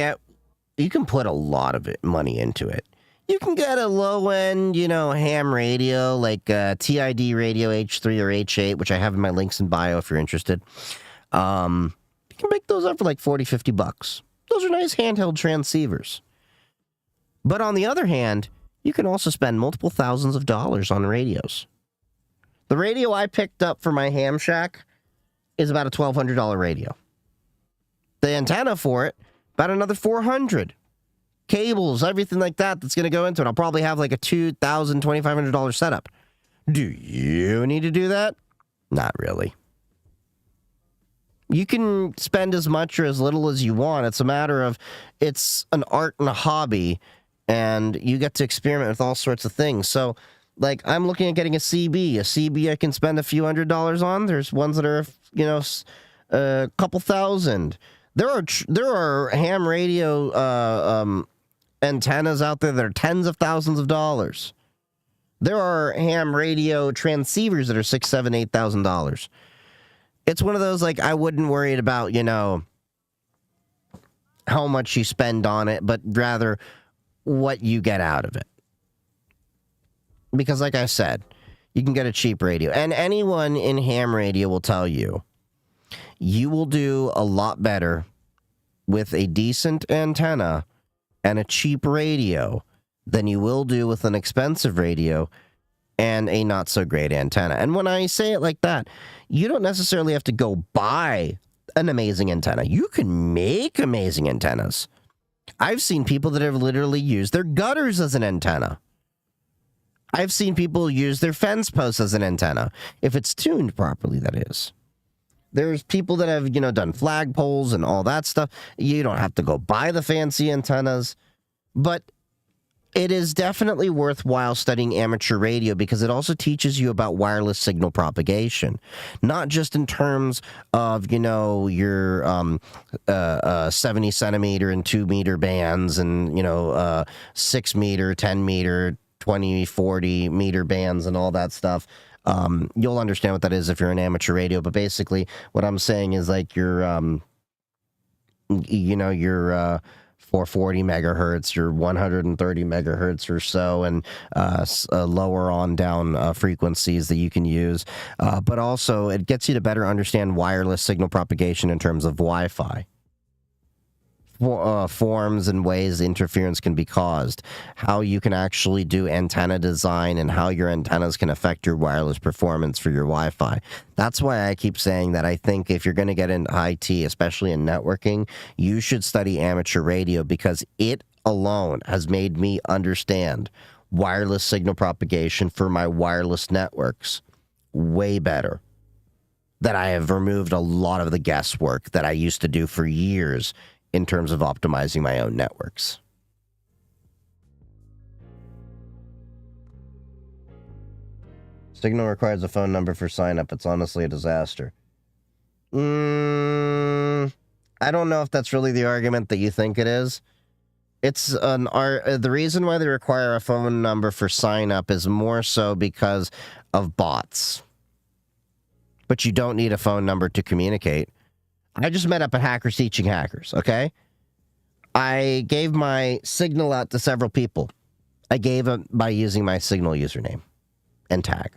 put a lot of money into it. You can get a low-end, you know, ham radio, like TID radio H3 or H8, which I have in my links in bio if you're interested. You can make those up for like 40, 50 bucks. Those are nice handheld transceivers. But on the other hand, you can also spend multiple thousands of dollars on radios. The radio I picked up for my ham shack is about a $1,200 radio. The antenna for it, about another $400. Cables, everything like that that's going to go into it. I'll probably have like a $2,000, $2,500 setup. Do you need to do that? Not really. You can spend as much or as little as you want. It's a matter of, it's an art and a hobby, and you get to experiment with all sorts of things. So, like, I'm looking at getting a CB. A CB I can spend a few $100s on. There's ones that are, a couple thousand. There are ham radio antennas out there that are tens of thousands of dollars. There are ham radio transceivers that are $6,000, $7,000, $8,000. It's one of those, like, I wouldn't worry about, how much you spend on it, but rather what you get out of it. Because, like I said, you can get a cheap radio. And anyone in ham radio will tell you, you will do a lot better with a decent antenna and a cheap radio than you will do with an expensive radio and a not-so-great antenna. And when I say it like that, you don't necessarily have to go buy an amazing antenna. You can make amazing antennas. I've seen people that have literally used their gutters as an antenna. I've seen people use their fence posts as an antenna, if it's tuned properly, that is. There's people that have, done flagpoles and all that stuff. You don't have to go buy the fancy antennas, but it is definitely worthwhile studying amateur radio because it also teaches you about wireless signal propagation, not just in terms of, your 70 centimeter and 2 meter bands and, 6 meter, 10 meter, 20, 40 meter bands and all that stuff. You'll understand what that is if you're an amateur radio, but basically what I'm saying is like your 440 megahertz, your 130 megahertz or so, and lower on down frequencies that you can use. But also, it gets you to better understand wireless signal propagation in terms of Wi-Fi. Forms and ways interference can be caused, how you can actually do antenna design, and how your antennas can affect your wireless performance for your Wi-Fi. That's why I keep saying that I think if you're going to get into IT, especially in networking, you should study amateur radio because it alone has made me understand wireless signal propagation for my wireless networks way better. That I have removed a lot of the guesswork that I used to do for years in terms of optimizing my own networks. Signal requires a phone number for sign-up. It's honestly a disaster. I don't know if that's really the argument that you think it is. It's the reason why they require a phone number for sign-up is more so because of bots. But you don't need a phone number to communicate. I just met up at Hackers Teaching Hackers, okay? I gave my signal out to several people. I gave it by using my signal username and tag,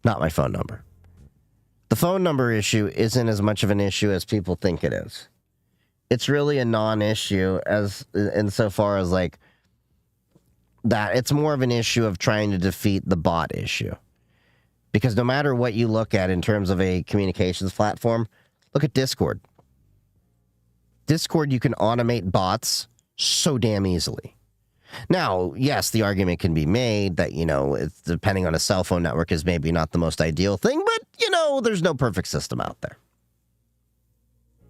not my phone number. The phone number issue isn't as much of an issue as people think it is. It's really a non-issue as insofar as like that. It's more of an issue of trying to defeat the bot issue. Because no matter what you look at in terms of a communications platform, look at Discord. Discord, you can automate bots so damn easily. Now, yes, the argument can be made that, it's depending on a cell phone network is maybe not the most ideal thing, but, there's no perfect system out there.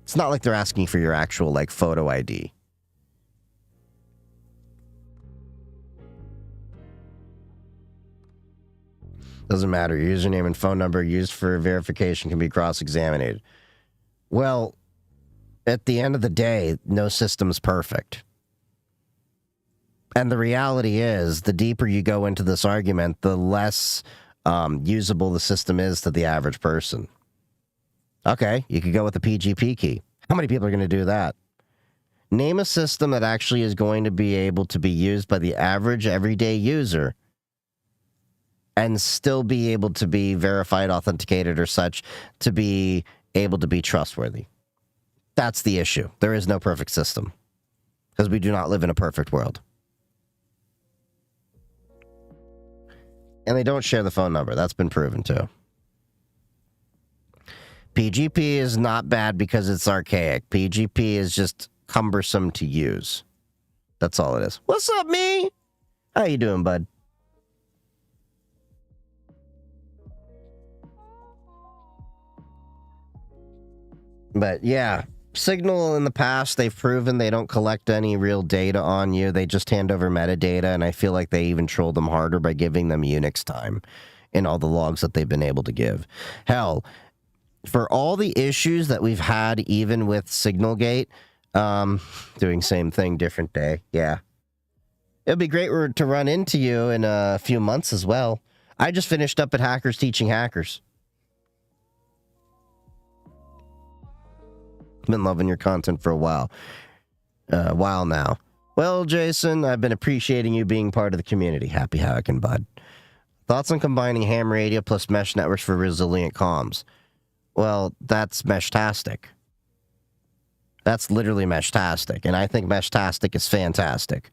It's not like they're asking for your actual, photo ID. Doesn't matter. Your username and phone number used for verification can be cross-examined. Well, at the end of the day, no system's perfect. And the reality is, the deeper you go into this argument, the less usable the system is to the average person. Okay, you could go with the PGP key. How many people are going to do that? Name a system that actually is going to be able to be used by the average everyday user and still be able to be verified, authenticated, or such to be able to be trustworthy. That's the issue. There is no perfect system because we do not live in a perfect world. And they don't share the phone number. That's been proven too. PGP is not bad because it's archaic. PGP is just cumbersome to use. That's all it is. What's up, me? How you doing, bud? But yeah, Signal in the past, they've proven they don't collect any real data on you. They just hand over metadata, and I feel like they even troll them harder by giving them Unix time in all the logs that they've been able to give. Hell, for all the issues that we've had, even with Signalgate, doing same thing, different day. Yeah. It'd be great to run into you in a few months as well. I just finished up at Hackers Teaching Hackers. Been loving your content for a while now. Well, Jason, I've been appreciating you being part of the community. Happy hacking, bud. Thoughts on combining ham radio plus mesh networks for resilient comms? Well, that's Meshtastic. That's literally Meshtastic, and I think Meshtastic is fantastic.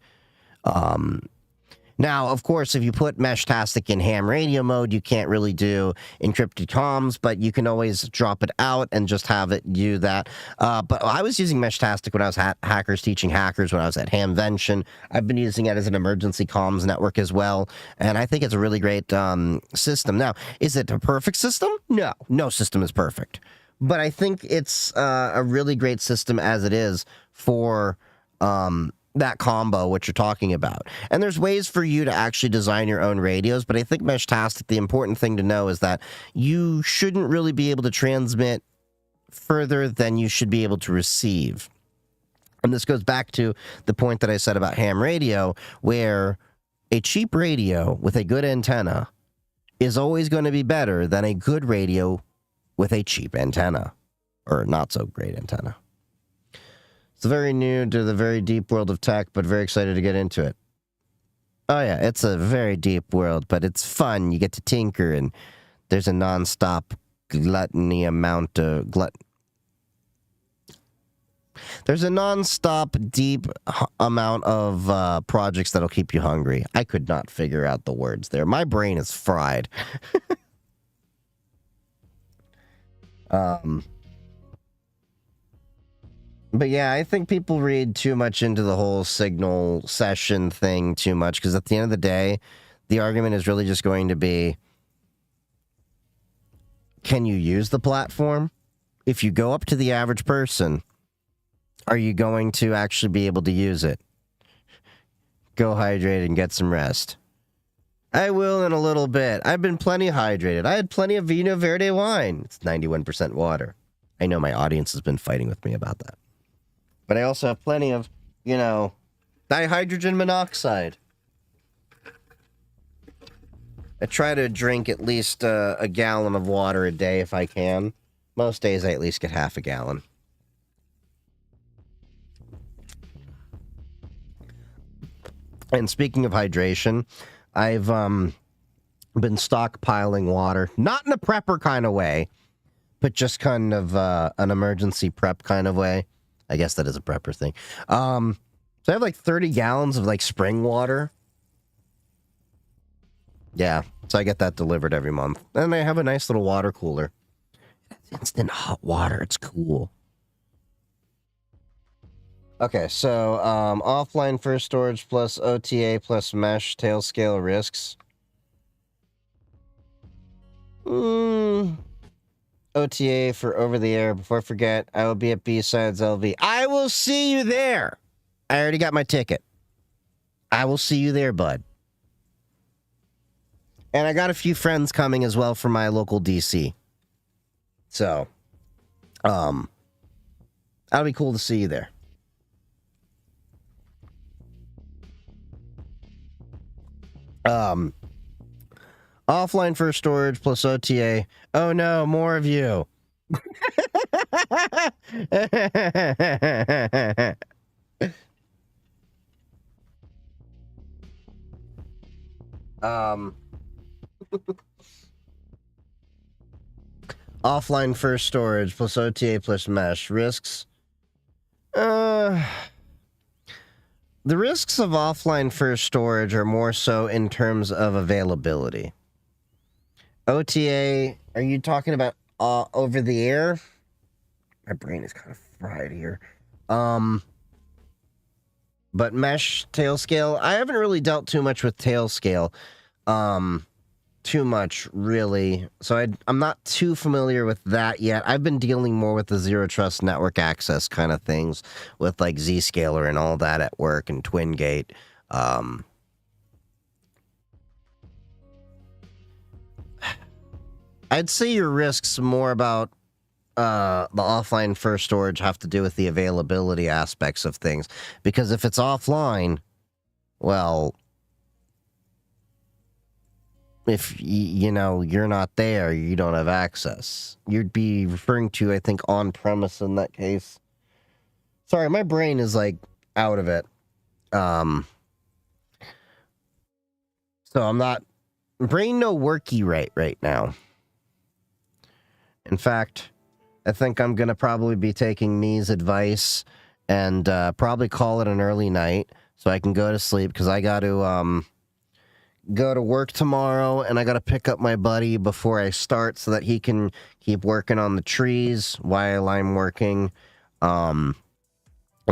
Now, of course, if you put Meshtastic in ham radio mode, you can't really do encrypted comms, but you can always drop it out and just have it do that. But I was using Meshtastic when I was Hackers Teaching Hackers, when I was at Hamvention. I've been using it as an emergency comms network as well, and I think it's a really great system. Now, is it a perfect system? No. No system is perfect. But I think it's a really great system as it is for that combo, what you're talking about. And there's ways for you to actually design your own radios, but I think Meshtastic, the important thing to know is that you shouldn't really be able to transmit further than you should be able to receive. And this goes back to the point that I said about ham radio, where a cheap radio with a good antenna is always going to be better than a good radio with a cheap antenna, or not so great antenna. It's very new to the very deep world of tech, but very excited to get into it. Oh yeah, it's a very deep world, but it's fun. You get to tinker, and there's a non-stop gluttony amount of There's a non-stop deep amount of projects that'll keep you hungry. I could not figure out the words there. My brain is fried. But yeah, I think people read too much into the whole signal session thing too much, because at the end of the day, the argument is really just going to be, can you use the platform? If you go up to the average person, are you going to actually be able to use it? Go hydrate and get some rest. I will in a little bit. I've been plenty hydrated. I had plenty of Vino Verde wine. It's 91% water. I know my audience has been fighting with me about that. But I also have plenty of, dihydrogen monoxide. I try to drink at least a gallon of water a day if I can. Most days I at least get half a gallon. And speaking of hydration, I've been stockpiling water. Not in a prepper kind of way, but just kind of an emergency prep kind of way. I guess that is a prepper thing. So I have like 30 gallons of like spring water. Yeah, so I get that delivered every month. And I have a nice little water cooler. Instant hot water, it's cool. Okay, so offline first storage plus OTA plus mesh tail scale risks. OTA for over the air. Before I forget, I will be at B-Sides LV. I will see you there. I already got my ticket. I will see you there, bud. And I got a few friends coming as well from my local DC. So, that'll be cool to see you there. Offline first storage plus OTA. Oh no, more of you. Offline first storage plus OTA plus mesh. Risks. The risks of offline first storage are more so in terms of availability. OTA, are you talking about over the air? My brain is kind of fried here. But mesh tail scale, I haven't really dealt too much with tail scale. To too much, really. So I'm not too familiar with that yet. I've been dealing more with the zero trust network access kind of things with like Zscaler and all that at work and TwinGate. I'd say your risks more about the offline first storage have to do with the availability aspects of things. Because if it's offline, well, if you know you're not there, you don't have access. You'd be referring to, I think, on premise in that case. Sorry, my brain is like out of it. So I'm not brain no worky right now. In fact, I think I'm gonna probably be taking Me's advice and probably call it an early night so I can go to sleep because I got to go to work tomorrow, and I got to pick up my buddy before I start so that he can keep working on the trees while I'm working, and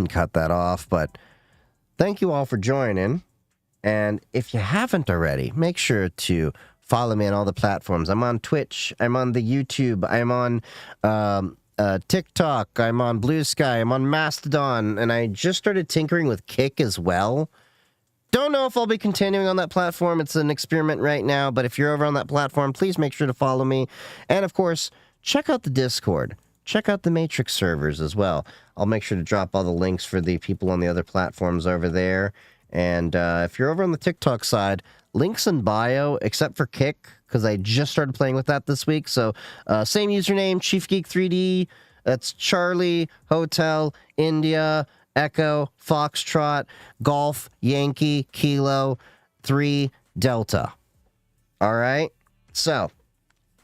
cut that off. But thank you all for joining, and if you haven't already, make sure to follow me on all the platforms. I'm on Twitch, I'm on the YouTube, I'm on TikTok, I'm on Blue Sky, I'm on Mastodon, and I just started tinkering with Kick as well. Don't know if I'll be continuing on that platform. It's an experiment right now, but if you're over on that platform, please make sure to follow me. And of course, check out the Discord. Check out the Matrix servers as well. I'll make sure to drop all the links for the people on the other platforms over there. And if you're over on the TikTok side, links in bio, except for Kick, because I just started playing with that this week. So same username, ChiefGeek3D. That's Charlie, Hotel, India, Echo, Foxtrot, Golf, Yankee, Kilo, 3, Delta. All right? So,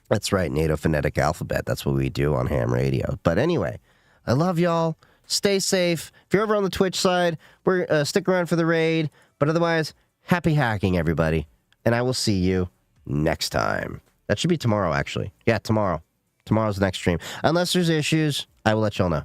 that's right, NATO phonetic alphabet. That's what we do on ham radio. But anyway, I love y'all. Stay safe. If you're over on the Twitch side, we're stick around for the raid. But otherwise, happy hacking, everybody. And I will see you next time. That should be tomorrow, actually. Yeah, tomorrow. Tomorrow's the next stream. Unless there's issues, I will let y'all know.